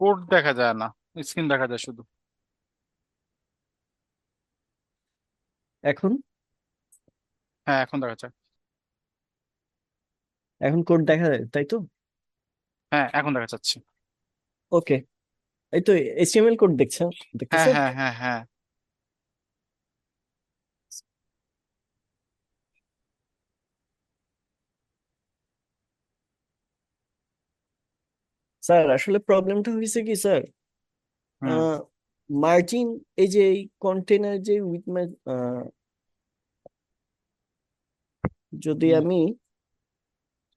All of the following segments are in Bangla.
কোড দেখা যায় না, স্ক্রিন দেখা যায় শুধু। এখন হ্যাঁ, এখন দেখা যায়। এখন কোড দেখা যায় তাই তো? হ্যাঁ, এখন দেখা যাচ্ছে। ওকে, এই তো এইচটিএমএল কোড দেখছেন, হ্যাঁ, দেখতেছেন? হ্যাঁ, হ্যাঁ, হ্যাঁ। স্যার আসলে প্রবলেমটা হয়েছে কি স্যার, হুম। মার্জিন, এই যে এই কন্টেনার যে উইথ যদি হুম। আমি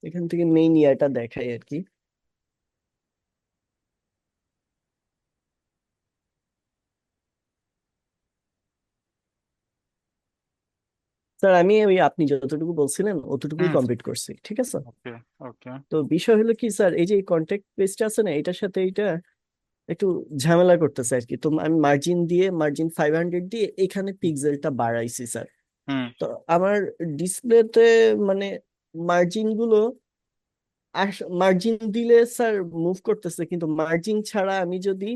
এখান থেকে মেইন ইয়াটা দেখাই আর কি। স্যার আমি ওই আপনি যতটুকু বলছিলেন অতটুকুই হুম। কমপ্লিট করছি, ঠিক আছে। ওকে। ওকে। তো বিষয় হলো কি স্যার, এই যে কন্ট্যাক্ট পেজটা আছে না, এটার সাথে এটা একটু ঝামেলা করতেছে আর কি। তো আমি মার্জিন দিয়ে, মার্জিন 500 দিয়ে এখানে পিক্সেলটা বাড়াইছি স্যার। হুম। তো আমার ডিসপ্লেতে মানে মার্জিন গুলো, মার্জিন দিলে স্যার মুভ করতেছে, কিন্তু মার্জিন ছাড়া আমি যদি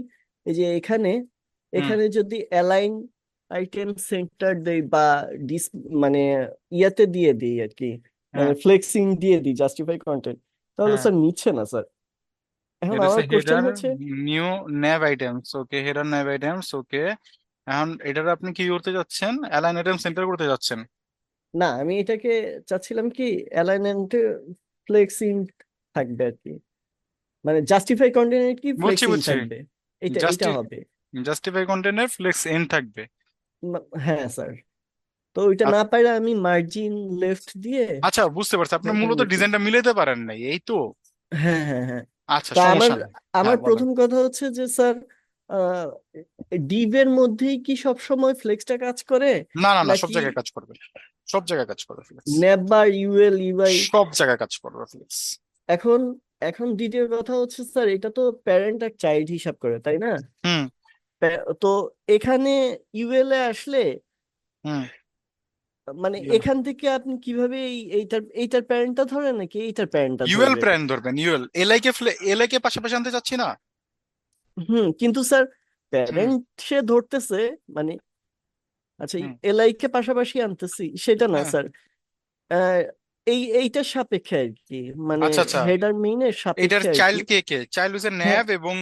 এই যে এখানে হুম। এখানে যদি অ্যালাইন আইটেম সেন্টার দেই বা ডিস মানে ইয়াতে দিয়ে দিই আর কি, হ্যাঁ। ফ্লেক্সিং দিয়ে দিই জাস্টিফাই কন্টেন্ট, তাহলে হ্যাঁ, স্যার নিচ্ছে না স্যার। এখন এটা আমার হচ্ছে কোশ্চেন হেডার হচ্ছে, নিউ ন্যাভ আইটেমস। ওকে, হেডার ন্যাভ আইটেমস। ওকে, এখন এটার আপনি কি করতে যাচ্ছেন? অ্যালাইন আইটেম সেন্টার করতে যাচ্ছেন? না আমি এটাকে চাচ্ছিলাম কি অ্যালাইনমেন্টে ফ্লেক্সিং থাকবে আর কি, মানে জাস্টিফাই কন্টেন্ট কি বুঝছি, ফ্লেক্সিং বুঝছি। থাকবে, এটা এটা জাস্টি হবে। জাস্টিফাই কন্টেন্টের ফ্লেক্স এন্ড থাকবে। হ্যাঁ স্যার, তো ওইটা না আ- পাইলে আমি মার্জিন লেফট দিয়ে আচ্ছা, বুঝতে পারছি, আপনার এখানে মূলত লিখি। ডিজাইনটা মিলাতে পারেন নাই, এই তো। হ্যাঁ হ্যাঁ হ্যাঁ। আচ্ছা, তা আমার সমস্যা নেই। আমার হ্যাঁ, বলেন। প্রথম কথা হচ্ছে যে স্যার, ডিভের মধ্যেই কি সব সময় ফ্লেক্সটা কাজ করে না, না, না, সব নাকি জায়গায় কাজ করবে। সব জায়গায় কাজ করবে ফ্লেক্স। ন্যাব বা ইউএল ইউআই? সব জায়গায় কাজ করবে ফ্লেক্স। এখন এখন দ্বিতীয় কথা হচ্ছে স্যার, এটা তো প্যারেন্ট আর চাইল্ড হিসাব করে তাই না? হুম। তো এখানে ইউএল এ আসলে হুম। মানে এখান থেকে আপনি কিভাবে এইটার এইটার প্যারেন্টটা ধরেন নাকি এইটার প্যারেন্টটা ইউএল ধরবেন? প্রাইম ধরবেন, ইউএল। এলআই কে এলআই কে পাশাপাশি আনতে চাচ্ছি না। কিন্তু স্যার হুম। প্যারেন্ট সে ধরতেছে, মানে আচ্ছা হুম। এলআই কে পাশাপাশি আনতেছি সেটা না হ্যাঁ। স্যার, আহ, এইটার সাপেক্ষে আর কি, মানে আচ্ছা, আচ্ছা। হেডার মেইনের এটার সাপেক্ষে আর কি। চাইল্ড কে কে? চাইল্ড হচ্ছে হ্যাঁ, ন্যাভ এবং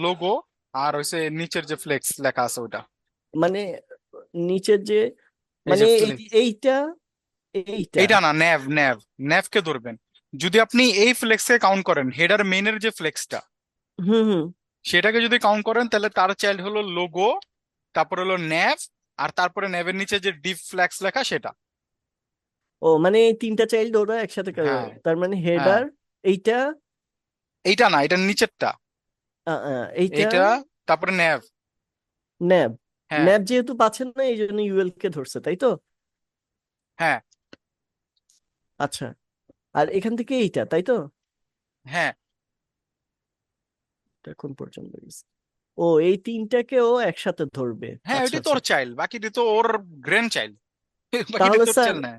লোগো, আর হচ্ছে নিচের যে ফ্লেক্স লেখা আছে ওটা। মানে নিচের যে, এই মানে যে ফ্লেক্স, এইটা এইটা। এইটা না, ন্যাভ, ন্যাভ। ন্যাভ কে ধরবেন। যদি আপনি এই ফ্লেক্স কে কাউন্ট করেন, হেডার মেইনের যে ফ্লেক্সটা, হুম। সেটাকে যদি কাউন্ট করেন, তাহলে তার চাইল্ড হলো লোগো, তারপর হলো ন্যাভ, আর তারপরে ন্যাভের নিচে যে ডিপ ফ্লেক্স লেখা সেটা। ও মানে এই তিনটা চাইল্ড ওরা একসাথে হ্যাঁ। তার মানে হ্যাঁ, হেডার এইটা, এইটা না, এটার নিচেরটা। এইটা এইটা, তারপরে ন্যাভ। ন্যাব। হ্যাঁ। ন্যাব যেহেতু পাচ্ছেন না এই জন্য ইউএল কে ধরছে তাই তো? হ্যাঁ। আচ্ছা, আর এখান থেকে এইটা তাই তো? হ্যাঁ। এটা কোন পর্যন্ত গেছে? ও এই তিনটাকে ও একসাথে ধরবে। হ্যাঁ, আচ্ছা ওইটাই তো আচ্ছা। ওর চাইল্ড, বাকিটি তো ওর গ্র্যান্ড চাইল্ড। বাকিটি তাহলে তোর স্যার, চাইল্ড না।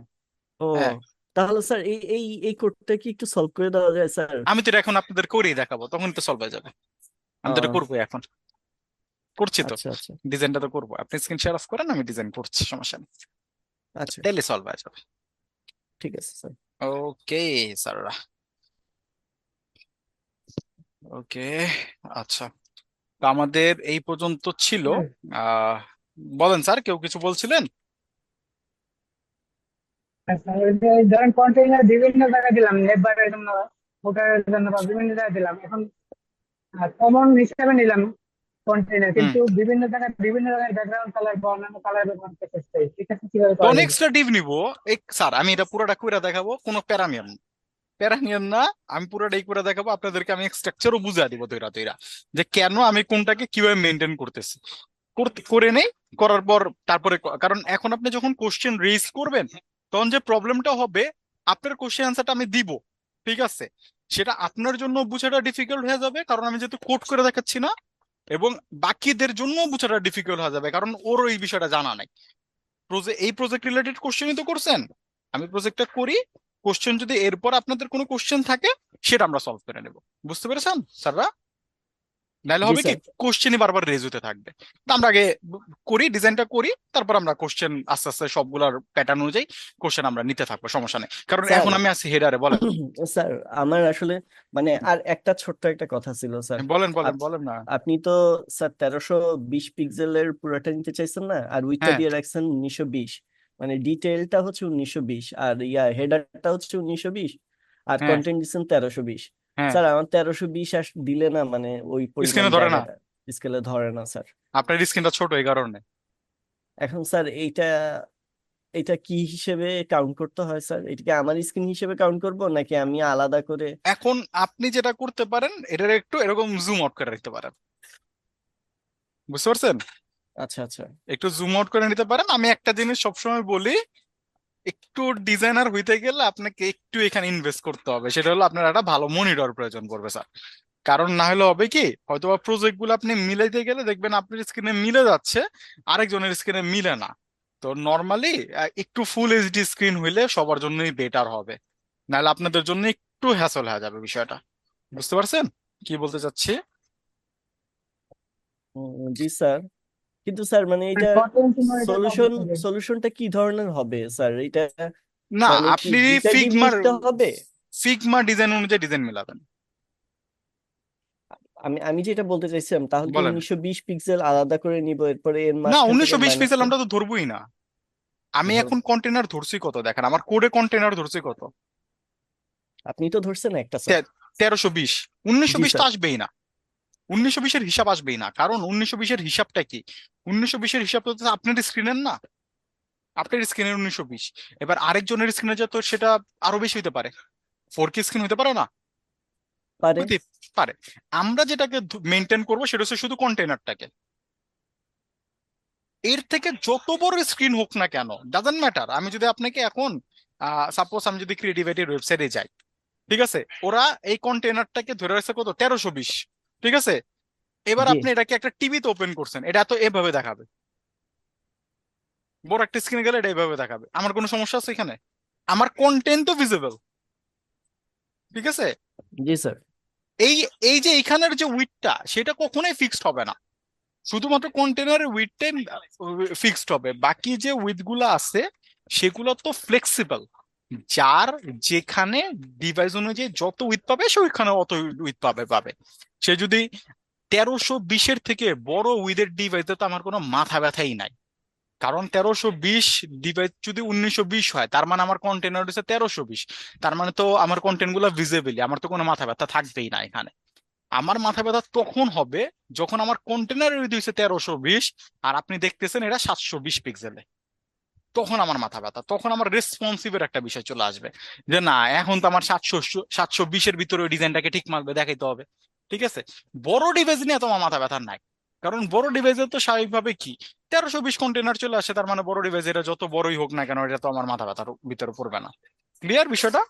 ও হ্যাঁ, তাহলে স্যার এই এই এই কোডটা কি একটু সলভ করে দেওয়া যায় স্যার? আমি তো এটা এখন আপনাদের করেই দেখাবো, তখন তো সলভ হয়ে যাবে। আমি তো এটা আহ, করবো এখন, করছি তো। আচ্ছা আচ্ছা। ডিজাইনটা তো করবো, আপনি স্ক্রিন শেয়ার অফ করেন, আমি ডিজাইন করছি, সমস্যা নেই। আচ্ছা তাইলে সলভ হয়ে যাবে। ঠিক আছে স্যার। ওকে স্যাররা। ওকে। আচ্ছা, তো আমাদের এই পর্যন্ত ছিল। আহ বলেন স্যার, কেউ কিছু বলছিলেন? আচ্ছা, ওই যে ধরেন কন্টেইনার বিভিন্ন জায়গায় দিলাম, নেটবারের জন্য, ফুটারের জন্য বা বিভিন্ন জায়গায় দিলাম। এখন কমন হিসাবে নিলাম কন্টেইনার, হুম। কিন্তু বিভিন্ন জায়গায় ব্যাকগ্রাউন্ড কালার বা অন্যান্য কালার ব্যবহার করতে চাই, ঠিক আছে কিভাবে করা কোন যাবে? এক্সট্রা ডিভ নিবো? স্যার, আমি এটা পুরোটা করে দেখাবো, কোনো প্যারামিয়াম, প্যারা নিয়েন না। আমি পুরোটাই করে দেখাবো আপনাদেরকে, আমি স্ট্রাকচারও বুঝিয়ে দিব তৈরা তৈরা, যে কেন আমি কোনটাকে কিভাবে মেনটেন করতেছি। করতে করে নেই, করার পর তারপরে কারণ এখন আপনি যখন কোশ্চেন রেজ করবেন, তখন যে প্রবলেমটা হবে, আপনার কোশ্চেন আনসারটা আমি দিব, ঠিক আছে, সেটা আপনার জন্য বুঝাটা ডিফিকাল্ট হয়ে যাবে, কারণ আমি যেহেতু কোড করে দেখাচ্ছি না, এবং বাকিদের জন্য বুঝাটা ডিফিকাল্ট হয়ে যাবে, কারণ ওর এই বিষয়টা জানা নাই। এই প্রজেক্ট রিলেটেড কোশ্চেনই তো করছেন, আমি প্রজেক্টটা করি, কোশ্চেন যদি এরপর আপনাদের কোনো কোশ্চেন থাকে, সেটা আমরা সলভ করে নেব। বুঝতে পেরেছেন স্যাররা? নাহলে জি হবে কি স্যার। কোশ্চেনই বারবার রেজ হতে থাকবে। তো আমরা আগে করি, ডিজাইনটা করি, তারপর আমরা কোশ্চেন আস্তে আস্তে সবগুলোর প্যাটার্ন অনুযায়ী কোশ্চেন আমরা নিতে থাকবো, সমস্যা নেই। কারণ স্যার এখন আমি আছি হেডারে, বলেন। স্যার আমার আসলে মানে আর একটা ছোট্ট একটা কথা ছিল স্যার। বলেন বলেন আপ- বলেন না। আপনি তো স্যার 1320 পিক্সেলের পুরোটা নিতে চাইছেন না, আর উইথটা হ্যাঁ দিয়ে রাখছেন 1920। মানে ডিটেইলটা হচ্ছে 1920, আর হেডারটা হচ্ছে 1920, আর হ্যাঁ কন্টেন্ট দিচ্ছেন 1320। হ্যাঁ। স্যার আমার 1320 দিলে না, মানে ওই পরিমাণ স্ক্রিনে ধরে না, জায়গাটা স্কেলে ধরে না স্যার। আপনার স্ক্রিনটা ছোট এই কারণে। এখন স্যার এইটা এটা কি হিসেবে কাউন্ট করতে হয় স্যার? এটা কি আমার স্ক্রিন হিসেবে কাউন্ট করব, নাকি আমি আলাদা করে? এখন আপনি যেটা করতে পারেন, এটার একটু এরকম জুম আউট করে রাখতে পারেন, বুঝতে পারছেন? আচ্ছা আচ্ছা। একটু জুম আউট করে নিতে পারেন। আমি একটা জিনিস সবসময় বলি, একটু ডিজাইনার হইতে গেলে আপনাকে একটু এখানে ইনভেস্ট করতে হবে, সেটা হলো আপনার একটা ভালো মনিটর প্রয়োজন পড়বে স্যার। কারণ না হলে হবে কি, হয়তোবা প্রজেক্ট গুলো আপনি মিলাইতে গেলে দেখবেন আপনার স্ক্রিনে মিলে যাচ্ছে, আরেকজনের স্ক্রিনে মিলে না। তো নর্মালি একটু ফুল এইচডি স্ক্রিন হইলে সবার জন্যই বেটার হবে, নাহলে আপনাদের জন্য একটু হ্যাসল হয়ে যাবে বিষয়টা। বুঝতে পারছেন কি বলতে চাচ্ছি? জি স্যার। কিন্তু স্যার মানে এটা কন্টেন্ট মনিটর সলিউশন কমপ্লিট হবে। সলিউশনটা কি ধরনের হবে স্যার এটা? না, মানে কি আপনি দুইটা ডিপ ফিগমার নিতে হবে? ফিগমা ডিজাইন অনুযায়ী ডিজাইন মিলাবেন। আমি আমি যেটা বলতে চাইছিলাম, তাহলে কি বলেন। 1920 পিক্সেল আলাদা করে নিব, এরপরে এর না, মাঝখান থেকে 1920 মাইনাস পিক্সেল করে আমরা তো ধরবোই না। আমি ধরব? এখন কন্টেনার ধরছি কত দেখেন, আমার কোডে কন্টেনার ধরছি কত, আপনি তো ধরছেন একটা স্যার। 1320। উনিশশো জি বিশ তো স্যার। আসবেই না, 1920-এর হিসাব আসবেই না। কারণ 1920-এর হিসাবটা কি, 1920-এর হিসাব তো হচ্ছে আপনার স্ক্রিনের না, আপনার স্ক্রিনের 1920। এবার আরেকজনের স্ক্রিনে যা, তো সেটা আরো বেশি হতে পারে, 4K স্ক্রিন হতে পারে না, পারে। হইতে পারে। আমরা যেটাকে মেনটেন করবো সেটা হচ্ছে শুধু কন্টেনারটাকে। এর থেকে যত বড় স্ক্রিন হোক না কেন, ডাজেন্ট ম্যাটার। আমি যদি আপনাকে এখন সাপোজ আমি যদি ক্রিয়েটিভিটির ওয়েবসাইটে যাই, ঠিক আছে, ওরা এই কন্টেনারটাকে ধরে রাখছে কত, 1320, ঠিক আছে। এবার জি আপনি এটাকে একটা টিভিতে ওপেন করছেন, এটা তো এভাবে দেখাবে, বড় একটা স্ক্রিনে গেলে এটা এভাবে দেখাবে। আমার কোনো সমস্যা আছে এখানে? আমার কন্টেন্ট তো ভিজিবল, ঠিক আছে। জি স্যার। এই এই যে এখানের যে উইডথটা, সেটা কখনোই ফিক্সড হবে না, শুধুমাত্র কন্টেনারের উইডথটাই ফিক্সড হবে। বাকি যে উইথ গুলো আছে সেগুলো তো ফ্লেক্সিবল, যার যেখানে ডিভাইস অনুযায়ী যত উইথ পাবে সে ওইখানে অত উইথ পাবে। সে যদি 1320-এর থেকে বড় উইথের ডিভাইস, তো আমার কোনো মাথা ব্যথাই নাই। কারণ 1320 ডিভাইস যদি 1920 হয়, তার মানে আমার কন্টেনার হচ্ছে 1320, তার মানে তো আমার কন্টেন্ট গুলো ভিজিবলি, আমার তো কোনো মাথা ব্যথা থাকবেই না এখানে। আমার মাথা ব্যথা তখন হবে যখন আমার কন্টেনারের উইথ হচ্ছে 1320, আর আপনি দেখতেছেন এটা 720 পিক্সেলে। তখন আমার মাথা ব্যথা, তখন আমার রেসপন্সিভের একটা বিষয় চলে আসবে, যে না, এখন তো আমার 720-এর ভিতরে ওই ডিজাইনটাকে ঠিক মারবে, দেখাইতে হবে, ঠিক আছে। বড় ডিভাইস নিয়ে তোমার মাথা ব্যথা নাই, কারণ বড় ডিভাইসে তো স্বাভাবিকভাবে কি 1320 কন্টেনার চলে আসে, তার মানে বড় ডিভাইস, এটা যত বড়ই হোক না কেন, এটা তো আমার মাথা ব্যথার ভিতরে পড়বে না। ক্লিয়ার বিষয়টা?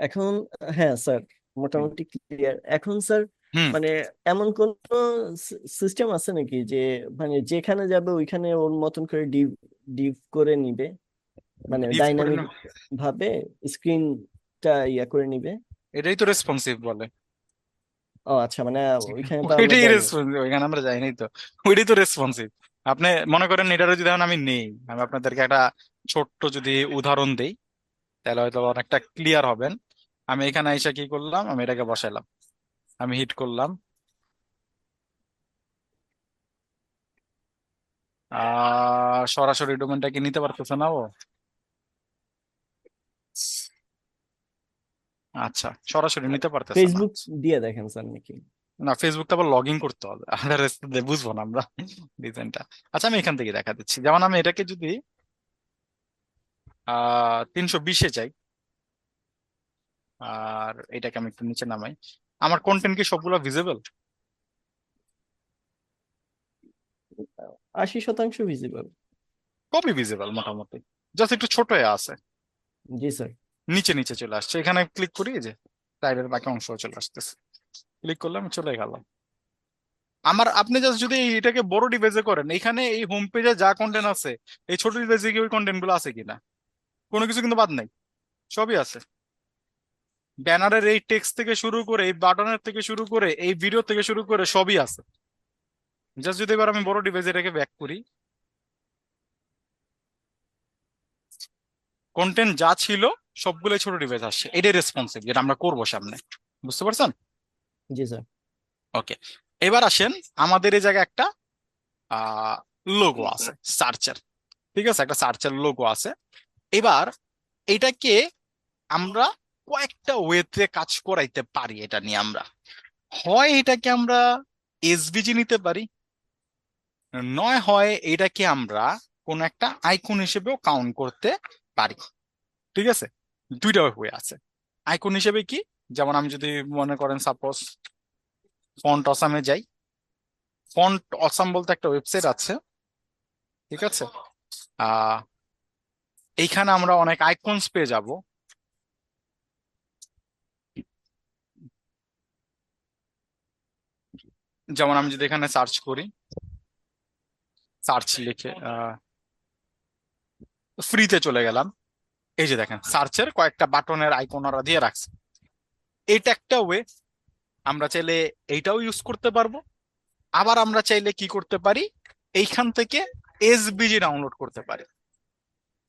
এখন হ্যাঁ স্যার, হুম মোটামুটি ক্লিয়ার এখন স্যার। হুম। মানে এমন কোন সিস্টেম আছে নাকি যে মানে যেখানে যাবে ওইখানে ওর মতন করে ডিভ ডিভ করে নিবে, মানে ডিপ করে ডাইনামিক না, ভাবে স্ক্রিনটা ইয়া করে নিবে? এটাই তো রেসপন্সিভ বলে। ও আচ্ছা, মানে ওইখানে তো আমরা ওইটাই যাইনি। রেসপন্সিভ, ওইখানে আমরা যাইনি তো, ওইটাই তো রেসপন্সিভ। আপনি মনে করেন এটারও যদি এখন আমি নেই, আমি আপনাদেরকে একটা ছোট্ট যদি উদাহরণ দেই, তাহলে হয়তো অনেকটা ক্লিয়ার হবেন। আমি এখানে এসে কি করলাম, আমি এটাকে বসাইলাম, আমি হিট করলাম, সরাসরি ডোমেনটাকে নিতে পারতেছে না ও। আচ্ছা, সরাসরি নিতে পারতেছে না। ফেসবুক দিয়ে দেখেন স্যার নাকি? না, ফেসবুকটা আবার লগ ইন করতে হবে, আদারওয়াইজ বুঝবো না আমরা ডিজাইনটা। আচ্ছা, আমি এখান থেকে দেখা দিচ্ছি, যেমন আমি এটাকে যদি 320-এ যাই, আর এটাকে আমি একটু নিচে নামাই, আমার কন্টেন্ট কি সবগুলো ভিজিবল? 80% ভিজিবল। কপি ভিজিবল মোটামুটি, জাস্ট একটু ছোট হয়ে আছে, জি স্যার। নিচে নিচে চলে আসছে। এখানে ক্লিক করি, এই যে সাইডের বাকি অংশ চলে আসতেছে, ক্লিক করলাম, চলে গেল আমার। আপনি জাস্ট যদি এটাকে বড় ডিভাইসে করেন, এখানে এই হোম পেজে যা কন্টেন্ট আছে, এই ছোট ডিভাইসে কি ওই কন্টেন্ট গুলো আছে কিনা, কোনো কিছু কিন্তু বাদ নাই, সবই আছে। ব্যানারের এই টেক্সট থেকে শুরু করে, এই বাটনের থেকে শুরু করে, এই ভিডিও থেকে শুরু করে সবই আছে। জাস্ট যদি এবার আমি বড় ডিভাইস এটাকে ব্যাক করি, কন্টেন্ট যা ছিল সবগুলো ছোট ডিভাইস আসছে। এটাই রেসপন্সিভ যেটা আমরা করবো সামনে। বুঝতে পারছেন? জি স্যার। ওকে, এবার আসেন, আমাদের এই জায়গায় একটা লোগো আছে সার্চের। ঠিক আছে, একটা সার্চের লোগো আছে। এবার এটাকে আমরা কয়েকটা ওয়েতে কাজ করাইতে পারি। এটা নিয়ে আমরা হয় এটাকে আমরা এসভিজি নিতে পারি, নয় হয় এটাকে আমরা কোন একটা আইকন হিসেবেও কাউন্ট করতে পারি। ঠিক আছে, দুইটা ওয়ে আছে। আইকন হিসেবে কি, যেমন আমি যদি মনে করেন সাপোজ ফন্ট অসামে যাই, ফন্ট অসাম বলতে একটা ওয়েবসাইট আছে। ঠিক আছে, আহ এইখানে আমরা অনেক আইকনস পেয়ে যাব। যেমন আমি যদি এখানে সার্চ করি, সার্চ লিখে ফ্রিতে চলে গেলাম, এই যে দেখেন সার্চের কয়েকটা বাটনের আইকন ওরা দিয়ে রাখছে। এটা একটা ওয়ে। আমরা চাইলে এইটাও ইউজ করতে পারবো। আবার আমরা চাইলে কি করতে পারি, এইখান থেকে এসভিজি ডাউনলোড করতে পারি।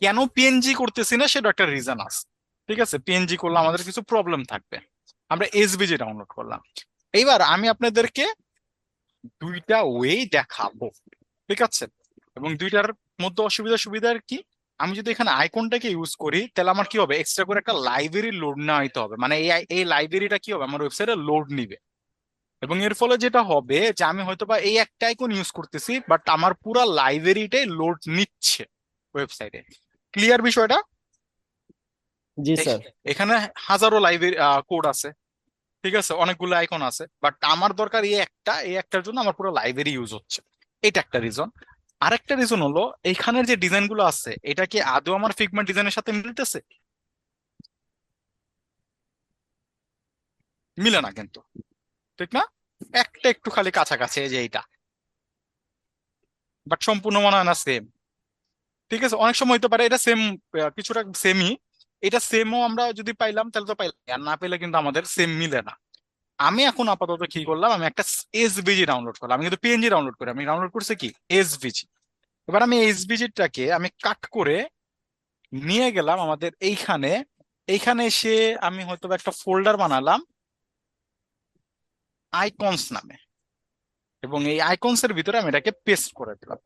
কেন পিএনজি করতেছি না সেটা একটা রিজন আছে। ঠিক আছে, পিএনজি করলে আমাদের কিছু প্রবলেম থাকবে, আমরা এসভিজি ডাউনলোড করলাম। এইবার আমি আপনাদেরকে দুইটা ওয়ে দেখাবো। ঠিক আছে, এবং দুইটার মধ্যে অসুবিধা সুবিধার কি, আমি যদি এখানে আইকনটাকে ইউজ করি তাহলে আমার কি হবে, এক্সট্রা করে একটা লাইব্রেরি লোড না হইতে হবে। মানে এই লাইব্রেরিটা কি হবে, আমার ওয়েবসাইটে লোড নিবে। এবং এর ফলে যেটা হবে যে আমি হয়তো বা এই একটা আইকন ইউজ করতেছি, বাট আমার পুরো লাইব্রেরিটাই লোড নিচ্ছে ওয়েবসাইটে। ক্লিয়ার বিষয়টা? জি এখ- স্যার। এখানে হাজারো লাইব্রেরি কোড আছে। ঠিক আছে, অনেকগুলো আইকন আছে, বাট আমার দরকার এই একটার জন্য আমার পুরো লাইব্রেরি ইউজ হচ্ছে। এটা একটা রিজন। আরেকটা রিজন হলো, এইখানের যে ডিজাইন গুলো আছে এটা কি আদৌ আমার ফিগমা ডিজাইনের সাথে মিলতেছে? মিলে না কিন্তু, ঠিক না? একটা একটু খালি কাছাকাছি, এই যে এইটা, বাট সম্পূর্ণ মনে হয় না সেম। ঠিক আছে, অনেক সময় হতে পারে এটা সেম, কিছুটা সেমই। এটা সেমও আমরা যদি পাইলাম তাহলে তো পাইলাম, আর না পেলে কিন্তু আমাদের সেম মিলে না। আমি এখন আপাতত কি করলাম, আমি একটা এসভিজি ডাউনলোড করলাম। আমি কিন্তু পিএনজি ডাউনলোড করি, আমি ডাউনলোড করছি কি এসভিজি। এবার আমি এসভিজিটাকে আমি কাট করে নিয়ে গেলাম আমাদের এইখানে। এইখানে এসে আমি হয়তো বা একটা ফোল্ডার বানালাম আইকনস নামে, এবং এই আইকনস এর ভিতরে আমি এটাকে পেস্ট করে দিলাম,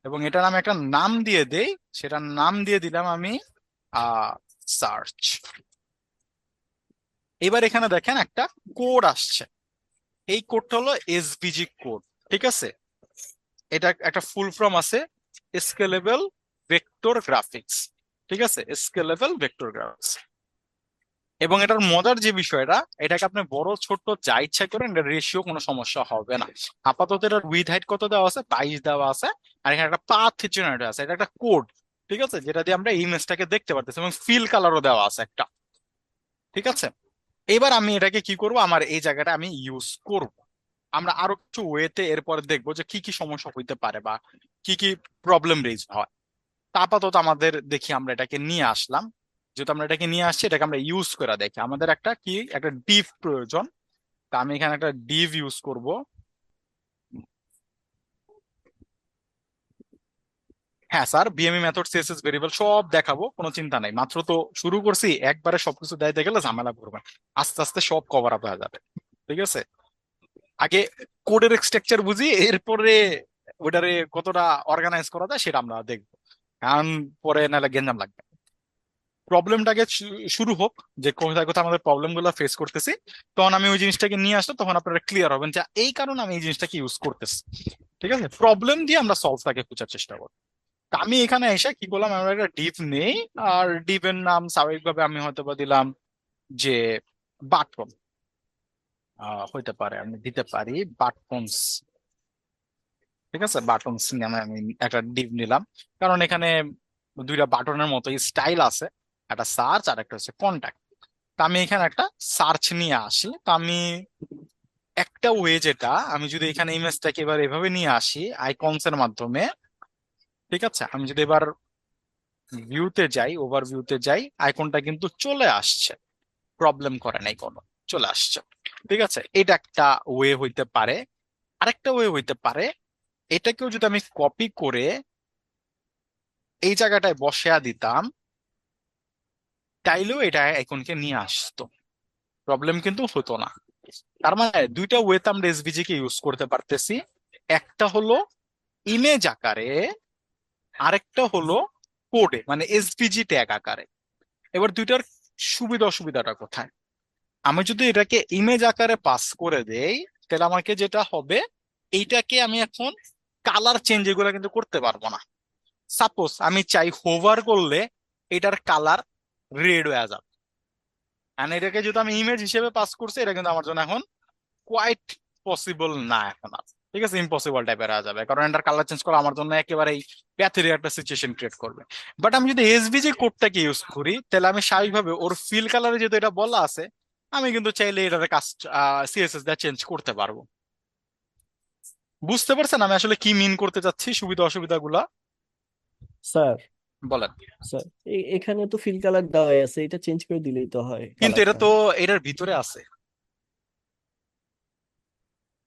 এবং এটার আমি একটা নাম দিয়ে দেই। সেটার নাম দিয়ে দিলাম আমি সার্চ। এবার এখানে দেখেন একটা কোড আসছে, এই কোডটা হলো এসভিজি কোড। ঠিক আছে, এটা একটা ফুল ফর্ম আছে, স্কেলেবল ভেক্টর গ্রাফিক্স। ঠিক আছে, স্কেলেবল ভেক্টর গ্রাফিক্স। এবং এটার মজার যে বিষয়টা, এটাকে আপনি বড় ছোট যা ইচ্ছা করেন, এটা রেশিও কোনো সমস্যা হবে না। আপাতত এটার উইথ হাইট কত দেওয়া আছে, 22 দেওয়া আছে। আর এখানে একটা পাথ জেনারেটর আছে, এটা একটা কোড। ঠিক আছে, যেটা দিয়ে আমরা ইমেজটাকে দেখতে পারতেছি, এবং ফিল কালারও দেওয়া আছে একটা। ঠিক আছে, এবার আমি এটাকে কি করব, আমার এই জায়গাটা আমি ইউজ করব। আমরা আরো কিছু ওয়েতে এরপরে দেখবো যে কি কি সমস্যা হইতে পারে বা কি কি প্রবলেম রেজ হয়। তা আপাতত আমাদের দেখি, আমরা এটাকে নিয়ে আসলাম। যেহেতু আমরা এটাকে নিয়ে আসছি, এটাকে আমরা ইউজ করে দেখি। আমাদের একটা ডিভ প্রয়োজন। তা আমি এখানে একটা ডিভ ইউজ করব। হ্যাঁ sir, BME method, CSS variable সব দেখাবো, কোনো চিন্তা নাই। মাত্র তো শুরু করছি, একবারে সবকিছু দেখাইতে গেলে ঝামেলা করবেন। আস্তে আস্তে সব কভার আপ হয়ে যাবে। ঠিক আছে, আগে কোডের স্ট্রাকচার বুঝি, এরপরে ওটারে কতটা অর্গানাইজ করা যায় সেটা আমরা দেখবো। কারণ পরে নাহলে গেঞ্জাম লাগবে। প্রবলেমটাকে শুরু হোক, যে কোথায় কোথায় আমাদের প্রবলেম গুলো ফেস করতেছি, তখন আমি ওই জিনিসটাকে নিয়ে আসলে তখন আপনারা ক্লিয়ার হবেন যে এই কারণে আমি এই জিনিসটাকে ইউজ করতেছি। ঠিক আছে, প্রবলেম দিয়ে আমরা সলভটাকে খোঁজার চেষ্টা করব। তা আমি এখানে এসে কি করলাম, আমরা একটা ডিভ নেই। আর ডিভের নাম স্বাভাবিকভাবে আমি হয়তো বা দিলাম যে বাটন। হইতে পারে আমি দিতে পারি বাটনস। ঠিক আছে, বাটনস নামে আমি একটা ডিভ নিলাম, কারণ এখানে দুইটা বাটনের মতো স্টাইল আছে, একটা সার্চ আর একটা হচ্ছে কন্টাক্ট। তা আমি এখানে একটা সার্চ নিয়ে আসি। তা আমি একটা ওয়ে, যেটা আমি যদি এখানে ইমেজটাকে এবার এভাবে নিয়ে আসি আইকনস এর মাধ্যমে। ঠিক আছে, আমি যদি এবার ভিউতে যাই, ওভার ভিউতে যাই, আইকনটা কিন্তু চলে আসছে। প্রবলেম করে নাই কোনো, চলে আসছে। ঠিক আছে, এটা একটা ওয়ে হইতে পারে। আরেকটা ওয়ে হইতে পারে, এটাকেও যদি আমি কপি করে এই জায়গাটায় বসিয়ে দিতাম, তাইলেও এটা আইকনকে নিয়ে আসতো, প্রবলেম কিন্তু হতো না। তার মানে দুইটা ওয়েতে আমরা এসভিজি কে ইউজ করতে পারতেছি। একটা হলো ইমেজ আকারে, আরেকটা হলো কোডে, মানে এসভিজি ট্যাগ আকারে। এবার দুইটার সুবিধা অসুবিধাটা কোথায়? আমি যদি এটাকে ইমেজ আকারে পাস করে দেই, তাহলে আমাকে যেটা হবে, এইটাকে আমি এখন কালার চেঞ্জ এগুলো কিন্তু করতে পারবো না। সাপোজ আমি চাই হোভার করলে এটার কালার রেড হয়ে যাবে, আর এটাকে যদি আমি ইমেজ হিসেবে পাস করছি, এটা কিন্তু আমার জন্য এখন কোয়াইট পসিবল না এখন আর। ঠিক আছে, ইম্পসিবল টাইপের হয়ে যাবে, কারণ এটার কালার চেঞ্জ করা আমার জন্য একেবারেই প্যাথেটিক একটা সিচুয়েশন ক্রিয়েট করবে। বাট আমি যদি এসভিজি কোডটাকে ইউজ করি, তাহলে আমি স্বাভাবিকভাবে ওর ফিল কালারে যেহেতু এটা বলা আছে, আমি কিন্তু চাইলে এটার কাজ সিএসএস দিয়ে চেঞ্জ করতে পারবো। বুঝতে পারছেন আমি আসলে কি মিন করতে চাচ্ছি, সুবিধা অসুবিধাগুলা? স্যার বলেন। স্যার এখানে তো ফিল কালার দেওয়া আছে, এটা চেঞ্জ করে দিলেই তো হয় কিন্তু এটা কালারটা। তো এটার ভিতরে আছে,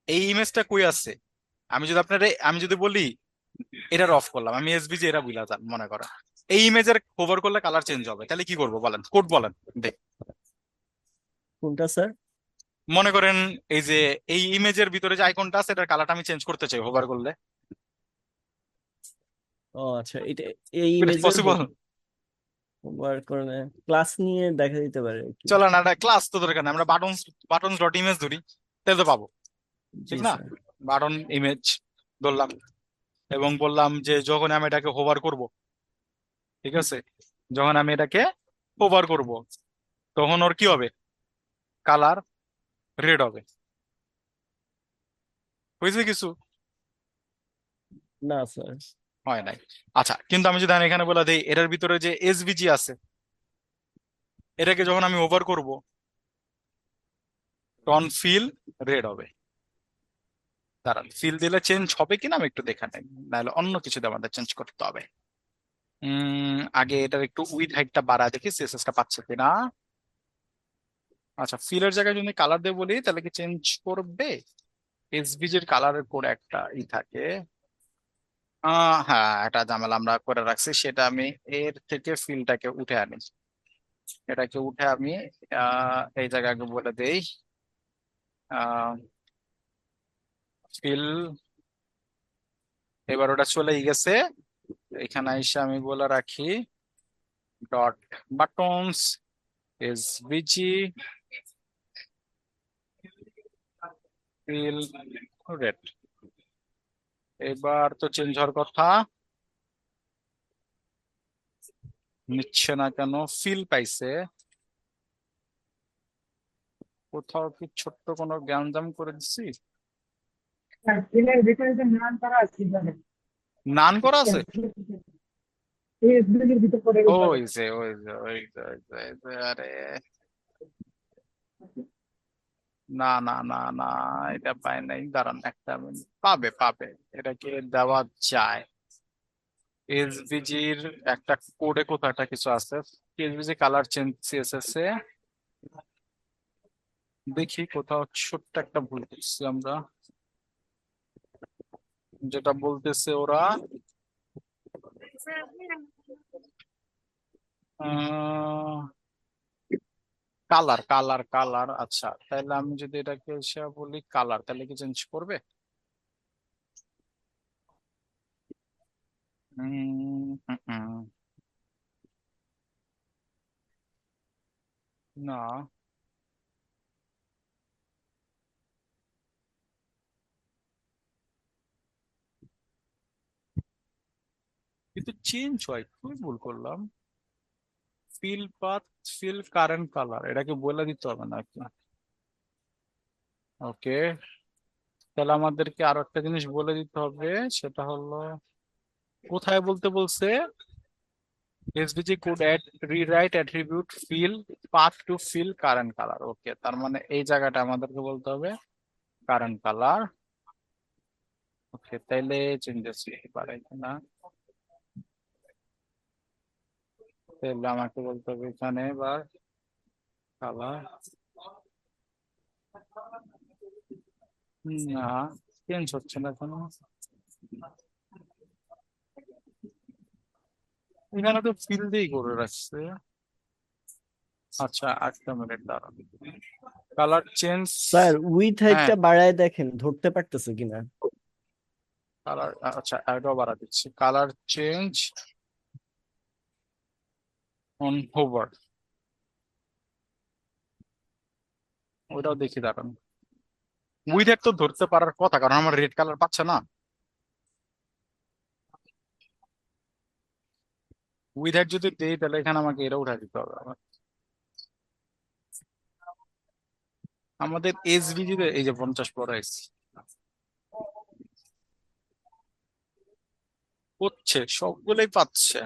এই ইমেজটা কই আছে? আমি যদি বলি এটার অফ করলাম, আমি এসভিজি এটা বুঝলা যান মনে করো, এই ইমেজের কভার করলে কালার চেঞ্জ হবে, তাহলে কি করবো বলেন, কোড বলেন দেখ। কোনটা স্যার? মনে করেন এই যে এই ইমেজের ভিতরে যে আইকনটা আছে, এটার কালারটা আমি চেঞ্জ করতে চাই হোভার করলে, ও আচ্ছা, এটা এই এটা ইমেজের পসিবল? হোভার করে ক্লাস নিয়ে দেখা দিতে পারে কি? চলো না, এটা ক্লাস তো দরকার নেই, আমরা বাটন ডট ইমেজ ধরি, তাহলে তো পাবো। জি ঠিক না? স্যার। বাটন ইমেজ ধরলাম, এবং বললাম যে যখন আমি এটাকে হোভার করব, ঠিক আছে, যখন আমি এটাকে হোভার করব, তখন ওর কি হবে, কালার রেড হবে। হয়েছে কিছু? না স্যার। হয় নাই। আচ্ছা, কিন্তু আমি যদি এখানে বলে দিই এটার ভিতরে যে এসভিজি আছে, এটাকে যখন আমি ওভার করব, তখন ফিল রেড হবে। দাঁড়ান, ফিল দিলে চেঞ্জ হবে কিনা আমি একটু দেখে নেই, নাহলে অন্য কিছু দিয়ে আমাদের চেঞ্জ করতে হবে। আগে এটার একটু উইড হাইটটা বাড়া দেখি সিএসএস টা পাচ্ছে কিনা। আচ্ছা, ফিলের জায়গায় যদি কালার দিয়ে বলি, তাহলে কি চেঞ্জ করবে? এসভিজি এর কালারের কোড একটা থাকে। হ্যাঁ, এটা ঝামেলা আমরা করে রাখছি, সেটা আমি এর থেকে ফিলটাকে উঠে আনি। এটাকে উঠে আমি এই জায়গায় আগে বলে দেই, ফিল, এবার ওটা চলে গেছে। এখানে এসে আমি বলে রাখি dot buttons SVG fill red. এবার তো চেঞ্জ হওয়ার কথা, নিচ্ছে না কেন? ফিল পাইছে, কোথাও কি ছোট্ট কোনো গ্যাঞ্জাম করে দিছি? দিনের ভিতরে যে নাম করা আছে কিভাবে নান করা আছে? এই এসবিসির ভিতর করে দিতে হবে। ওই যে ওই যে ওই যে ওই যে ওই যে, আরে না না না না, এটা পাই নাই, দাঁড়ান একটা মিনিট, পাবে পাবে, এটাকে দেওয়া যায়। এসভিজির একটা কোডে কোথাও একটা কিছু আছে, এসভিজি কালার চেঞ্জ সিএসএস এ, দেখি কোথাও ছোট্ট একটা ভুল করছি আমরা, যেটা বলতেছে ওরা কালার কালার কালার। আচ্ছা, তাহলে আমি যদি এটাকে এসে বলি কালার, তাহলে কি চেঞ্জ করবে? উম, হুম, হুম, না, কিন্তু চেঞ্জ হয়, খুবই ভুল করলাম। Fill path, fill current colour, এটাকে বলে দিতে হবে নাকি? ওকে, তাহলে আমাদেরকে আরো একটা জিনিস বলে দিতে হবে, সেটা হলো কোথায় বলতে বলছে, SVG code add rewrite attribute fill path to fill current colour. Okay, তার মানে এই জায়গাটা আমাদেরকে বলতে হবে কারেন্ট কালার। ওকে, তাইলে চেঞ্জেস পারে না, তাহলে আমাকে বলতে হবে এখানে এবার কালার না, চেঞ্জ হচ্ছে না কোনো। এখানে তো ফিল দিয়েই করে রাখছে। আচ্ছা, 8 মিনিট দাঁড়া। Colour change. স্যার উইথ হ্যাঁ, হাইটটা বাড়ায় দেখেন ধরতে পারতেছে কিনা। কালার, আচ্ছা এটাও বাড়া দিচ্ছি। কালার চেঞ্জ অন হোভার, ওইটাও দেখি দাঁড়ান। উইথ হাইট তো ধরতে পারার কথা, কারণ আমার রেড কালার পাচ্ছে না। উইথ হাইট যদি দেই তাহলে এখানে আমাকে এটা উঠা দিতে হবে আবার। আমাদের এসভিজি তে এই যে 50 প্রাইস হচ্ছে, সবগুলোই পাচ্ছে।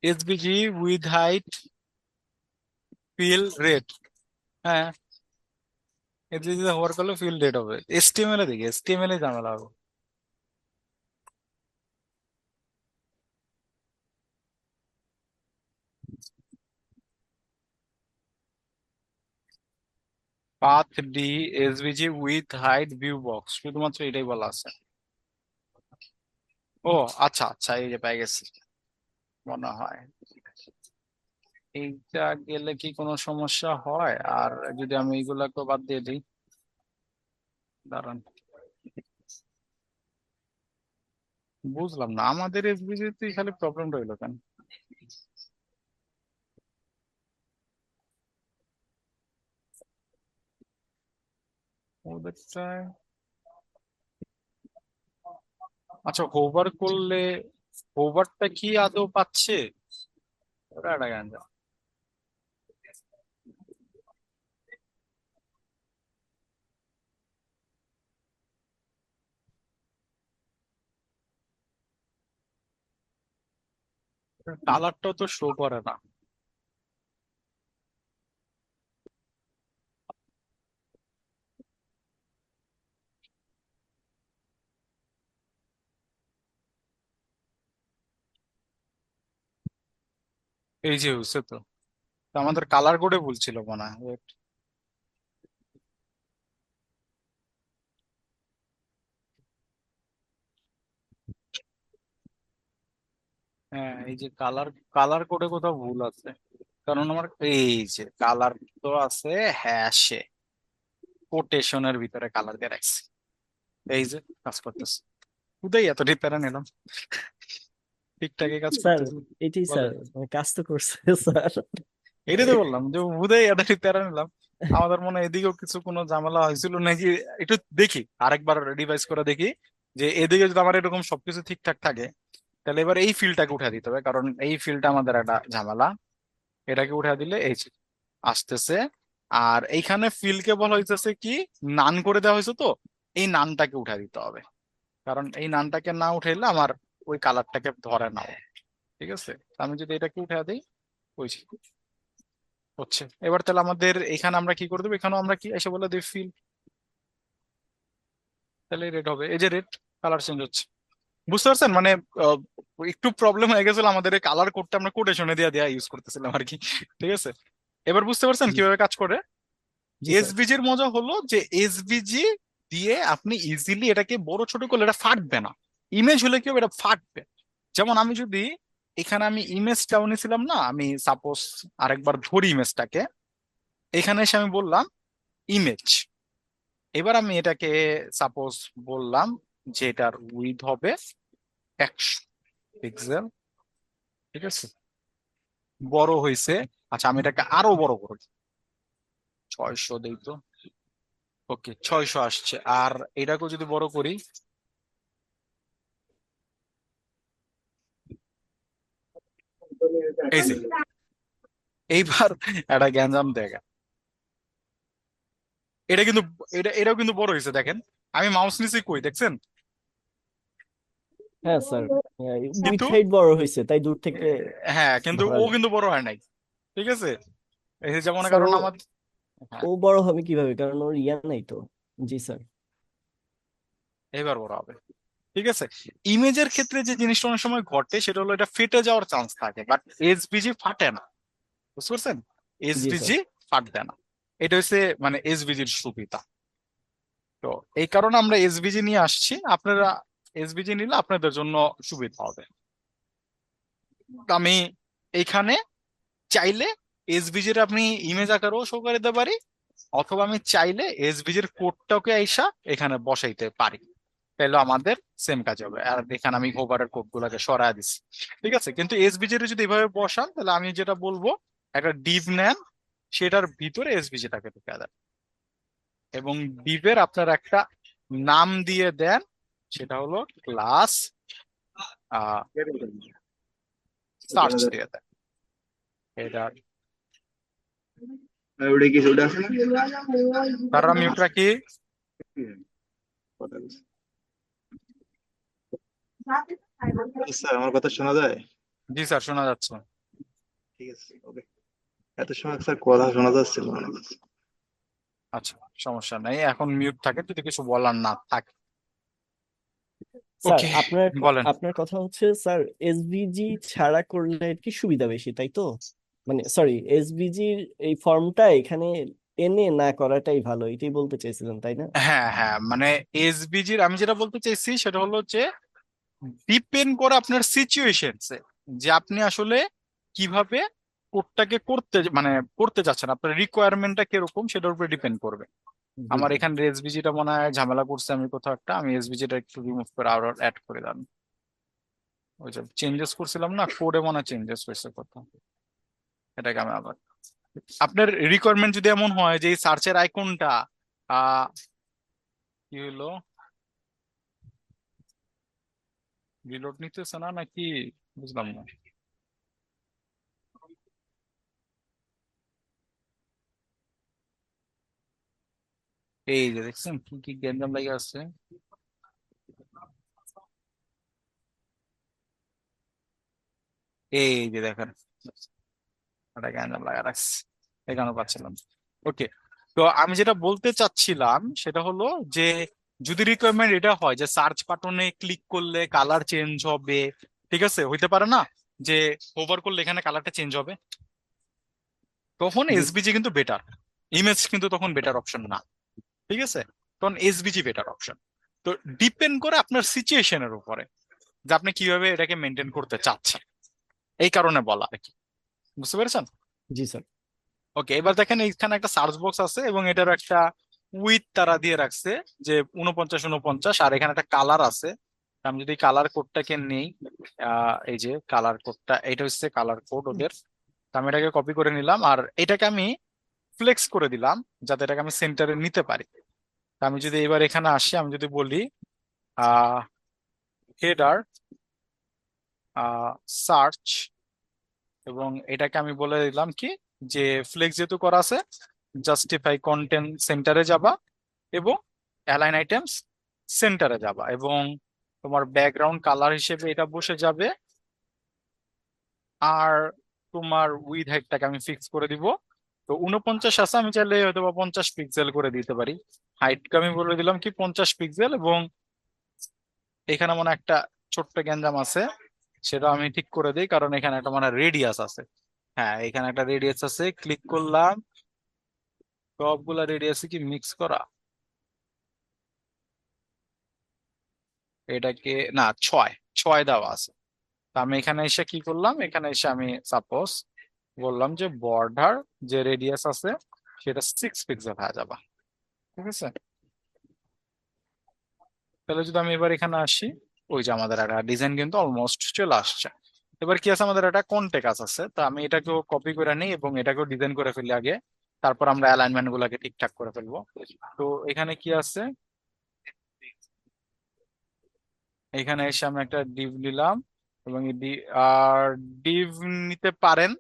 SVG with height fill red, হ্যাঁ এসভিজি তে হোভার করলে ফিল রেড হবে। এসটিএমএল এ দেখি, এসটিএমএল এ ঝামেলা হবে। Path D SVG with height view box, শুধুমাত্র এটাই বলা আছে। ও আচ্ছা আচ্ছা, এই যে পেয়ে গেছি মনে হয়। এইটা গেলে কি কোনো সমস্যা হয়? আর যদি আমি এইগুলাকে বাদ দিয়ে দিই, দাঁড়ান, বুঝলাম না আমাদের এসভিজি তে খালি প্রবলেম রইলো কেন। ওদেরটায় আচ্ছা, হোভার করলে হোভারটা কি আদৌ পাচ্ছে? ওটা একটা গাঞ্জা। কালারটাও তো শো করে না। এই যে হচ্ছে তো, তো আমাদের কালার কোডে ভুল ছিল মনে হয়। Wait, হ্যাঁ এই যে কালার, কালার কোডে কোথাও ভুল আছে। কারণ আমার এই যে কালার তো আছে হ্যাশে, কোটেশনের ভিতরে কালার দিয়ে রাখছি। এই যে কাজ করতেছে, খুদাই এত প্যারা নিলাম, ঠিকঠাকই কাজ স্যার করতেছে। এটাই বলে স্যার কাজ তো করছে স্যার। এইটাই তো বললাম যে হুদাই এত প্যারা নিলাম। আমাদের মনে হয় এদিকেও কিছু কোনো ঝামেলা হয়েছিল নাকি। একটু দেখি, আরেকবার রিভাইজ করে দেখি যে এদিকে যদি আমার এরকম সবকিছু ঠিকঠাক থাকে, তাহলে এবার এই ফিল্ডটাকে উঠা দিতে হবে, কারণ এই ফিল্ডটা আমাদের একটা ঝামেলা। এটাকে উঠা দিলে এই যে আসতেছে। আর এইখানে ফিলকে বলা হইতেছে কি, নান করে দেওয়া হয়েছে তো, এই নানটাকে উঠা দিতে হবে। কারণ এই নানটাকে না উঠাইলে আমার ওই কালারটাকে ধরে না ও। ঠিক আছে, আমি যদি এটাকে উঠা দিই, ওই যে হচ্ছে। এবার তাহলে আমাদের এখানে আমরা কি করে দেবো, এখানেও আমরা কি এসে বলে দিই ফিল, তাহলে রেড হবে। এই যে রেড, কালার চেঞ্জ হচ্ছে। বুঝতে পারছেন মানে আহ, একটু প্রবলেম হয়ে গেছিল আমাদের, এই কালার কোডটা আমরা কোটেশনে দিয়ে দেওয়া ইউজ করতেছিলাম আর কি। ঠিক আছে, এবার বুঝতে পারছেন জি কিভাবে কাজ করে। জি স্যার। এসভিজির মজা হলো যে এসভিজি দিয়ে আপনি ইজিলি এটাকে বড় ছোট করলে এটা ফাটবে না। ইমেজ হলে কি হবে, এটা ফাটবে। যেমন আমি যদি এখানে আমি ইমেজটাও নিয়েছিলাম না, আমি সাপোজ আরেকবার ধরি ইমেজটাকে, এখানে এসে আমি বললাম ইমেজ। এবার আমি এটাকে সাপোজ বললাম যে এটার উইথ হবে 100 পিক্সেল। ঠিক আছে, বড় হয়েছে। আচ্ছা আমি এটাকে আরো বড় করি, 600 দেই তো। ওকে, 600 আসছে। আর এটাকেও যদি বড় করি, এই যে এইবার একটা গ্যাঞ্জাম দেখা, এটা কিন্তু, এটাও কিন্তু বড় হয়েছে দেখেন। আমি মাউস নিচে কই দেখছেন? হ্যাঁ স্যার, উইথ কিন্তু হাইট বড় হয়েছে তাই দূর থেকে হ্যাঁ, কিন্তু ধরা ও যায়। কিন্তু বড় হয় নাই। ঠিক আছে, এই যে যেমন স্যার কারণ ও আমার, হ্যাঁ ও বড় হবে কিভাবে, কারণ ওর ইয়া নাই তো। জি স্যার। এবার বড় হবে। ঠিক আছে, ইমেজের ক্ষেত্রে যে জিনিসটা অনেক সময় ঘটে সেটা হলো এটা ফেটে যাওয়ার চান্স থাকে, বাট এসভিজি ফাটে না। বুঝতে পারছেন? জি স্যার। এসভিজি ফাটবে না। এটা হচ্ছে মানে এসভিজির সুবিধা। তো এই কারণে আমরা এসভিজি নিয়ে আসছি, আপনারা এসভিজি নিলে আপনাদের জন্য সুবিধা হবে। তো আমি এইখানে চাইলে এসভিজির আপনি ইমেজ আকারেও শো করে দিতে পারি, অথবা আমি চাইলে এসভিজির কোডটাকে আইসা এখানে বসাইতে পারি, তাহলে আমাদের সেম কাজ হবে। আর এখানে আমি হোভারের কোড গুলাকে সরায় দিচ্ছি, ঠিক আছে। কিন্তু এসভিজির যদি এভাবে বসান, তাহলে আমি যেটা বলবো, একটা ডিভ নেন, সেটার ভিতরে এসভিজিটাকে ঢুকে দেন, এবং ডিভের আপনার একটা নাম দিয়ে দেন, সেটা হলো ক্লাস সার্চ দিয়ে দেন। এটা ওটা কি ওটা আছে না? তারা মিউট রাখি। স্যার আমার কথা শোনা যায়? জি স্যার, শোনা যাচ্ছে। ঠিক আছে, ওকে। এত সময় স্যার কথা শোনা যাচ্ছিল না। আচ্ছা, সমস্যা নাই, এখন মিউট থাকে যদি কিছু বলার না থাকে। স্যার ওকে, আপনার বলেন। আপনার কথা হচ্ছে স্যার এসভিজি ছাড়া করলে কি সুবিধা বেশি, তাই তো? মানে সরি, এসভিজির এই ফর্মটা এখানে এনে না করাটাই ভালো, এটাই বলতে চাইছিলেন তাই না? হ্যাঁ হ্যাঁ, মানে এসবিজির আমি যেটা বলতে চাইছি সেটা হলো যে ডিপেন্ড করে আপনার সিচুয়েশনসে, যে আপনি আসলে কিভাবে কোডটাকে করতে মানে করতে চাচ্ছেন, আপনার রিকোয়ারমেন্টটা কিরকম সেটার উপরে ডিপেন্ড করবে। জি আমার জি। এখানে এসবিজিটা মনে হয় ঝামেলা করছে, আমি কোথাও একটা, আমি এসবিজিটা একটু রিমুভ করে আরো অ্যাড করে দেন। ওই যে চেঞ্জেস করছিলাম না, কোডে মনে হয় চেঞ্জেস হয়েছে কোথাও, এটাকে আমি আবার, আপনার রিকোয়ারমেন্ট যদি এমন হয় যে এই সার্চের আইকনটা কি হলো, রিলোড নিতেছে না নাকি, বুঝলাম না। এই যে দেখছেন কি কি গ্যাঞ্জাম লাগে আছে। এই যে দেখেন, একটা গ্যাঞ্জাম লাগা রাখছে, এখানে পাচ্ছিলাম। ওকে, তো আমি যেটা বলতে চাচ্ছিলাম সেটা হলো যে যদি রিকোয়ারমেন্ট এটা হয় যে সার্চ বাটনে ক্লিক করলে কালার চেঞ্জ হবে, ঠিক আছে, হইতে পারে না যে হোভার করলে এখানে কালারটা চেঞ্জ হবে, তখন জি এসবিজি কিন্তু বেটার। ইমেজ কিন্তু তখন বেটার অপশন না, ঠিক আছে, তখন এসবিজি বেটার অপশন। তো ডিপেন্ড করে আপনার সিচুয়েশনের উপরে যে আপনি কিভাবে এটাকে মেনটেন করতে চাচ্ছেন, এই কারণে বলা আর কি, বুঝতে পেরেছেন? জি স্যার। ওকে, এবার দেখেন এইখানে একটা সার্চ বক্স আছে এবং এটার একটা উইথ তারা দিয়ে রাখছে যে 49 49, আর এখানে একটা কালার আছে। আমি যদি কালার কোডটাকে নেই, এই যে কালার কোডটা, এটা হচ্ছে কালার কোড ওদের। তো আমি এটাকে কপি করে নিলাম, আর এটাকে আমি ফ্লেক্স করে দিলাম যাতে এটাকে আমি সেন্টারে নিতে পারি। তো আমি যদি এবার এখানে আসি, আমি যদি বলি হেডার সার্চ, এবং এটাকে আমি বলে দিলাম কি যে ফ্লেক্স যেহেতু করা আছে, জাস্টিফাই কন্টেন্ট সেন্টারে যাবা এবং অ্যালাইন আইটেমস সেন্টারে যাবা, এবং তোমার ব্যাকগ্রাউন্ড কালার হিসেবে এটা বসে যাবে, আর তোমার উইথ হাইটটাকে আমি ফিক্স করে দিব। তো 49 আছে, আমি চাইলে হয়তো বা 50 পিক্সেল করে দিতে পারি। হাইটকে আমি বলে দিলাম কি 50 পিক্সেল, এবং এখানে মনে হয় একটা ছোট্ট গ্যাঞ্জাম আছে, সেটা আমি ঠিক করে দিই, কারণ এখানে একটা মানে রেডিয়াস আছে। হ্যাঁ, এখানে একটা রেডিয়াস আছে, ক্লিক করলাম, সবগুলা রেডিয়াস কি মিক্স করা, এটাকে না, ছয় ছয় দেওয়া আছে। তা আমি এখানে এসে কি করলাম, এখানে এসে আমি সাপোজ বললাম যে বর্ডার যে রেডিয়াস আছে সেটা 6 পিক্সেল হয়ে যাবে, ঠিক আছে। তাহলে যদি আমি এবার এখানে আসি, ওই যে আমাদের একটা ডিজাইন কিন্তু অলমোস্ট চলে আসছে। এবার কি আছে, আমাদের একটা কন্টেক্ট আছে, তো আমি এটাকেও কপি করে নিই এবং এটাকেও ডিজাইন করে ফেলি আগে, তারপর আমরা অ্যালাইনমেন্ট গুলাকে ঠিকঠাক করে ফেলবো। তো এখানে কি আছে, এখানে এসে আমি একটা ডিভ নিলাম, এবং আর ডিভ নিতে পারেন।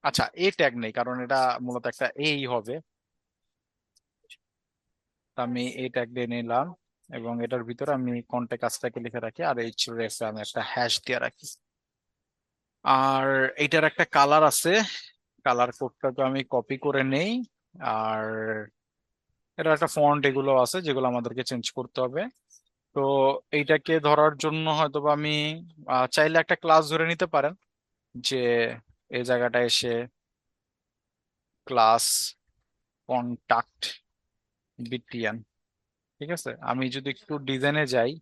আচ্ছা, এ ট্যাগ নেই কারণ এটা মূলত একটা এই হবে, তো আমি এই ট্যাগ দিয়ে নিলাম, এবং এটার ভিতরে আমি কন্টেক্ট কাজটাকে লিখে রাখি, আর এইচ রেফে আমি একটা হ্যাশ দিয়ে রাখি। আর এটার একটা কালার আছে, কালার কোডটাকে আমি কপি করে নেই, আর এটা একটা ফন্ট এগুলো আছে যেগুলো আমাদেরকে চেঞ্জ করতে হবে। তো এইটাকে ধরার জন্য হয়তোবা আমি চাইলে একটা ক্লাস ধরে নিতে পারেন, যে এই জায়গাটা এসে ক্লাস কন্টাক্ট বিটিএন। ঠিক আছে, আমি যদি একটু ডিজাইনে যাই,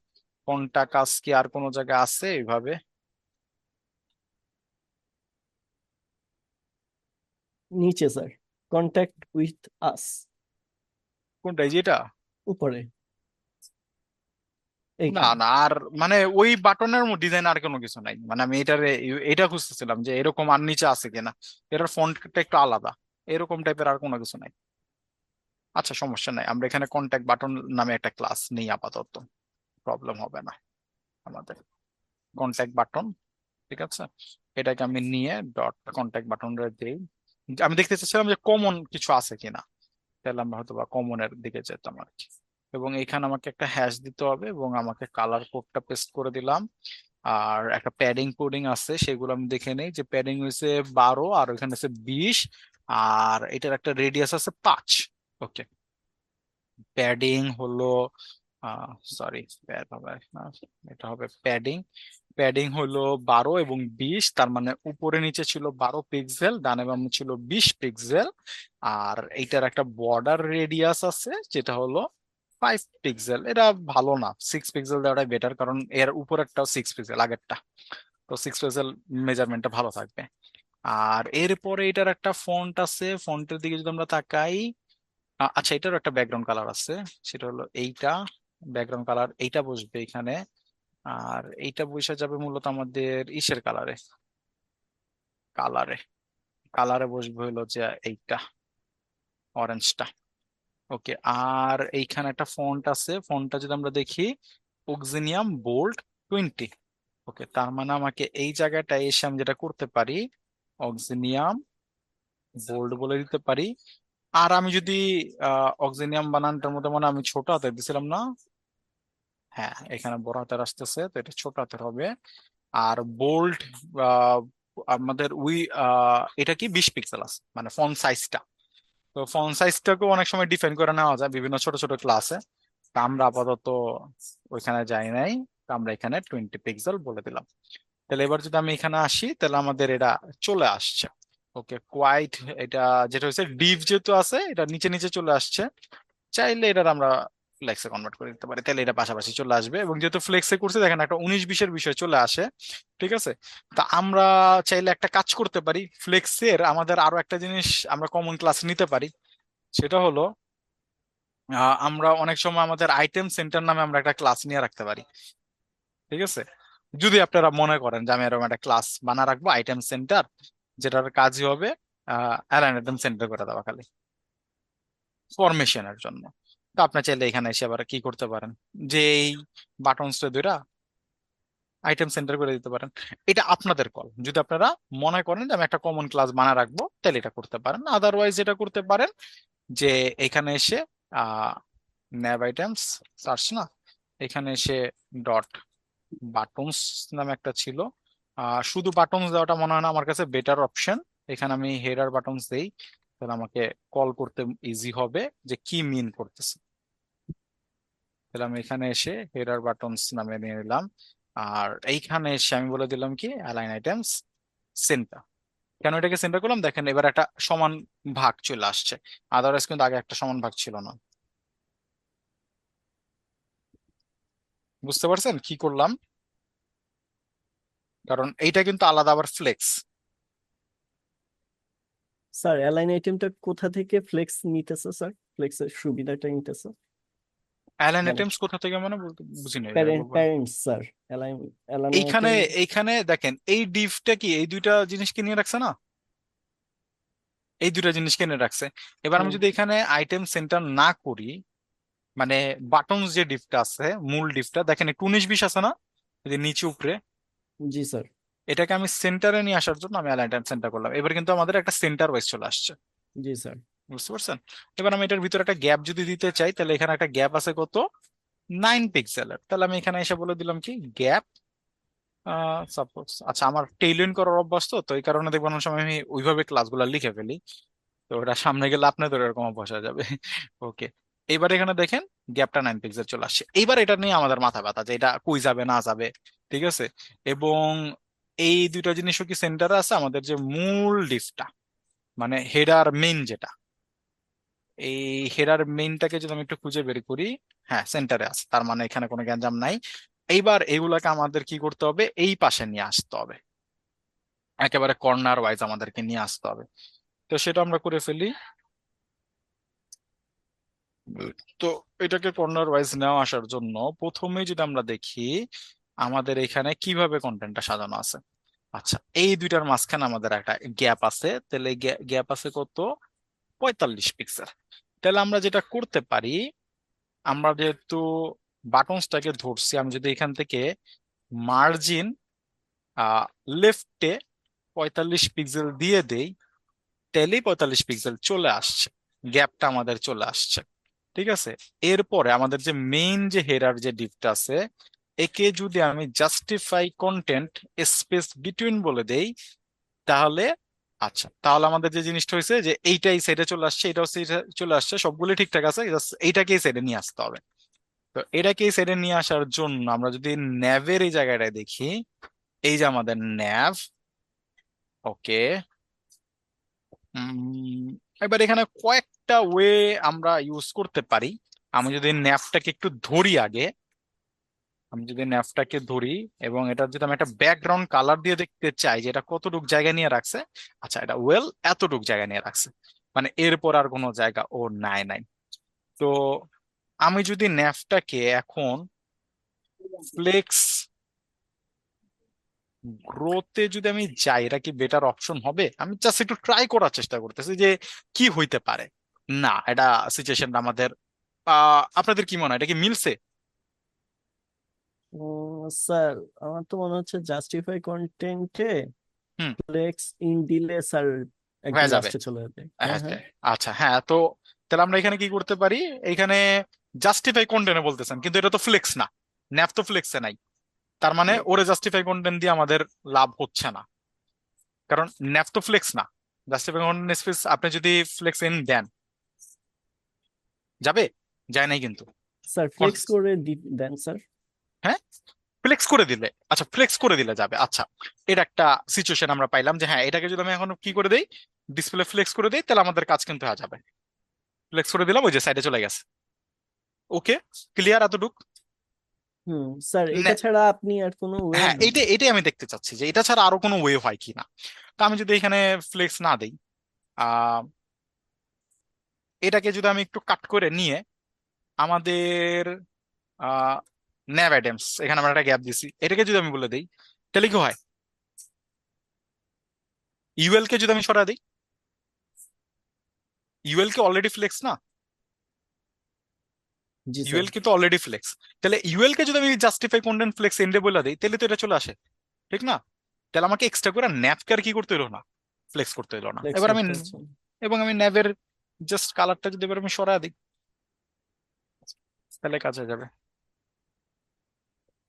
কোনটা কাজ কি আর কোনো জায়গায় আছে এইভাবে? নিচে স্যার, কন্ট্যাক্ট উইথ আস, কোনটাই যেটা? উপরে না এইখানে। না, আর মানে ওই বাটনের ডিজাইন আর কোনো কিছু নাই, মানে আমি এটা খুঁজতেছিলাম যে এরকম আর নিচে আছে কিনা, এটার ফন্টটা একটু আলাদা, এরকম টাইপের আর কোনো কিছু নাই। আচ্ছা সমস্যা নাই, আমরা এখানে কন্ট্যাক্ট বাটন নামে একটা ক্লাস নেই আপাতত, প্রবলেম হবে না আমাদের। কন্ট্যাক্ট বাটন, ঠিক আছে, এটাকে আমি নিয়ে ডট কন্ট্যাক্ট বাটন দিই। আমি দেখতে চাচ্ছিলাম যে কমন কিছু আছে কিনা, তাহলে আমরা হয়তো বা কমনের দিকে যেতাম আর কি। এবং এখানে আমাকে একটা হ্যাশ দিতে হবে এবং আমাকে কালার কোডটা পেস্ট করে দিলাম। আর একটা প্যাডিং কোডিং আছে, সেগুলো আমি দেখে নেই, যে প্যাডিং হয়েছে 12 আর ওইখানে আছে 20, আর এটার একটা রেডিয়াস আছে 5। ওকে, প্যাডিং হলো সরি, হবে না, এটা হবে প্যাডিং। প্যাডিং হলো 12 এবং 20, তার মানে উপরে নিচে ছিল 12 পিক্সেল, ডানে বামে ছিল 20 পিক্সেল। আর এইটার একটা বর্ডার রেডিয়াস আছে যেটা হলো 5 পিক্সেল। এটা ভালো না, 6 পিক্সেল দেওয়াটাই বেটার, কারণ এর উপর একটাও 6 পিক্সেল আগেরটা, তো 6 পিক্সেল মেজারমেন্টটা ভালো থাকবে। আর এরপরে এটার একটা ফন্ট আছে, ফন্টের দিকে যদি আমরা তাকাই, আচ্ছা এটারও একটা ব্যাকগ্রাউন্ড কালার আছে, সেটা হলো এইটা। ব্যাকগ্রাউন্ড কালার এইটা বসবে এখানে, আর এইটা বসে যাবে মূলত আমাদের ইসের কালারে, কালারে কালারে বসবে হলো যে এইটা, অরেঞ্জটা। ওকে, আর এইখানে একটা ফন্ট আছে, ফন্টটা যদি আমরা দেখি, অক্সিনিয়াম বোল্ড 20। ওকে, তার মানে আমাকে এই জায়গাটায় এসে আমি যেটা করতে পারি, অক্সিনিয়াম বোল্ড বলে দিতে পারি। আর আমি যদি অক্সিনিয়াম বানানটার মধ্যে মানে আমি ছোট হাতের দিছিলাম না, হ্যাঁ এখানে বড় হাতের আসতেছে, তো এটা ছোট হাতের হবে। আর বোল্ড আমাদের এটা কি 20 পিক্সেল আছে, মানে ফন্ট সাইজটা। তো ফন্ট সাইজটাকেও অনেক সময় ডিফাইন করে নেওয়া যায় বিভিন্ন ছোট ছোট ক্লাসে, তা আমরা আপাতত ওইখানে যাই নাই, তো আমরা এখানে 20 পিক্সেল বলে দিলাম। তাহলে এবার যদি আমি এখানে আসি, তাহলে আমাদের এটা চলে আসছে। ওকে, কোয়াইট, এটা যেটা হচ্ছে ডিভ যেহেতু আছে, এটা নিচে নিচে চলে আসছে। চাইলে এটা আমরা ফ্লেক্সে কনভার্ট করে দিতে পারি, তাহলে এটা পাশাপাশি চলে আসবে। এবং যেহেতু ফ্লেক্সে করছে, দেখেন একটা 19-20-এর বিষয় চলে আসে। ঠিক আছে, তা আমরা চাইলে একটা কাজ করতে পারি, ফ্লেক্সের আমাদের আরো একটা জিনিস আমরা কমন ক্লাস নিতে পারি। সেটা হলো আমরা অনেক সময় আমাদের আইটেম সেন্টার নামে আমরা একটা ক্লাস নিয়ে রাখতে পারি। ঠিক আছে, যদি আপনারা মনে করেন যে আমি এরকম একটা ক্লাস বানা রাখবো আইটেম সেন্টার, যেটার কাজই হবে অ্যালাইন আইটেম সেন্টার করে দেওয়া খালি ফরমেশনের জন্য। তো আপনি চাইলে এখানে এসে আবার কি করতে পারেন, যে এই বাটনসটা দুইটা আইটেম সেন্টার করে দিতে পারেন। এটা আপনাদের কল, যদি আপনারা মনে করেন যে আমি একটা কমন ক্লাস বানা রাখবো, তাহলে এটা করতে পারেন। আদারওয়াইজ এটা করতে পারেন যে এখানে এসে আহ ন্যাব আইটেমস সার্চ না, এখানে এসে ডট বাটনস নামে একটা ছিল, শুধু বাটনস দেওয়াটা মনে হয় না আমার কাছে বেটার অপশন। এখানে আমি হেডার বাটনস দেই, তাহলে আমাকে কল করতে ইজি হবে যে কি মিন করতেছে। তাহলে আমি এখানে এসে হেডার বাটনস নামে নিয়ে নিলাম, আর এইখানে এসে আমি বলে দিলাম কি অ্যালাইন আইটেমস সেন্টার। কেন এটাকে সেন্টার করলাম, দেখেন এবার একটা সমান ভাগ চলে আসছে, আদারওয়াইজ কিন্তু আগে একটা সমান ভাগ ছিল না। বুঝতে পারছেন কি করলাম? কারণ এইটা কিন্তু আলাদা আবার ফ্লেক্স। স্যার অ্যালাইন আইটেমটা কোথা থেকে ফ্লেক্স নিতেছে স্যার? ফ্লেক্সের সুবিধাটা নিতেছে অ্যালাইন মানে আইটেমস কোথা থেকে মানে বলতে বুঝিনি, এটা প্যারেন্ট একবার বলেন। প্যারেন্টস স্যার, অ্যালাইন অ্যালাইন এইখানে আইটেম। এইখানে দেখেন এই ডিভটা কি এই দুইটা জিনিসকে নিয়ে রাখছে না, এই দুইটা জিনিসকে নিয়ে রাখছে। এবার আমি যদি এখানে আইটেম সেন্টার না করি, মানে বাটনস যে ডিভটা আছে, মূল ডিভটা দেখেন একটু 19-20 আছে না, এই যে নিচে উপরে, জি স্যার। এটাকে আমি সেন্টারে নিয়ে আসার জন্য আমি অ্যালাইন সেন্টার করলাম। এবার কিন্তু আমাদের একটা সেন্টার ওয়াইজ চলে আসছে। জি স্যার। বুঝতে পারছেন? এবার আমি এটার ভিতরে একটা গ্যাপ যদি দিতে চাই, তাহলে এখানে একটা গ্যাপ আছে কত, 9 পিক্সেলের। তাহলে আমি এখানে এসে বলে দিলাম কি গ্যাপ সাপোজ, আচ্ছা আমার টেইলরিং করার অভ্যাস, তো তো এই কারণে দেখবেন অনেক সময় আমি ওইভাবে ক্লাসগুলো লিখে ফেলি, তো ওটা সামনে গেলে আপনাদের এরকম অভ্যাস হয়ে যাবে। ওকে, এবার এখানে দেখেন গ্যাপটা 9 পিক্সেল চলে আসছে। এইবার এটা নিয়ে আমাদের মাথা ব্যথা যে এটা কই যাবে না যাবে। ঠিক আছে, এবং এই দুইটা জিনিসও কি সেন্টারে আছে, আমাদের যে মূল ডিভটা, মানে হেডার মেইন যেটা, এই হেডার মেইনটাকে যদি আমি একটু খুঁজে বের করি, হ্যাঁ সেন্টারে আছে, তার মানে এখানে কোনো গ্যাঞ্জাম নাই। এইবার এগুলাকে আমাদের কি করতে হবে, এই পাশে নিয়ে আসতে হবে, একেবারে কর্নার ওয়াইজ আমাদেরকে নিয়ে আসতে হবে। তো সেটা আমরা করে ফেলি। তো এটাকে কর্নার ওয়াইজ নেওয়া আসার জন্য প্রথমে যদি আমরা দেখি আমাদের এখানে কিভাবে কন্টেন্টটা সাজানো আছে। আচ্ছা, এই দুইটার মাঝখানে আমাদের একটা গ্যাপ আছে, তাহলে গ্যাপ আছে কত, 45 পিক্সেল। তাহলে আমরা যেটা করতে পারি, আমরা যেহেতু বাটনসটাকে ধরছি, আমি যদি এখান থেকে মার্জিন লেফটে 45 পিক্সেল দিয়ে দেই, তাহলেই 45 পিক্সেল চলে আসছে, গ্যাপটা আমাদের চলে আসছে। ঠিক আছে, এরপরে আমাদের যে মেইন যে হেডার যে ডিপটা আছে, একে যদি আমি জাস্টিফাই কন্টেন্ট স্পেস বিটুইন বলে দেই, তাহলে আচ্ছা, তাহলে আমাদের যে জিনিসটা হয়েছে যে এইটাই সাইডে চলে আসছে, এটাও সাইডে চলে আসছে, সবগুলো ঠিকঠাক আছে, just এইটাকেই সাইডে নিয়ে আসতে হবে। তো এটাকেই সাইডে নিয়ে আসার জন্য আমরা যদি ন্যাভের এই জায়গাটায় দেখি, এই যে আমাদের ন্যাভ, ওকে, এবার এখানে কয়েকটা ওয়ে আমরা ইউজ করতে পারি। আমি যদি ন্যাভটাকে একটু ধরি আগে, আমি যদি ন্যাভটাকে ধরি এবং এটা যদি আমি একটা ব্যাকগ্রাউন্ড কালার দিয়ে দেখতে চাই যে এটা কতটুক জায়গা নিয়ে রাখছে, আচ্ছা এটা ওয়েল এতটুক জায়গা নিয়ে রাখছে, মানে এরপর আর কোনো জায়গা ও নাই নাই। তো আমি যদি ন্যাভটাকে এখন ফ্লেক্স গ্রোতে যদি আমি যাই, এটা কি বেটার অপশন হবে? আমি জাস্ট একটু ট্রাই করার চেষ্টা করতেছি যে কি হইতে পারে। না, এটা সিচুয়েশনটা আমাদের আপনাদের কি মনে হয়, এটা কি মিলছে? স্যার আমার তো মনে হচ্ছে জাস্টিফাই কন্টেন্টে হুম, ফ্লেক্স ইন দিলে স্যার একদম হয়ে যাবে। লাস্টে চলে যাবে। হ্যাঁ, আচ্ছা হ্যাঁ। আচ্ছা, হ্যাঁ, তো তাহলে আমরা এখানে কি করতে পারি, এখানে জাস্টিফাই কন্টেন্ট বলতেছেন, কিন্তু এটা তো ফ্লেক্স না, ন্যাপ তো ফ্লেক্সে নাই, তার মানে ওরে জাস্টিফাই কন্টেন্ট দিয়ে আমাদের লাভ হচ্ছে না, কারণ ন্যাপ তো ফ্লেক্স না। জাস্টিফাই কন্টেন্ট স্পেস আপনি যদি ফ্লেক্স ইন দেন, যাবে? যায় নাই কিন্তু। স্যার ফ্লেক্স করে দেন স্যার। হ্যাঁ, ফ্লেক্স করে দিলে, আচ্ছা ফ্লেক্স করে দিলে যাবে। আচ্ছা, এটা একটা সিচুয়েশন আমরা পাইলাম যে হ্যাঁ, এটাকে যদি আমি এখন কি করে দেই, ডিসপ্লে ফ্লেক্স করে দেই, তাহলে আমাদের কাজ কিন্তু হয়ে যাবে। ফ্লেক্স করে দিলাম, ওই যে সাইডে চলে গেছে। ওকে, ক্লিয়ার এতটুক? স্যার এটা ছাড়া আপনি আর কোনো ওয়ে? হ্যাঁ, এইটাই আমি দেখতে চাচ্ছি যে এটা ছাড়া আরো কোনো ওয়ে হয় কিনা। তা আমি যদি এখানে ফ্লেক্স না দেই, আহ এটাকে যদি আমি একটু কাট করে নিয়ে আমাদের আহ ন্যাভ আইটেমস, এখানে আমরা একটা গ্যাপ দিছি, এটাকে যদি আমি বলে দিই, তাহলে কি হয়, ইউএল কে যদি আমি সরা দিই, ইউএল কে অলরেডি ফ্লেক্স না, জি স্যার। ইউএল কিন্তু অলরেডি ফ্লেক্স, তাহলে ইউএল কে যদি আমি জাস্টিফাই কন্টেন্ট ফ্লেক্স এন্ডে বলে দিই, তাহলে তো এটা চলে আসে, ঠিক না? তাহলে আমাকে এক্সট্রা করে ন্যাভকে আর কি করতে হলো না, ফ্লেক্স করতে হলো না। ফ্লেক্স এবার আমি করতে হচ্ছে। এবং আমি ন্যাভের জাস্ট কালারটা যদি এবার আমি সরা দিই, তাহলে কাজ হয়ে যাবে।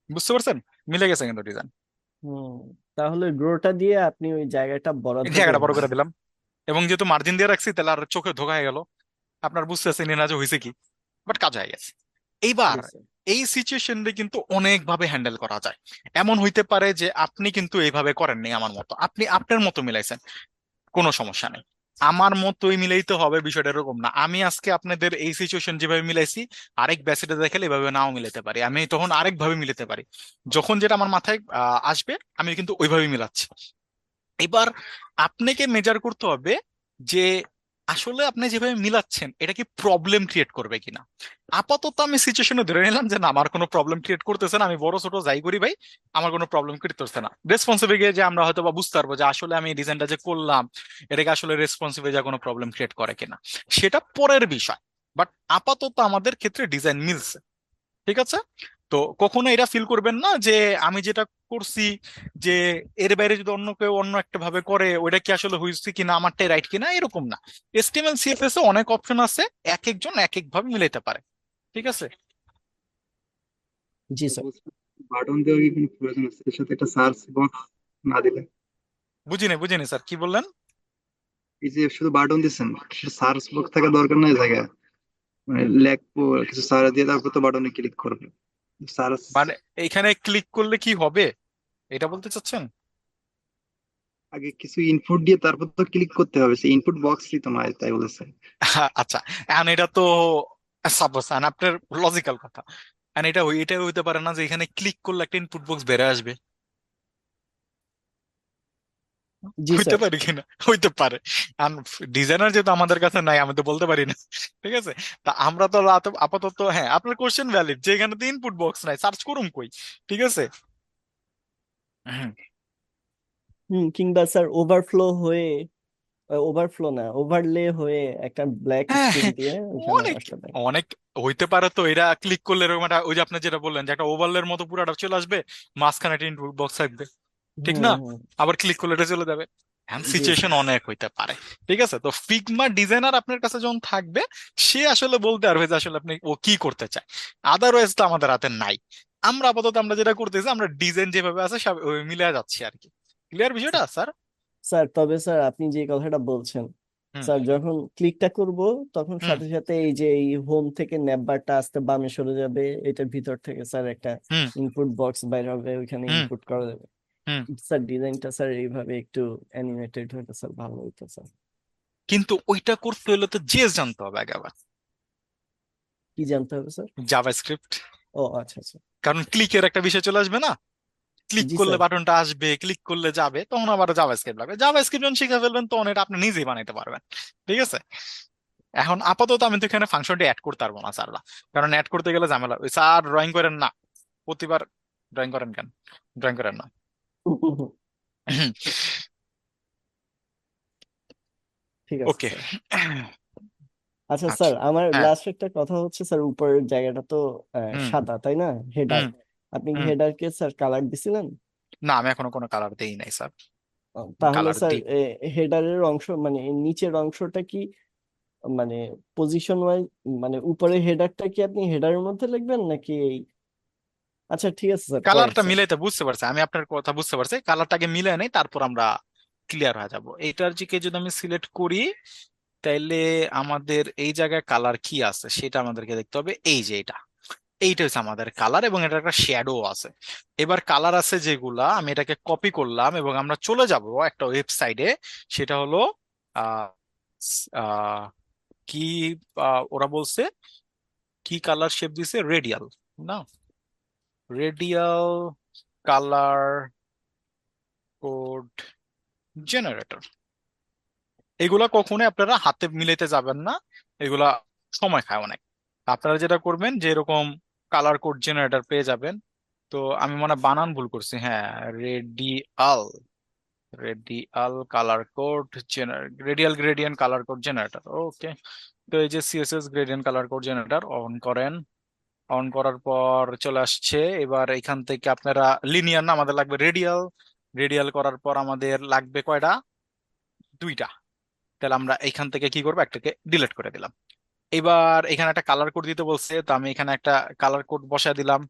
বুঝতে পারছেন? মিলে গেছে কিন্তু ডিজাইন। হুম তাহলে গ্রোটা দিয়ে আপনি ওই জায়গাটা বরাদ্দ জায়গাটা করে বড় দেন। করে দিলাম, এবং যেহেতু মার্জিন দিয়ে রাখছি, তাহলে আর চোখে ধোকা হয়ে গেল, আপনার বুঝতেছেন না যে হয়েছে কি, বাট কাজ হয়ে গেছে। এইবার জি স্যার। এই সিচুয়েশনটা কিন্তু অনেক ভাবে হ্যান্ডেল করা যায়। এমন হইতে পারে যে আপনি কিন্তু এইভাবে করেননি আমার মতো, আপনি আপনার মতো মিলাইছেন, কোনো সমস্যা নেই। আমার মতোই মিলাইতে হবে বিষয়টা এরকম না, আমি আজকে আপনাদের এই সিচুয়েশন যেভাবে মিলাইছি, আরেক ব্যাচেটে দেখালে এভাবে নাও মিলাতে পারি, আমি তখন আরেক ভাবে মিলাতে পারি। যখন যেটা আমার মাথায় আসবে, আমি কিন্তু ওইভাবে মিলাচ্ছি। এবার আপনাকে মেজার করতে হবে যে আসলে আপনি যেভাবে মিলাচ্ছেন এটা কি প্রবলেম ক্রিয়েট করবে কিনা। আপাতত আমি সিচুয়েশনে ধরে নিলাম যে না, আমার কোনো প্রবলেম ক্রিয়েট করতেছে না, আমি বড় ছোট যাই করি ভাই, আমার কোনো প্রবলেম ক্রিয়েট করতেছে না। রেসপন্সিবল গিয়ে যে আমরা হয়তো বা বুঝতে পারবো যে আসলে আমি ডিজাইনটা যে করলাম, এটাকে আসলে রেসপন্সিবল যা কোনো প্রবলেম ক্রিয়েট করে কিনা, সেটা পরের বিষয়। বাট আপাতত আমাদের ক্ষেত্রে ডিজাইন মিলছে, ঠিক আছে? তো কখনো এটা ফিল করবেন না যে আমি যেটা করছি, যে এর বাইরে যদি অন্য কেউ অন্য একটা ভাবে করে ওইটা কি আসলে হয়েছে কিনা, আমারটাই রাইট কিনা, এরকম না। HTML CSS এ অনেক অপশন আছে, এক একজন এক এক ভাবে মিলাইতে পারে, ঠিক আছে? জি স্যার। বাটন দেওয়ার কি কোনো প্রয়োজন আছে এর সাথে একটা সার্চ বক্স না দিলে? বুঝিনি বুঝিনি স্যার, কি বললেন? এই যে শুধু বাটন দিচ্ছেন, সার্চ বক্স থাকা দরকার নাই জায়গায়, মানে লেখবো কিছু সার্চ দিয়ে তারপর তো বাটনে ক্লিক করবে সার্চ। মানে এইখানে ক্লিক করলে কি হবে, এটা বলতে চাচ্ছেন? আগে কিছু ইনপুট দিয়ে তারপর তো ক্লিক করতে হবে, সেই ইনপুট বক্সই তো নয়, তাই বলেছে। আচ্ছা, এখন এটা তো সাপোজ আপনার লজিক্যাল কথা, এখন এটা হইতে পারে না যে এখানে ক্লিক করলে একটা ইনপুট বক্স বেড়ে আসবে? জি হইতে স্যার। পারে কিনা, হইতে পারে। ডিজাইনার যেহেতু আমাদের কাছে নাই, আমি তো বলতে পারি না। ঠিক আছে, তা আমরা তো আপাতত, হ্যাঁ আপনার কোশ্চেন ভ্যালিড যে এখানে তো ইনপুট বক্স নাই, সার্চ করুম কই? ঠিক আছে। হুম। কিংবা স্যার ওভারফ্লো হয়ে, ওভারফ্লো না, ওভারলে হয়ে একটা ব্ল্যাক হ্যাঁ স্ক্রিন হ্যাঁ, দিয়ে ওখানে অনেক আসতে পারে। অনেক হইতে পারে। তো এটা ক্লিক করলে এরকম একটা, ওই যে আপনি যেটা বললেন যে একটা ওভারলের মতো পুরাটা চলে আসবে, মাঝখানে একটা ইনপুট বক্স থাকবে, ঠিক হুম না? হুম। আবার ক্লিক করলে এটা চলে যাবে। হ্যাঁ, জি সিচুয়েশন স্যার। অনেক হইতে পারে। ঠিক আছে, তো ফিগমা ডিজাইনার আপনার কাছে যখন থাকবে, সে আসলে বলতে পারবে যে আসলে আপনি ও কি করতে চায়। আদারওয়াইজ তো আমাদের হাতে নাই। আমরা আপাতত আমরা যেটা করতেছি, আমরা ডিজাইন যেভাবে আছে সব ওই মিলে যাচ্ছি আর কি। ক্লিয়ার বিষয়টা স্যার? স্যার তবে স্যার আপনি যে কথাটা বলছেন, হুম স্যার যখন ক্লিকটা করব তখন হুম সাথে সাথে এই যে এই হোম থেকে নেটবারটা আস্তে বামে সরে যাবে, এটার ভিতর থেকে স্যার একটা হুম ইনপুট বক্স বাইর হবে, ওইখানে হুম ইনপুট করা যাবে। হুম। স্যার ডিজাইনটা স্যার এইভাবে একটু অ্যানিমেটেড হলে স্যার ভালো হতো স্যার। কিন্তু ওইটা করতে হলে তো জেস জানতে হবে আগে আবার, কি জানতে হবে স্যার? জাভাস্ক্রিপ্ট। ও আচ্ছা আচ্ছা। কারণ ক্লিকের একটা বিষয় চলে আসবে না, ক্লিক জি করলে স্যার। বাটনটা আসবে, ক্লিক করলে যাবে, তখন আবার জাভাস্ক্রিপ্ট লাগবে। জাভাস্ক্রিপ্ট যখন শিখে ফেলবেন তখন এটা আপনি নিজেই বানাইতে পারবেন। ঠিক আছে, এখন আপাতত আমি তো এখানে ফাংশনটি অ্যাড করতে পারবো না স্যাররা, কারণ অ্যাড করতে গেলে ঝামেলা। ওই স্যার ড্রয়িং করেন না, প্রতিবার ড্রয়িং করেন কেন? ড্রয়িং করেন না। ঠিক আছে ওকে। স্যার। আচ্ছা আচ্ছা। স্যার, আমার হ্যাঁ। লাস্ট একটা কথা হচ্ছে স্যার, উপরের জায়গাটা তো হুম সাদা তাই না, হেডার? হুম আপনি কি হুম। হেডারকে স্যার কালার দিছিলেন? না, আমি এখনো কোনো কালার দেই নাই স্যার। তাহলে কালার স্যার দিব। হেডারের অংশ মানে এই নিচের অংশটা কি মানে পজিশন ওয়াইজ, মানে উপরে হেডারটা কি আপনি হেডারের মধ্যে লিখবেন নাকি এই, আচ্ছা ঠিক আছে স্যার করেন কালারটা স্যার। মিলাইতে বুঝতে পারছি, আমি আপনার কথা বুঝতে পারছি। কালারটাকে মিলাই নেই, তারপর আমরা ক্লিয়ার হয়ে যাব। এইটার দিকে যদি আমি সিলেক্ট করি, তাইলে আমাদের এই জায়গায় কালার কি আছে সেটা আমাদেরকে দেখতে হবে। এই যে এইটা হচ্ছে আমাদের কালার, এবং এটা একটা শ্যাডো আছে। এবার কালার আছে যেগুলা, আমি এটাকে কপি করলাম এবং আমরা চলে যাব একটা ওয়েবসাইটে। সেটা হলো আহ আহ, কি ওরা বলছে কি কালার শেপ দিছে, রেডিয়াল না, রেডিয়াল কালার কোড জেনারেটর। এগুলা কখনোই আপনারা হাতে মিলাইতে যাবেন না, এগুলা সময় খায় অনেক। আপনারা যেটা করবেন, যে এরকম কালার কোড জেনারেটর পেয়ে যাবেন। তো আমি মনে হয় বানান ভুল করছি, হ্যাঁ, radial, radial colour code radial gradient colour code generator. Okay, তো এই যে CSS gradient colour code generator on করেন। অন করার পর চলে আসছে। এবার এখান থেকে আপনারা লিনিয়ার না, আমাদের লাগবে রেডিয়াল। রেডিয়াল করার পর আমাদের লাগবে কয়টা? দুইটা। তাহলে আমরা এখান থেকে কি করবো, একটাকে ডিলিট করে দিলাম। এবার এখানে একটা কালার কোড দিতে বলছে, তো আমি এখানে একটা কালার কোড বসায় দিলাম।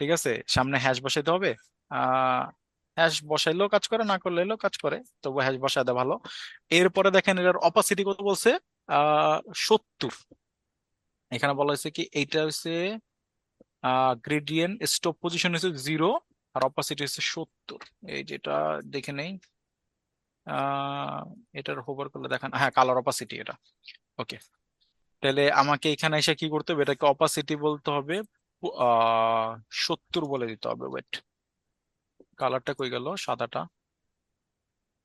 ঠিক আছে, সামনে হ্যাশ বসাইতে হবে। হ্যাশ বসাইলেও কাজ করে, না করলেও কাজ করে, তবু হ্যাশ বসায় দেওয়া ভালো। এরপরে দেখেন এটার অপাসিটি কত বলছে, 70। এখানে বলা হয়েছে কি, এইটা হচ্ছে গ্রেডিয়েন্ট স্টপ পজিশন হচ্ছে 0, আর অপাসিটি হচ্ছে 70। এই যেটা দেখে নেই, এটার হোভার করলে দেখেন, হ্যাঁ কালার অপাসিটি এটা। ওকে, তাহলে আমাকে এখানে এসে কি করতে হবে, এটাকে অপাসিটি বলতে হবে, আহ 70 বলে দিতে হবে। ওয়েট, কালারটা কই গেল, সাদাটা?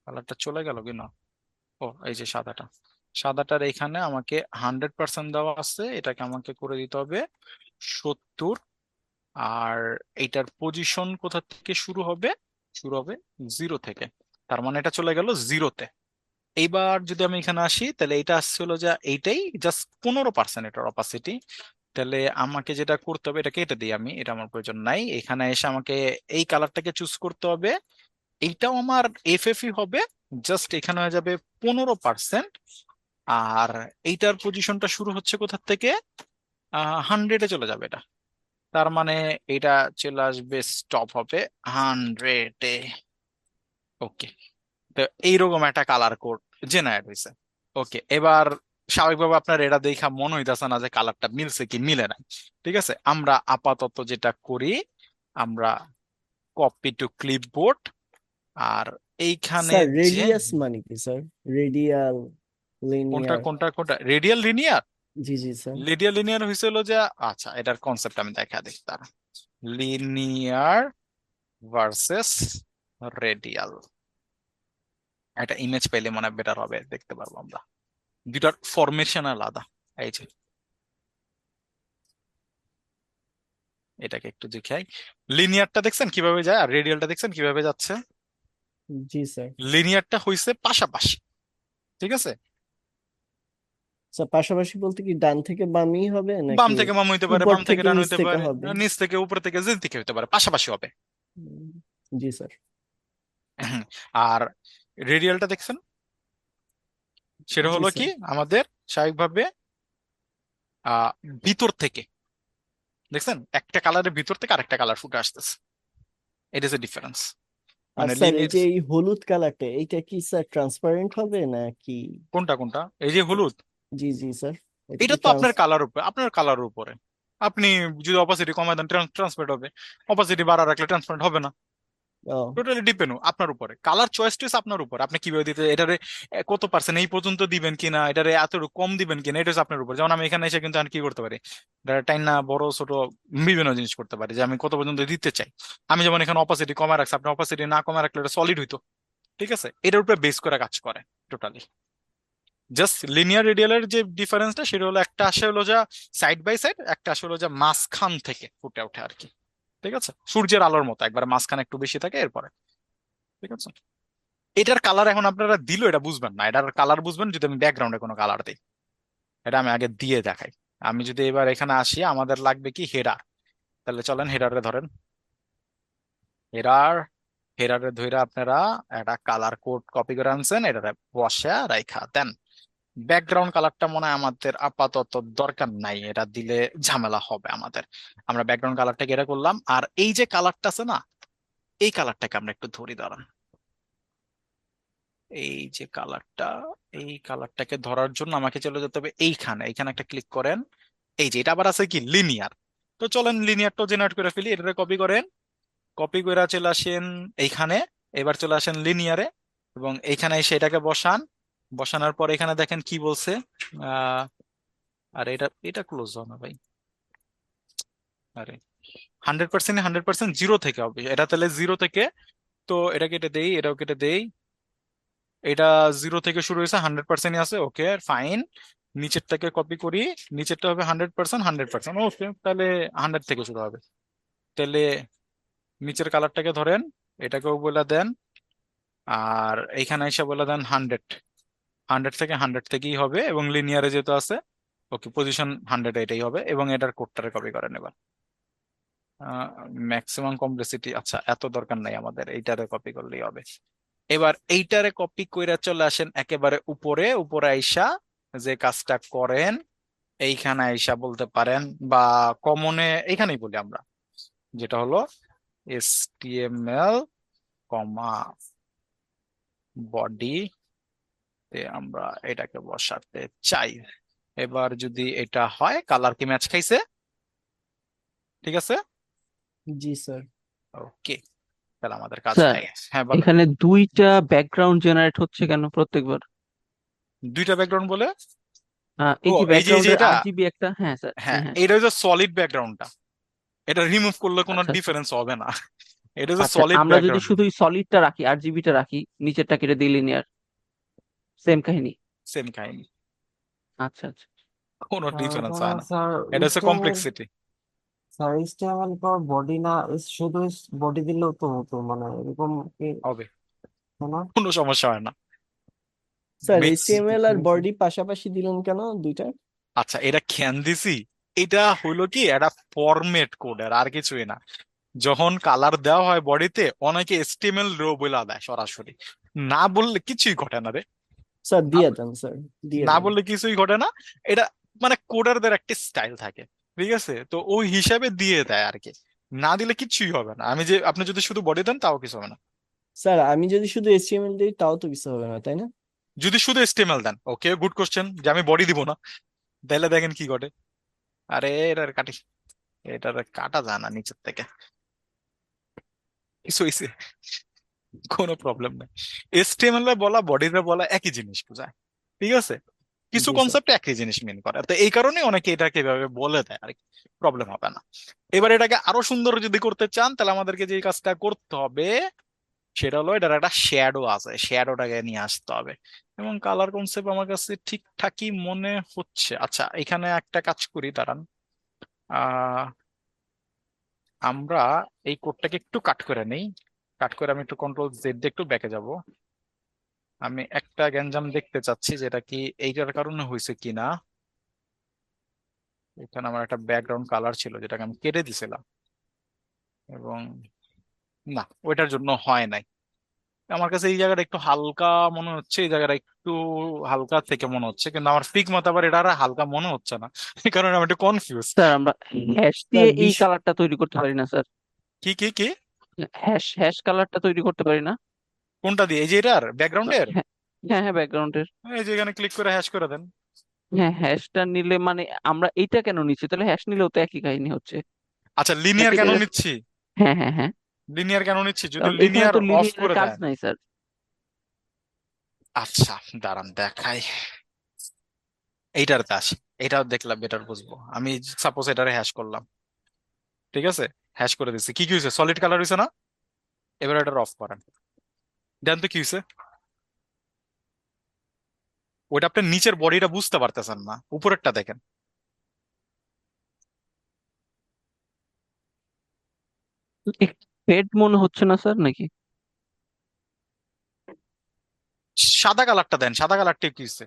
কালারটা চলে গেল কিনা? ও, এই যে সাদাটা। সাদাটার এখানে আমাকে 100% দেওয়া আছে, এটাকে আমাকে করে দিতে হবে 70। আর এইটার পজিশন কোথা থেকে শুরু হবে? শুরু হবে 0 থেকে, তার মানে এটা চলে গেল 0-তে। এইবার যদি আমি এখানে আসি, তাহলে এটা আসছিল যে এইটাই জাস্ট 15% এটার অপাসিটি। তাহলে আমাকে যেটা করতে হবে, এটা কেটে দিই আমি, এটা আমার প্রয়োজন নাই। এখানে এসে আমাকে এই কালারটাকে চুজ করতে হবে। এইটাও আমার এফএফই হবে, জাস্ট এখানে হয়ে যাবে 15%। আর এইটার পজিশনটা শুরু হচ্ছে কোথা থেকে, 100-এ চলে যাবে এটা। তার মানে এটা চলে আসবে, স্টপ হবে 100-এ। ওকে, তো এইরকম একটা কালার কোড জেনারেট হয়েছে। ওকে, এবার স্বাভাবিকভাবে আপনার এটা দেখা মনে হইতেছে না যে কালারটা মিলছে কি মিলে নাই। ঠিক আছে, আমরা আপাতত যেটা করি, আমরা কপি টু ক্লিপবোর্ড, আর এইখানে স্যার যে রেডিয়াস মানে কি স্যার? রেডিয়াল, কোনটা লিনিয়ার? কোনটা কোনটা রেডিয়াল লিনিয়ার, জি জি স্যার। রেডিয়াল লিনিয়ার হয়েছিল যে, আচ্ছা এটার কনসেপ্ট আমি দেখা দিই তারা, লিনিয়ার ভার্সেস রেডিয়াল। একটা ইমেজ পেলে মনে হয় বেটার হবে, দেখতে পারবো আমরা দুটার ফরমেশন আলাদা। এই যে এটাকে একটু দেখাই, লিনিয়ারটা দেখছেন কিভাবে যায় আর রেডিয়ালটা দেখছেন কিভাবে যাচ্ছে। জি স্যার। লিনিয়ারটা হইছে পাশাপাশি, ঠিক আছে। স্যার পাশাপাশি বলতে কি ডান থেকে বামই হবে বাম নাকি থেকে বাম হইতে পারে, উপর বাম থেকে থেকে ডান নিচ হইতে থেকে পারে, হবে? নিচ থেকে উপর থেকে যে দিকে হইতে পারে, পাশাপাশি হবে। উম, জি স্যার। আর রেডিয়ালটা দেখছেন, সেটা জি হলো কি স্যার। আমাদের স্বাভাবিকভাবে আহ ভিতর থেকে, দেখছেন একটা কালারের ভিতর থেকে আরেকটা কালার ফুটে আসতেছে, এটা হচ্ছে ডিফারেন্স। আর মানে স্যার এই লিনিয়ার, যে এই হলুদ কালারটা এইটা কি স্যার ট্রান্সপারেন্ট হবে নাকি? কোনটা কোনটা এই যে হলুদ, জি জি স্যার। এটা এটা কি তো আপনার কালার উপরে, আপনার কালারের উপরে। আপনি যদি অপাসিটি কমায় দেন ট্রান্সপারেন্ট হবে, অপাসিটি বাড়া রাখলে ট্রান্সপারেন্ট হবে না। ও টোটালি ডিপেন্ড আপনার উপরে, কালার চয়েস টয়েস আপনার উপর, আপনি কিভাবে দিতে, এটারে কত পার্সেন্ট এই পর্যন্ত দিবেন কিনা, এটারে এতটুকু কম দিবেন কিনা, এটা হচ্ছে আপনার উপর। যেমন আমি এখানে এসে কিন্তু আমি কি করতে পারি, টাইনা বড় ছোট বিভিন্ন জিনিস করতে পারি যে আমি কত পর্যন্ত দিতে চাই। আমি যেমন এখানে অপাসিটি কমায় রাখছি, আপনি অপাসিটি না কমায় রাখলে এটা সলিড হইতো, ঠিক আছে। এটার উপরে বেস করে কাজ করে টোটালি। জাস্ট লিনিয়ার রেডিয়ালের যে ডিফারেন্সটা সেটা হলো, একটা আসে হলো যা সাইড বাই সাইড, একটা আসে হলো যা মাঝখান থেকে ফুটে ওঠে আর কি, ঠিক আছে। সূর্যের আলোর মতো একবার মাঝখানে একটু বেশি থাকে এরপরে, ঠিক আছে। এটার কালার এখন আপনারা দিল এটা বুঝবেন না, এটার কালার বুঝবেন যদি আমি ব্যাকগ্রাউন্ডে কোনো কালার দিই। এটা আমি আগে দিয়ে দেখাই। আমি যদি এবার এখানে আসি, আমাদের লাগবে কি হেডার, তাহলে চলেন হেডারে ধরেন, হেডার, হেডারে ধরে আপনারা একটা কালার কোড কপি করে আনছেন, এটারে বসে রাইখা দেন। ব্যাকগ্রাউন্ড কালারটা মনে হয় আমাদের আপাতত দরকার নাই, এটা দিলে ঝামেলা হবে আমাদের। আমরা ব্যাকগ্রাউন্ড কালারটাকে এটা করলাম, আর এই যে কালারটা আছে না, এই কালারটাকে আমরা একটু ধরি, দাঁড়ান। এই যে কালারটা, এই কালারটাকে ধরার জন্য আমাকে চলে যেতে হবে এইখানে, এইখানে একটা ক্লিক করেন। এই যে এটা আবার আছে কি লিনিয়ার, তো চলেন লিনিয়ারটা জেনারেট করে ফেলি, এটাকে কপি করেন, কপি করে চলে আসেন এইখানে, এবার চলে আসেন লিনিয়ারে, এবং এইখানে এসে এটাকে বসান। বসানোর পর এখানে দেখেন কি বলছে, আহ আর এটা এটা ক্লোজ হয় না ভাই, আরে 100%, 100% জিরো থেকে হবে এটা, তাহলে জিরো থেকে, তো এটা কেটে দেই, এটাও কেটে দেই, এটা জিরো থেকে শুরু হয়েছে, 100% আছে, ওকে ফাইন। নিচেরটাকে কপি করি, নিচেরটা হবে 100%, 100%, ওকে তাহলে 100 থেকে শুরু হবে। তাহলে নিচের কালারটাকে ধরেন, এটাকেও বলে দেন, আর এইখানে এসে বলে দেন 100, 100 থেকে 100 থেকেই হবে, এবং লিনিয়ারে যেহেতু আছে, ওকে পজিশন 100 এটাই হবে, এবং এটার কোডটারে কপি করেন এবার। ম্যাক্সিমাম কমপ্লেক্সিটি, আচ্ছা এত দরকার নাই আমাদের, এইটারে কপি করলেই হবে। এবার এইটারে কপি কইরা চলে আসেন একেবারে উপরে, উপরে আইসা যে কাজটা করেন, এইখানে আইসা বলতে পারেন, বা কমনে এইখানেই বলি আমরা, যেটা হলো HTML কমা বডি তে আমরা এটাকে বসাতে চাই। এবার যদি এটা হয়, কালার কি ম্যাচ খাইছে, ঠিক আছে, জি স্যার। ওকে, তাহলে আমাদের কাজ স্যার, হয়ে গেছে। হ্যাঁ বলেন। এখানে দুইটা ব্যাকগ্রাউন্ড জেনারেট হচ্ছে কেন প্রত্যেকবার? দুইটা ব্যাকগ্রাউন্ড বলে, ও এই যে এই যে ব্যাকগ্রাউন্ডের এটা, RGB একটা, হ্যাঁ স্যার, হ্যাঁ হ্যাঁ হ্যাঁ। এটা হচ্ছে সলিড ব্যাকগ্রাউন্ডটা, এটা রিমুভ করলে কোনো আচ্ছা আচ্ছা ডিফারেন্স হবে না, এটা হচ্ছে আচ্ছা, সলিড আমরা যদি ব্যাকগ্রাউন্ড। শুধু সলিডটা রাখি, RGBটা রাখি, নিচেরটা কেটে দিই লিনিয়ার, সেম কাহিনী। সেম কাহিনী, আচ্ছা আচ্ছা। কোনো ডিফারেন্স হয় না, স্যার এটা হচ্ছে HTML, কমপ্লেক্সিটি। স্যার HTML পর বডি না, শুধু বডি দিলেও তো হতো, মানে এরকম কি? হবে, তাই না? কোনো সমস্যা হয় না। স্যার বেস, এইচটিএমএল আর ঠিক আছে। বডি পাশাপাশি দিলেন কেন দুইটা? আচ্ছা এটা খেয়াল দিছি, এটা হইলো কি এটা ফরম্যাট কোডের, আর কিছুই না। যখন কালার দেওয়া হয় বডিতে, অনেকে HTML রো বলে দেয় সরাসরি, না বললে কিছুই ঘটে না রে, স্যার না দিয়ে দেন স্যার, দিয়ে না দেন। বললে কিছুই ঘটে না। এটা মানে কোডারদের একটা স্টাইল থাকে, ঠিক আছে, তো ওই হিসাবে দিয়ে দেয় আর কি, না দিলে কিচ্ছুই হবে না। আমি যে আপনি যদি শুধু বডি দেন তাও কিছু হবে না, স্যার আমি যদি শুধু এইচটিএমএল দিই তাও তো কিছু হবে না তাই না? যদি শুধু HTML দেন। ওকে গুড কোশ্চেন, যে আমি বডি দিব না, তাহলে দেখেন কি ঘটে। আরে এটার কাটি, এটার কাটা যায় না নিচের থেকে, কিছু হইছে, কোনো প্রবলেম নেই। HTML এ বলা বডিতে বলা একই জিনিস বোঝায়, ঠিক আছে? কিছু জি স্যার। কনসেপ্ট একই জিনিস মিন করে, তো এই কারণে অনেকে এটাকে এভাবে বলে দেয় আর কি, প্রবলেম হবে না। এবার এটাকে আরো সুন্দর যদি করতে চান তাহলে আমাদেরকে যে কাজটা করতে হবে সেটা হলো এটার একটা শ্যাডো আছে, শ্যাডোটাকে নিয়ে আসতে হবে। এবং কালার কনসেপ্ট আমার কাছে ঠিকঠাকই মনে হচ্ছে। আচ্ছা এখানে একটা কাজ করি, দাঁড়ান। আহ আমরা এই কোডটাকে একটু কাট করে নেই। কাট করে আমি একটু কন্ট্রোল Z দিয়ে একটু ব্যাকে যাব। আমি একটা গ্যাঞ্জাম দেখতে চাচ্ছি যেটা কি এইটার কারণে হয়েছে কিনা। এখানে আমার একটা ব্যাকগ্রাউন্ড কালার ছিল যেটাকে আমি কেটে দিছিলাম, এবং না, ওইটার জন্য হয় নাই। আমার কাছে এই জায়গাটা একটু হালকা মনে হচ্ছে, এই জায়গাটা একটু হালকা থেকে মনে হচ্ছে, কিন্তু আমার ফিগ মতো আবার এটা আর হালকা মনে হচ্ছে না। এই কারণে আমি একটু কনফিউজ। স্যার আমরা হ্যাশ দিয়ে স্যার এই কালারটা তৈরি করতে পারি না স্যার? কি কি কি? হ্যাশ হ্যাশ কালারটা তৈরি করতে পারি না? কোনটা দিয়ে? এই যে এটার ব্যাকগ্রাউন্ডের? হ্যাঁ, হ্যাঁ, হ্যাঁ, ব্যাকগ্রাউন্ডের। এই যে এখানে ক্লিক করে হ্যাশ করে দেন। হ্যাঁ, হ্যাশটা নিলে মানে আমরা এইটা কেন নিচ্ছি? তাহলে হ্যাশ নিলেও তো একই কাহিনী হচ্ছে। আচ্ছা লিনিয়ার একই কেন জায়গা। নিচ্ছি? হ্যাঁ, হ্যাঁ, হ্যাঁ। লিনিয়ার কেন নিচ্ছি? যদি কারণ এখানে লিনিয়ার তো অফ লিনিয়ারের করে কাজ দেন। নাই স্যার। আচ্ছা দাঁড়ান দেখাই। এইটারতে আসি, এটা দেখলাম বেটার বুঝবো। আমি সাপোজ এটারে হ্যাশ করলাম, ঠিক আছে? হ্যাশ করে দিচ্ছি, কি কি হয়েছে? সলিড কালার হয়েছে না? এবার এটা অফ করেন, দেন তো কি হয়েছে। ওইটা আপনি নিচের বডিটা বুঝতে পারতেছেন না, উপরেরটা দেখেন। ফেড মনে হচ্ছে না স্যার নাকি? সাদা কালারটা দেন, সাদা কালারটা কি হয়েছে?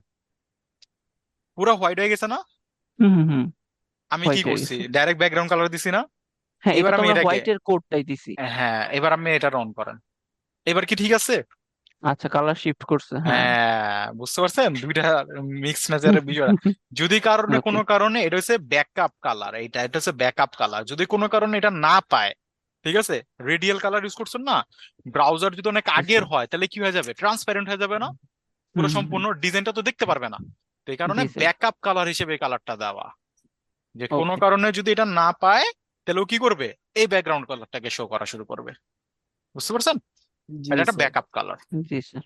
পুরো হোয়াইট হয়ে গেছে না? হুম, হুম, হুম। আমি কি হোয়াইট হয়ে করছি, গেছে। ডাইরেক্ট ব্যাকগ্রাউন্ড কালার দিছি না? হ্যাঁ, এটা এবার তো আমি আমরা এটাকে, হোয়াইটের কোডটাই দিছি। হ্যাঁ এবার আমি এটা অন করেন। এবার কি ঠিক আছে? আচ্ছা, কালার শিফট করছে, হ্যাঁ। হ্যাঁ বুঝতে পারছেন দুইটা মিক্স ম্যাচের বিষয়টা। যদি কারণে ওকে। কোনো কারণে এটা হচ্ছে ব্যাকআপ কালার, এটা হচ্ছে ব্যাকআপ কালার, যদি কোনো কারণে এটা না পায়, ঠিক আছে, রেডিয়াল কালার ইউজ করছেন না, ব্রাউজার যদি অনেক আগের আচ্ছা। হয় তাহলে কি হয়ে যাবে, ট্রান্সপারেন্ট হয়ে যাবে না, পুরো হুম, হুম, হুম। সম্পূর্ণ ডিজাইনটা তো দেখতে পারবে না। তো এই কারণে জি স্যার। ব্যাকআপ কালার হিসেবে কালারটা দেওয়া, যে কোনো ওকে। কারণে যদি এটা না পায় তাহলে ও কি করবে, এই ব্যাকগ্রাউন্ড কালারটাকে শো করা শুরু করবে। বুঝতে পারছেন? জি এটা একটা স্যার। Backup colour. জি স্যার।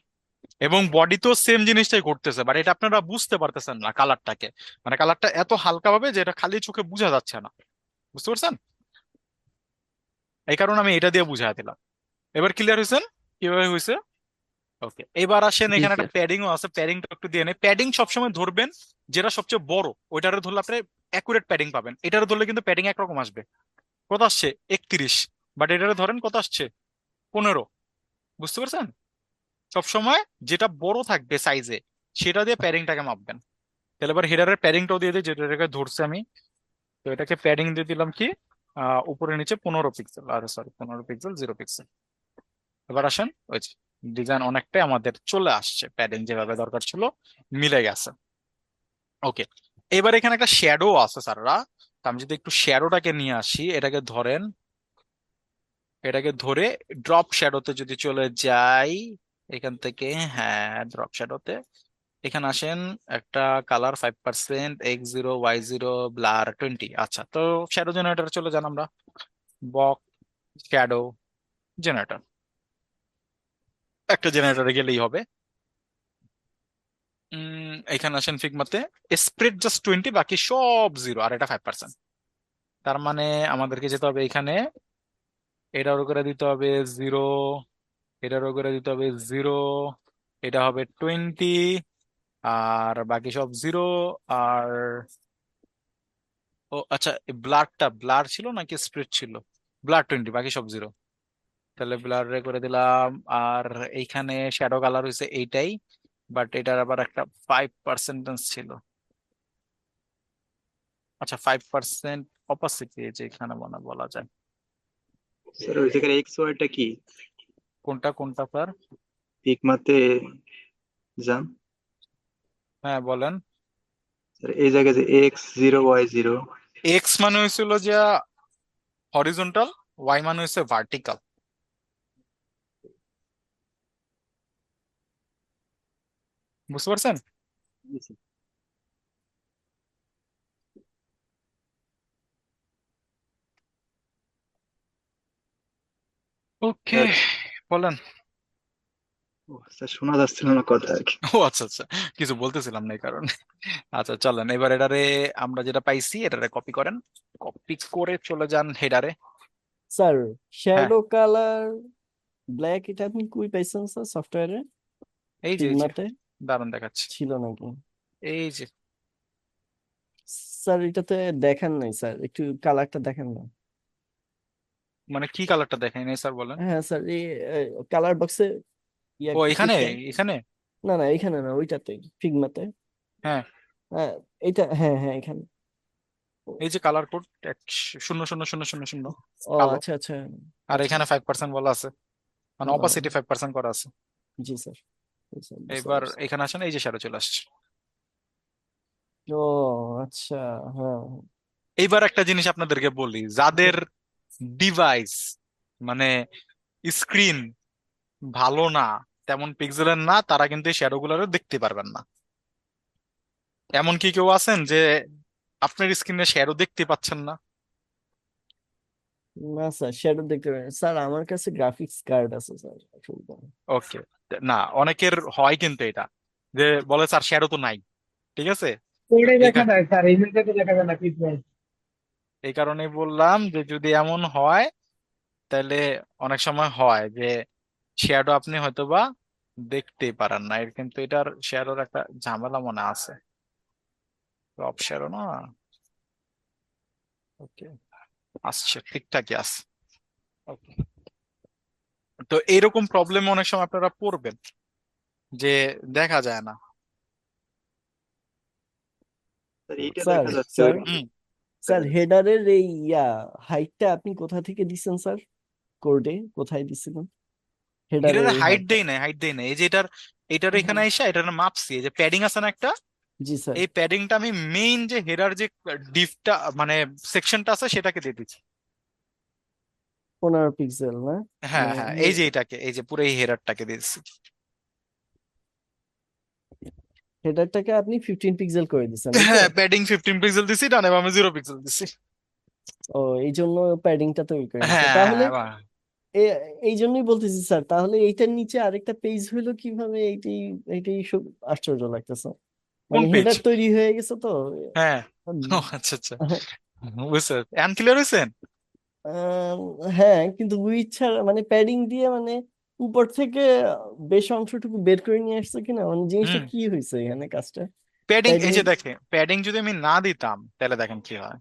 এবং বডি তো সেম জিনিসটাই করতেছে, বাট এটা আপনারা বুঝতে পারতেছেন না কালারটাকে, মানে কালারটা এত হালকা ভাবে যে এটা খালি চোখে বোঝা যাচ্ছে না। বুঝতে পারছেন? এই কারণে আমি এটা দিয়ে বুঝাই দিলাম। এবার ক্লিয়ার হয়েছেন কিভাবে হয়েছে? ওকে, এবার আসেন, জি এখানে একটা স্যার। প্যাডিংও আছে, প্যাডিংটা একটু দিয়ে নেই। প্যাডিং সবসময় ধরবেন যেটা সবচেয়ে বড়, ওইটারে ধরলে আপনি অ্যাকুরেট প্যাডিং পাবেন। এটারে ধরলে কিন্তু প্যাডিং একরকম আসবে। কত আসছে? 31। বাট এটারে ধরেন কত আসছে? 15। বুঝতে পারছেন? সবসময় যেটা বড় থাকবে সাইজে সেটা দিয়ে প্যাডিংটাকে মাপবেন। তাহলে এবার হেডারের প্যাডিংটাও দিয়ে দিই, যেটা এটাকে ধরছে আমি। তো এটাকে প্যাডিং দিয়ে দিলাম কি, উপরে নিচে 15 পিক্সেল, আরে সরি 15 পিক্সেল 0 পিক্সেল। এবার আসেন, ওই ডিজাইন অনেকটাই আমাদের চলে আসছে, প্যাডিং যেভাবে দরকার ছিল মিলে গেছে। ওকে, এবার এখানে একটা শ্যাডো আছে স্যাররা। তো আমি যদি একটু শ্যাডোটাকে নিয়ে আসি, এটাকে ধরেন, এটাকে ধরে ড্রপ শ্যাডোতে যদি চলে যাই এখান থেকে, হ্যাঁ ড্রপ শ্যাডোতে এখানে আসেন। একটা কালার 5%, X0 Y0 ব্লার 20। আচ্ছা, তো শ্যাডো জেনারেটর চলে যান আমরা। বক শ্যাডো জেনারেটর, একটা জেনারেটরে গেলেই হবে। এখানে আসেন ফিগমাতে, স্প্রেড জাস্ট 20, বাকি সব 0, আর এটা 5%। তার মানে আমাদেরকে যেতে হবে এখানে, এটার উপরে দিতে হবে 0, এটার উপরে দিতে হবে 0, এটা হবে 20, আর বাকি সব 0। আর ও আচ্ছা, ব্লারটা ব্লার ছিল নাকি স্প্রেড ছিল? ব্লার 20, বাকি সব 0। তাহলে ব্লার রে করে দিলাম। আর এইখানে শ্যাডো কালার হয়েছে এইটাই, বাট এটার আবার একটা 5% ছিল। আচ্ছা 5% অপাসিটি যেখানে মনে বলা যায়। স্যার ওই জায়গায় এক্স ওয়াইটা কি? কোনটা কোনটা স্যার? পিকমাতে যান। হ্যাঁ বলেন। স্যার এই জায়গায় যে X0 Y0। এক্স মানে হয়েছিল যে হরিজন্টাল, ওয়াই মানে হয়েছে ভার্টিক্যাল। বুঝতে পারছেন? ওকে, স্যার বলেন। ও স্যার, শোনা যাচ্ছিল না কথা আর কি। ও আচ্ছা আচ্ছা, কিছু বলতেছিলাম না এই কারণে। আচ্ছা চলেন এবার এটারে, আমরা যেটা পাইছি এটারে কপি করেন, কপি করে চলে যান হেডারে। স্যার হ্যাঁ শ্যাডো কালার ব্ল্যাক এটা আপনি কই পাইছেন স্যার সফটওয়্যারে? এই যে ফিগমাতে দারুণ দেখাচ্ছে, ছিল নাকি? এই যে। স্যার এটাতে দেখান নাই স্যার, একটু কালারটা দেখান না। মানে কি কালারটা দেখাই নাই স্যার বলেন? হ্যাঁ স্যার, এই কালার বক্সে ইয়া ও এখানে, ক্লিক। এখানে। না না, এখানে না, ওইটাতে ফিগমাতে। হ্যাঁ হ্যাঁ, এটা হ্যাঁ হ্যাঁ এখানে। এই যে কালার কোড 0 0 0 0 0 ও কালো, আচ্ছা আচ্ছা। আর আচ্ছা এখানে আচ্ছা। 5% বলা আছে, মানে অপাসিটি ও, 5% করা আছে। জি স্যার। জি স্যার, বুঝতে এবার পারছি। এখানে আসেন, এই যে শ্যাডো চলে আসছে। ও আচ্ছা। হ্যাঁ এইবার একটা জিনিস আপনাদেরকে বলি, যাদের ডিভাইস মানে স্ক্রিন ভালো না, তেমন পিক্সেলের না, তারা কিন্তু এই শ্যাডো গুলো দেখতে পারবেন না। এমন কি কেউ আছেন যে আপনার স্ক্রিনে শ্যাডো দেখতে পাচ্ছেন না? না স্যার, শ্যাডো দেখতে পারেন স্যার, আমার কাছে গ্রাফিক্স কার্ড আছে স্যার, অসুবিধা নেই। ওকে, না অনেকের হয় কিন্তু এটা, যে বলে স্যার শ্যাডো তো নাই, ঠিক আছে। কোডে এই দেখা যায় স্যার, ইমেজে তো দেখা যায় না কি হয়। এই কারণেই বললাম যে যদি এমন হয় তাহলে অনেক সময় হয় যে শ্যাডো আপনি হয়তোবা দেখতেই পারেন না, এর কিন্তু এটার শ্যাডোর একটা ঝামেলা মনে আছে, টপ শ্যাডো না। ওকে, আসছে ঠিকঠাকই আছে। Okay. তো এইরকম প্রবলেম অনেক সময় আপনারা পড়বেন যে দেখা যায় না। স্যার এইটা স্যার দেখা যাচ্ছে স্যার ওইরকম হুম, স্যার দেখা যাচ্ছে। হেডারের এই হাইটটা আপনি কোথা থেকে দিচ্ছেন স্যার? কোডে কোথায় দিচ্ছিলেন হেডারের এটার এই হাইট হাইটটা? দেই নাই, হাইট দেই নাই, এই যে এটার, এটার এখানে এসে এটার মাপছি, এই যে প্যাডিং আছে না একটা, জি স্যার। এই প্যাডিংটা আমি মেইন যে হেডার যে ডিপটা মানে সেকশনটা আছে সেটাকে দিয়ে দিচ্ছি। 15 পিক্সেল না? হ্যাঁ মানে হ্যাঁ, এই যে এটাকে, এই যে পুরো এই হেডারটাকে দিচ্ছি। হেডারটাকে আপনি 15 পিক্সেল করে দিচ্ছেন, এই তো? হ্যাঁ, প্যাডিং 15 পিক্সেল দিছি, ডানে বামে 0 পিক্সেল দিছি। ও, এই জন্য প্যাডিংটা তৈরি করে নিচ্ছে হ্যাঁ তাহলে। হ্যাঁ এ- এই জন্যই বলতেছি স্যার, তাহলে এইটার নিচে আরেকটা পেজ হইলো কিভাবে? এইটাই এইটাই সব আশ্চর্য লাগতেছে। কোন মানে পেজ? হেডার তৈরি হয়ে গেছে তো। হ্যাঁ, ও আচ্ছা আচ্ছা, বুঝছে, এখন ক্লিয়ার হয়েছেন? আহ, হ্যাঁ, কিন্তু উইথ ছাড়া মানে প্যাডিং দিয়ে মানে উপর থেকে বেশ অংশটুকু বের করে নিয়ে আসছে কিনা, মানে জিনিসটা হুম, কি হয়েছে এখানে কাজটা? Padding, padding. এই যে দেখে প্যাডিং যদি আমি না দিতাম তাহলে দেখেন কি হয়,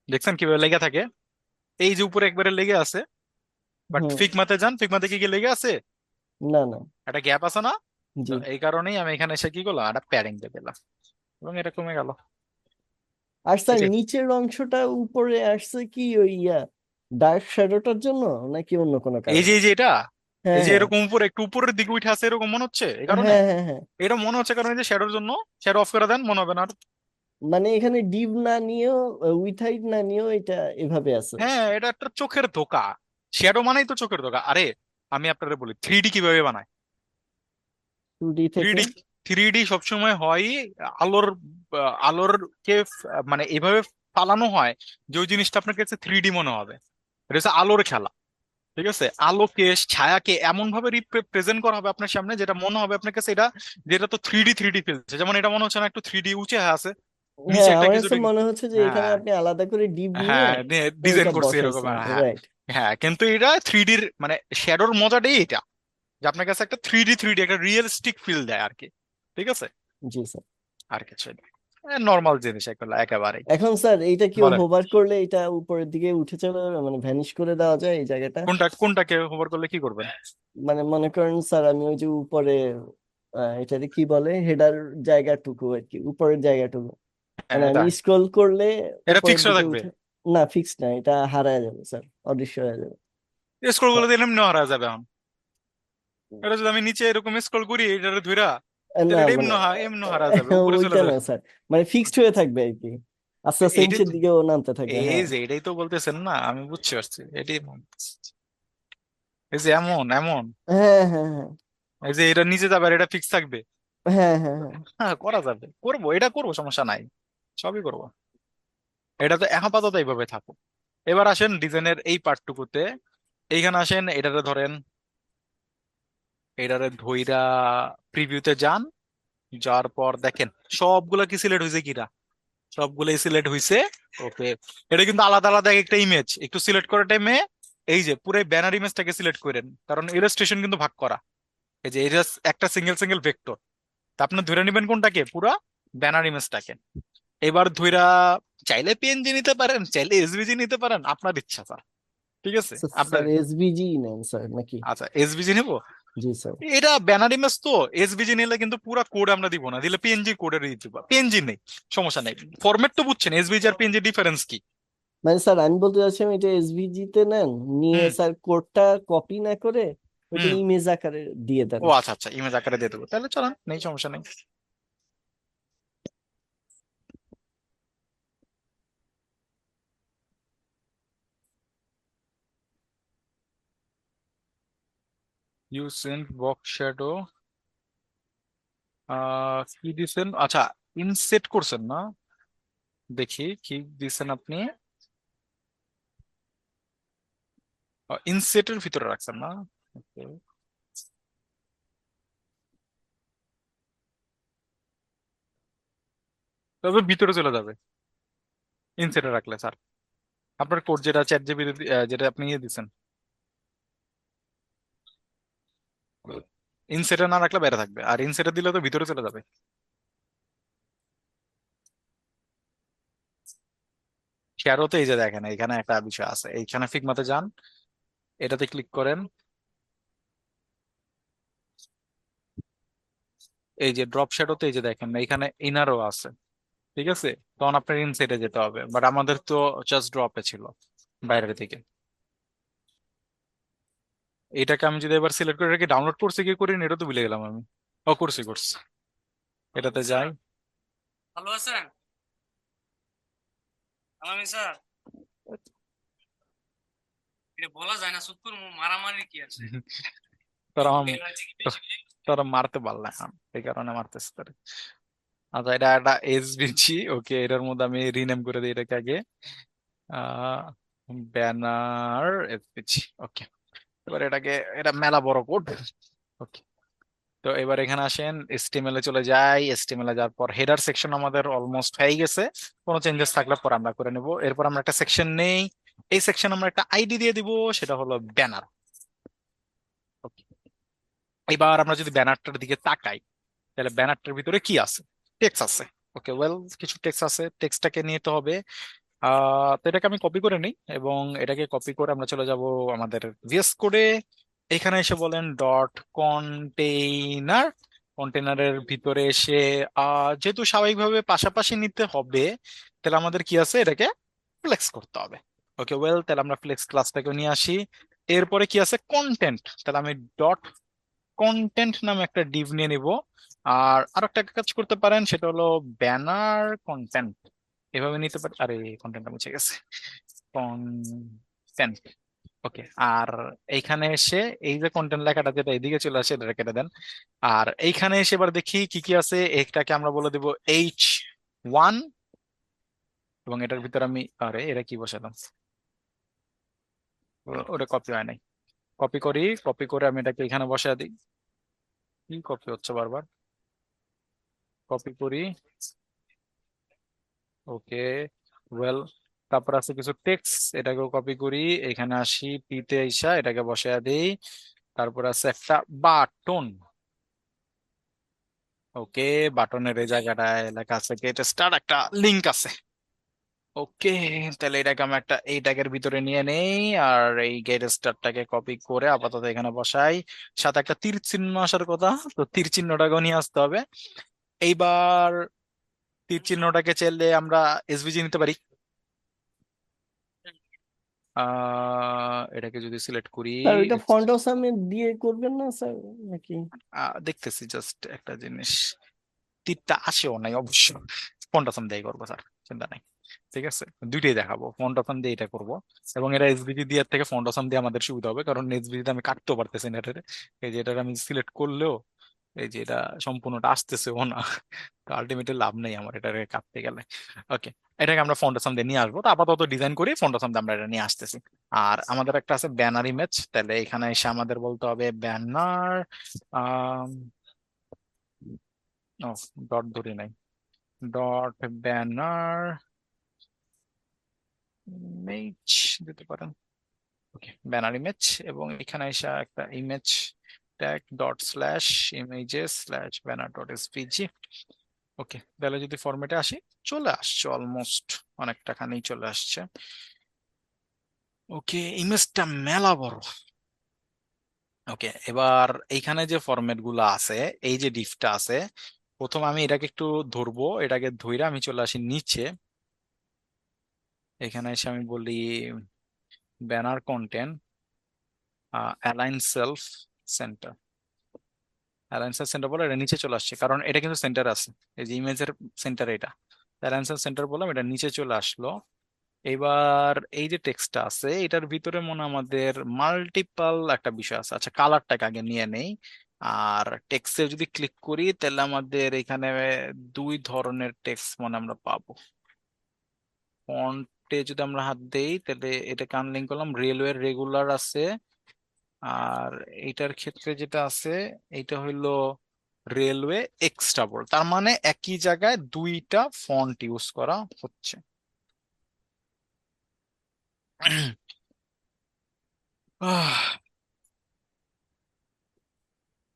দেখছেন কিভাবে লেগে থাকে, এই যে উপরে একবারে লেগে আছে। বাট হুম। ফিগমাতে যান, ফিগমাতে কি কি লেগে আছে, না না। একটা গ্যাপ আছে না। তো জি। এই কারণেই আমি এখানে এসে কি করলাম, একটা প্যাডিং দিয়ে দিলাম এবং এটা কমে গেল। আর এই স্যার যে, নিচের অংশটা উপরে আসছে কি ওই ডার্ক শ্যাডোটার জন্য নাকি অন্য কোনো এই যে কারণে? এই যে এটা, এই হ্যাঁ যে হ্যাঁ এরকম উপরে একটু উপরের দিকে উঠে আছে এরকম মনে হচ্ছে এই কারণে, হ্যাঁ হ্যাঁ হ্যাঁ। এটা মনে হচ্ছে কারণ এই যে শ্যাডোর জন্য। শ্যাডো অফ করে দেন, মনে হবে না আর। মানে এখানে ডিভ না নিয়েও উইথ হাইট না নিয়েও এটা এভাবে আছে। হ্যাঁ, এটা একটা চোখের ধোকা, শ্যাডো মানেই তো চোখের ধোকা। আরে আমি আপনাদের বলি 3D কিভাবে বানায়। 2D থ্রি থেকে। ডি, 3D সবসময় হয় আলোর, আলোর কে মানে এভাবে ফালানো হয় যে ওই জিনিসটা আপনার কাছে 3D মনে হবে। এটা হচ্ছে আলোর খেলা, ঠিক আছে। আলোকে ছায়াকে এমন ভাবে রিপ্রেজেন্ট করা হবে আপনার সামনে যেটা মনে হবে আপনার কাছে এটা, যেটা তো 3D ফিলছে, যেমন এটা মনে হচ্ছে না একটু 3D উঁচে আছে, নিচে হ্যাঁ, একটা আমার কিছু কাছে মনে হচ্ছে যে এখানে হ্যাঁ আপনি আলাদা করে ডিপ নিয়ে হ্যাঁ ডিজাইন ওইটা করছে এরকম, বসাইছেন, হ্যাঁ। রাইট? হ্যাঁ কিন্তু এটা 3Dর মানে শ্যাডোর মজাটাই এটা, যে আপনার কাছে একটা 3D একটা রিয়েলিস্টিক ফিল দেয় আর কি, ঠিক আছে। জি স্যার। আর কিছু নর্মাল জিনিস এগুলো একেবারেই। এখন স্যার এইটা কি বলেন, হোভার করলে এটা উপরের দিকে উঠে চলে যাবে, মানে ভ্যানিশ করে দেওয়া যায় এই জায়গাটা? কোনটাকে হোভার করলে কি করবেন? মানে মনে করেন স্যার, আমি ওই যে উপরে এটাকে কি বলে, হেডার জায়গাটুকু আর কি, উপরের জায়গাটুকু হ্যাঁ, মানে আমি এটা স্ক্রল করলে এটা উপরের ফিক্সড দিকে থাকবে, উঠে। না, ফিক্স না, এটা হারায় যাবে স্যার, অদৃশ্য হয়ে যাবে। স্ক্রল করলে দিলে এমনি হারা যাবে এখন। এটা যদি আমি নিচে এরকম স্ক্রল করি এটা ধইরা, না তাহলে এটা মানে এমনি হারা যাবে, উপরে চলে ওইটা যাবে। না স্যার, মানে ফিক্সড হয়ে থাকবে আর কি, আস্তে আস্তে এইটাই নিচের তো, দিকেও নামতে থাকবে, এই হ্যাঁ। যে এটাই তো বলতেছেন না, আমি বুঝতে পারছি এটাই বলতেছি। এই যে এমন এমন, হ্যাঁ হ্যাঁ হ্যাঁ এই যে এটা নিচে যাবে আর এটা ফিক্স থাকবে। হ্যাঁ হ্যাঁ হ্যাঁ। হ্যাঁ করা যাবে, করবো, এটা করবো, সমস্যা নাই, সবই করবো। এটা তো আপাতত এইভাবে থাকো। এবার আসেন ডিজাইনের এই পার্টটুকুতে, এইখানে আসেন, এটাতে ধরেন এটারে ধইরা প্রিভিউতে যান, যাওয়ার পর দেখেন সবগুলা কি সিলেক্ট হয়েছে কিনা, সবগুলাই সিলেক্ট হয়েছে। ওকে, এটা কিন্তু আলাদা আলাদা একটা ইমেজ, একটু সিলেক্ট করার টাইমে এই যে পুরো ব্যানার ইমেজটাকে সিলেক্ট করেন, কারণ ইলাস্ট্রেশন কিন্তু ভাগ করা। এই যে এটা একটা সিঙ্গেল সিঙ্গেল ভেক্টর, তা আপনি ধরে নেবেন কোনটাকে, পুরা ব্যানার ইমেজটাকে। এবার ধইরা চাইলে পিএনজি নিতে পারেন, চাইলে এসভিজি নিতে পারেন, আপনার ইচ্ছা স্যার। ঠিক আছে আপনার। স্যার এসভিজি নেন স্যার নাকি? আচ্ছা এসভিজি নেবো। জি স্যার। এটা ব্যানার ইমেজ তো, এসভিজি নিলে কিন্তু পুরো কোড আমরা দিব না, দিলে পিএনজি কোডের দিয়ে দিব। পিএনজি নেই, সমস্যা নেই, ফরম্যাট তো বুঝছেন এসভিজি আর পিএনজি ডিফারেন্স কি। মানে স্যার আমি বলতে চাচ্ছিলাম এটা এসভিজি তে নেন, নিয়ে হুম স্যার কোডটা কপি না করে ওইটা হুম। ইমেজ আকারে দিয়ে দেন। ও আচ্ছা আচ্ছা, ইমেজ আকারে দিয়ে দেবো, তাহলে চলেন, নেই সমস্যা নেই। ইউ সেন্ট বক্স শ্যাডো, কি দিছেন? আচ্ছা ইনসেট করছেন না, দেখি কি দিছেন আপনি। ইনসেটের ভিতরে রাখছেন না? Okay. তবে ভিতরে চলে যাবে ইনসেটে রাখলে স্যার। আপনার কোড যেটা চ্যাট জিবি, যেটা আপনি ইয়ে দিছেন, ইনসেটে না রাখলে বাইরে থাকবে, আর ইনসেটে দিলে তো ভিতরে চলে যাবে। শেয়ারও তো এই যে দেখেন এখানে একটা বিষয় আছে, এইখানে ফিগমাতে যান, এটাতে ক্লিক করেন, এই যে ড্রপ শ্যাডোতে এই যে দেখেন এখানে ইনারও আছে। ঠিক আছে, তখন আপনার ইনসেটে যেতে হবে, বাট আমাদের তো জাস্ট ড্রপে ছিল বাইরের দিকে। এটাকে আমি যদি এবার সিলেক্ট করে রেখে ডাউনলোড করছি কি করি এটা তো ভুলে গেলাম আমি। ও করছি করছি, এটাতে যাই। ভালো আছেন আলামিন স্যার? এটা বলা যায় না, চুপ করে মারামারি কি আছে? তোরা পেনাল্টি কি বেশি বেশি? তোরা মারতে পারলে না, এই কারণে মারতেছে তোরে। আচ্ছা এটা একটা এসবিজি, ওকে এটার মধ্যে আমি রিনেম করে দিই এটাকে আগে, আহ ব্যানার এসবিজি। ওকে, এবার এটাকে, এটা মেলা বড় কোড। ওকে, তো এবার এখানে আসেন, এসটিএমএল এ চলে যাই। এসটিএমএল এ যাওয়ার পর হেডার সেকশন আমাদের অলমোস্ট হয়ে গেছে, কোনো চেঞ্জেস থাকলে পর আমরা করে নেব। এরপর আমরা একটা সেকশন নেই, এই সেকশন আমরা একটা আইডি দিয়ে দিব, সেটা হলো ব্যানার। ওকে, এবার আমরা যদি ব্যানারটার দিকে তাকাই, তাহলে ব্যানারটার ভিতরে কি আছে? টেক্সট আছে। ওকে ওয়েল, কিছু টেক্সট আছে, টেক্সটটাকে নিতে হবে। তো এটাকে আমি কপি করে নিই, এবং এটাকে কপি করে আমরা চলে যাব আমাদের ভিএস কোডে। এখানে এসে বলেন ডট কন্টেইনার, কন্টেইনারের ভিতরে এসে যেহেতু স্বাভাবিকভাবে পাশাপাশি নিতে হবে, তাহলে আমাদের কি আছে, এটাকে ফ্লেক্স করতে হবে। ওকে ওয়েল, তাহলে আমরা ফ্লেক্স ক্লাসটাকে নিয়ে আসি। এরপরে কি আছে, কন্টেন্ট, তাহলে আমি ডট কন্টেন্ট নামে একটা ডিভ নিয়ে নিব। আর আরেকটা কাজ করতে পারেন, সেটা হলো ব্যানার কন্টেন্ট, এভাবে নিতে পারি। আরে কন্টেন্টটা মুছে গেছে, কন্টেন্ট। ওকে, আর এইখানে এসে এই যে কন্টেন্ট লেখাটা যেটা এদিকে চলে আসে এটা কেটে দেন। আর এইখানে এসে এবার দেখি কি কি আছে, এটাকে আমরা বলে দেব H1, এবং এটার ভিতরে আমি, আরে এটা কি বসালাম, ওটা কপি হয় নাই। কপি করি, কপি করে আমি এটাকে এখানে বসায় দিই। কি কপি হচ্ছে বারবার, কপি করি। ওকে ওয়েল, তারপর আছে কিছু টেক্সট, এটাকেও কপি করি, এখানে আসি পিতে আইসা এটাকে বসায় দেই। তারপর আছে একটা বাটন। ওকে, বাটনের এই জায়গাটায় লেখা আছে গেট স্টার্ট, একটা লিংক আছে। ওকে, তাহলে এটাকে আমি একটা এই ট্যাগের ভিতরে নিয়ে নেই, আর এই গেট স্টার্টটাকে কপি করে আপাতত এখানে বসাই। সাথে একটা তীর চিহ্ন আসার কথা, তো তীর চিহ্নটাকেও নিয়ে আসতে হবে। এইবার তীর চিহ্নটাকে চাইলে আমরা এসভিজি নিতে পারি। এটাকে যদি সিলেক্ট করি, স্যার ওইটা ফন্ট আসামে দিয়ে করবেন না স্যার নাকি? দেখতেছি জাস্ট একটা জিনিস, তীরটা আসেও নাই অবশ্য, ফন্ট আসাম দিয়ে করবো স্যার, চিন্তা নাই। ঠিক আছে, দুইটাই দেখাবো, ফন্ট আসাম দিয়ে এটা করবো, এবং এটা এসভিজি দিয়ে থেকে ফন্ট আসাম দিয়ে আমাদের সুবিধা হবে, কারণ এসভিজি তে আমি কাটতেও পারতেছি না এটারে। এই যে এটা আমি সিলেক্ট করলেও এই যে এটা সম্পূর্ণটা আসতেছেও না, তো আলটিমেটলি লাভ নেই আমার এটাকে কাটতে গেলে। ওকে, এটাকে আমরা ফন্টের সামনে নিয়ে আসবো, তো আপাতত ডিজাইন করি ফন্টের সামনে আমরা এটা নিয়ে আসতেছি। আর আমাদের একটা আছে ব্যানার ইমেজ, তাহলে এখানে এসে আমাদের বলতে হবে ব্যানার, ডট ধরি নাই, ডট ব্যানার ইমেজ দিতে পারেন। ওকে, ব্যানার ইমেজ, এবং এখানে এসে একটা image tag dot slash images slash banner dot SVG. Okay, তাহলে যদি ফরম্যাটে আসি, চলে আসছে অলমোস্ট, অনেকটা খানেই চলে আসছে। ওকে, ইমেজটা মেলা বড়। ওকে, এবার এইখানে যে ফরম্যাট গুলো আছে, এই যে ডিফটা আছে, প্রথম আমি এটাকে একটু ধরবো, এটাকে ধইরা আমি চলে আসি নিচে, এখানে এসে আমি বলি banner content align self centre. অ্যালায়েন্সের সেন্টার বলে এটা নিচে চলে আসছে, কারণ এটা কিন্তু সেন্টার আছে, এই যে ইমেজের সেন্টার এটা। অ্যালায়েন্সের সেন্টার বললাম, এটা নিচে চলে আসলো। এবার এই যে টেক্সটটা আছে, এটার ভিতরে মনে হয় আমাদের মাল্টিপল একটা বিষয় আছে। আচ্ছা, কালারটাকে আগে নিয়ে নেই। আর টেক্সটে যদি ক্লিক করি, তাহলে আমাদের এখানে দুই ধরনের টেক্সট মনে আমরা পাবো। ফন্টে যদি আমরা হাত দেই, তাহলে এটাকে আনলিঙ্ক করলাম, রেলওয়ে রেগুলার আছে। আর এইটার ক্ষেত্রে যেটা আছে, এইটা হইলো রেলওয়ে এক্সট্রা বোল্ড, তার মানে একই জায়গায় দুইটা ফন্ট ইউজ করা হচ্ছে।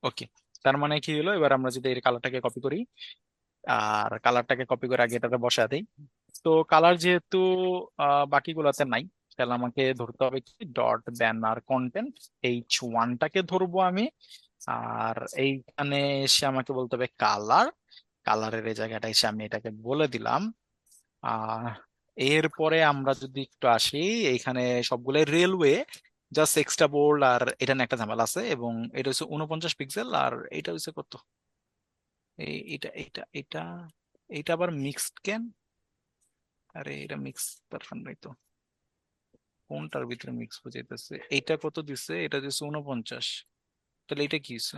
ওকে, তার মানে কি হলো, এবার আমরা যদি এই কালারটাকে কপি করি, আর কালারটাকে কপি করে আগে এটাতে বসা দেই, তো কালার যেহেতু বাকিগুলোতে নাই, তাহলে আমাকে ধরতে হবে কি ডট ব্যানার কন্টেন্ট, H1টাকে ধরবো আমি। আর এইখানে এসে আমাকে বলতে হবে কালার, কালারের এই জায়গাটা এসে আমি এটাকে বলে দিলাম। আহ এরপরে আমরা যদি একটু আসি, এইখানে সবগুলো রেলওয়ে জাস্ট এক্সট্রা বোল্ড, আর এটা নিয়ে একটা ঝামেলা আছে, এবং এটা হচ্ছে 49 পিক্সেল, আর এটা হচ্ছে কত, এটা এটা এটা এটা আবার মিক্সড কেন, আরে এটা মিক্স পারফেক্ট নাই তো, কোনটার ভিতরে মিক্স বুঝাইতেছে, এইটা কত দিছে, এটা দিচ্ছে 49, তাহলে এটা কি হচ্ছে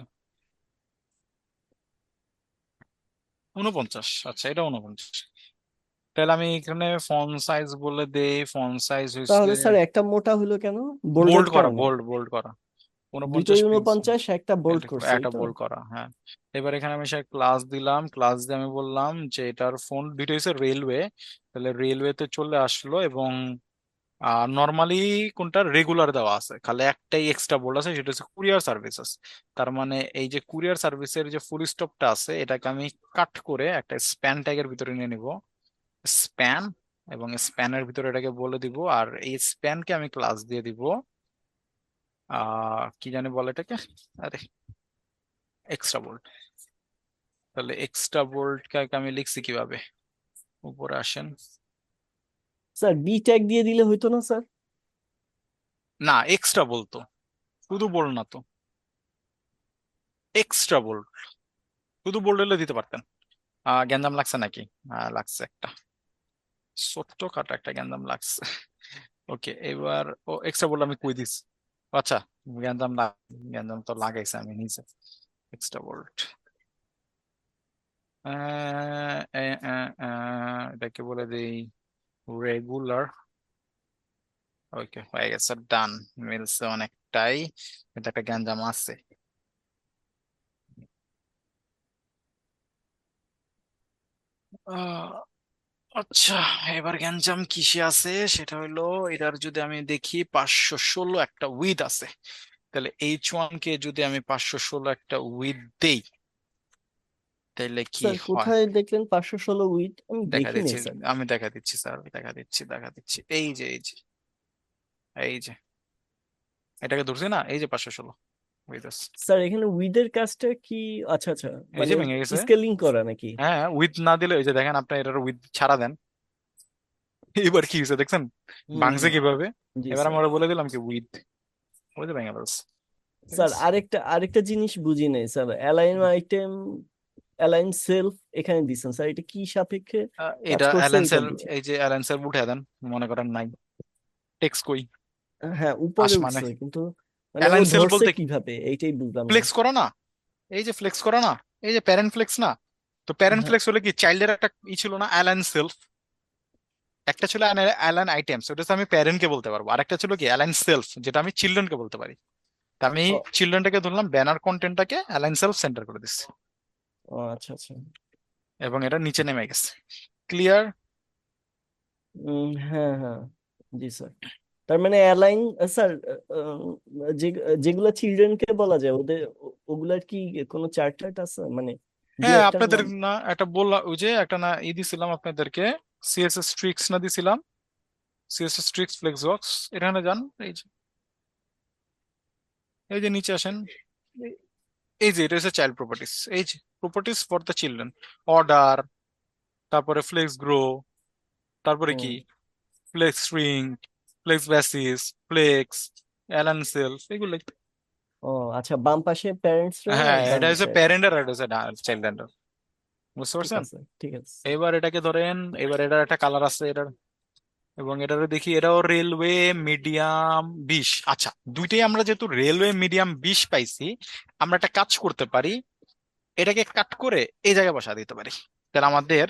49, আচ্ছা এটা 49, তাহলে আমি এখানে ফন্ট সাইজ বলে দেই, ফন্ট সাইজ হয়েছে তাহলে স্যার একটা মোটা হলো কেন, বোল্ডের বোল্ড করা, কারণে? বোল্ড করা, 49 দুইটাই পিক্সেল, 49, একটা বোল্ড করছে, এই একটা তো? বোল্ড করা, হ্যাঁ। এবার এখানে আমি সে ক্লাস দিলাম, ক্লাস দিয়ে আমি বললাম যে এটার ফন্ট দুইটা হচ্ছে রেলওয়ে, তাহলে রেলওয়েতে চলে আসলো, এবং নর্মালি কোনটা রেগুলার দেওয়া আছে, খালি একটাই এক্সট্রা বোল্ড আছে, সেটা হচ্ছে কুরিয়ার সার্ভিসেস। তার মানে এই যে কুরিয়ার সার্ভিসের যে ফুল স্টপটা আছে, এটাকে আমি কাট করে একটা স্প্যান ট্যাগের ভিতরে নিয়ে নিব, স্প্যান, এবং স্প্যানের ভিতরে এটাকে বলে দিব, আর এই স্প্যানকে আমি ক্লাস দিয়ে দিব কি জানি বলে এটাকে, আরে এক্সট্রা বোল্ড। তাহলে এক্সট্রা বোল্ডকে আমি লিখছি কিভাবে, উপরে আসেন, স্যার বি ট্যাগ দিয়ে দিলে হইতো না স্যার? না এক্সট্রা বলতো, শুধু বোল্ড না তো, এক্সট্রা বোল্ড, শুধু বোল্ড হলে দিতে পারতেন। গ্যাঞ্জাম লাগছে নাকি? লাগছে একটা, ছোট্ট খাটো একটা গ্যাঞ্জাম লাগছে। ওকে, এবার ও এক্সট্রা বোল্ড আমি কই দিস, আচ্ছা, গ্যাঞ্জাম গ্যাঞ্জাম তো লাগাইছে আমি নিচে, এক্সট্রা বোল্ড এটাকে বলে দিই রেগুলার। ওকে, হয়ে গেছে, ডান, মিলছে অনেকটাই, এটা একটা গ্যাঞ্জাম আছে। আহ, আচ্ছা, এবার গ্যাঞ্জাম কিসে আছে সেটা হইলো, এটার যদি আমি দেখি 516 একটা উইথ আছে, তাহলে H1 কে যদি আমি 516 একটা উইথ দেই, তাহলে কি স্যার হয় কোথায় দেখলেন 516 উইথ? আমি দেখা দেখি দিচ্ছি, নাই স্যার। আমি দেখা দিচ্ছি স্যার, দেখা দিচ্ছি, এই যে এই যে এটাকে ধরছি না, এই যে 516 উইথ আছে, স্যার এখানে উইথের কাজটা কি? আচ্ছা আচ্ছা, এই যে মানে ভেঙে গেছে। স্কেলিং করা নাকি? হ্যাঁ, উইথ না দিলে ওই যে দেখেন, আপনি এটার উইথ ছাড়া দেন, এবার কি হয়েছে দেখছেন, হুম ভাঙছে হুম, কিভাবে। জি এবার স্যার। আমরা বলে দিলাম কি উইথ, ওই যে ভেঙে ফেলছে, ঠিক স্যার আছে। আরেকটা জিনিস বুঝি নাই sir, align item, align self এখানে দিছেন স্যার, এটা কি সাপেক্ষে কাজ এটা করছে এটা অ্যালেন্সের, বুঝি। এই যে অ্যালেন্সের উঠে দেন, মনে করেন নাই, টেক্সট কই, হ্যাঁ উপরে আসমানে, উঠছে, কিন্তু মানে ও অ্যালাইন সেল ধরছে বলতে কিভাবে এইটাই বুঝলাম না। ফ্লেক্স করা না, এই যে ফ্লেক্স করা না, এই যে প্যারেন্ট ফ্লেক্স না, তো প্যারেন্ট হ্যাঁ ফ্লেক্স হলে কি চাইল্ডের একটা ই ছিল না, অ্যালাইন সেলফ, একটা ছিল অ্যালাইন আইটেমস, ওটা হচ্ছে আমি প্যারেন্টকে বলতে পারবো, আর একটা ছিল কি অ্যালাইন সেলফ, যেটা আমি চিলড্রেনকে বলতে পারি। তা আমি ও চিলড্রেনটাকে ধরলাম, ব্যানার কন্টেন্টটাকে অ্যালাইন সেলফ সেন্টার করে দিচ্ছি, ও আচ্ছা আচ্ছা। এবং এটা নিচে নেমে গেছে। ক্লিয়ার? হ্যাঁ হ্যাঁ, জি স্যার। তার মানে অ্যালাইন, স্যার, যে যেগুলা চিলড্রেনকে বলা যায় ওদের ওগুলার কি কোনো চার্ট টার্ট আছে, মানে দু হ্যাঁ, একটার আপনাদের নাম? না একটা বললাম, ওই যে একটা না দিছিলাম আপনাদেরকে, সিএসএস ট্রিক্স না দিছিলাম, সিএসএস ট্রিক্স ফ্লেক্সবক্স, এখানে যান, এই যে এই যে নিচে আসেন, এই এই যে এটা হচ্ছে চাইল্ড প্রপার্টিস, এই যে properties for the children, order, তারপরে ফ্লেক্স গ্রো, তারপরে কি হুম। Flex string, flex basis, flex, align self, এগুলো। ও আচ্ছা, বাম পাশে প্যারেন্টসরা, হ্যাঁ, ডান এটা হচ্ছে পাশে। প্যারেন্ট আর এটা হচ্ছে চাইল্ড, বুঝতে ঠিক পারছেন? আছে ঠিক আছে। এবার এটাকে ধরেন, এবার এটার একটা কালার আছে এটার, এবং এটারে দেখি, এটাও রেলওয়ে মিডিয়াম 20। আচ্ছা, দুইটাই আমরা যেহেতু রেলওয়ে মিডিয়াম 20 পাইছি, আমরা একটা কাজ করতে পারি, এটাকে কাট করে এই জায়গায় বসা দিতে পারি, তাহলে আমাদের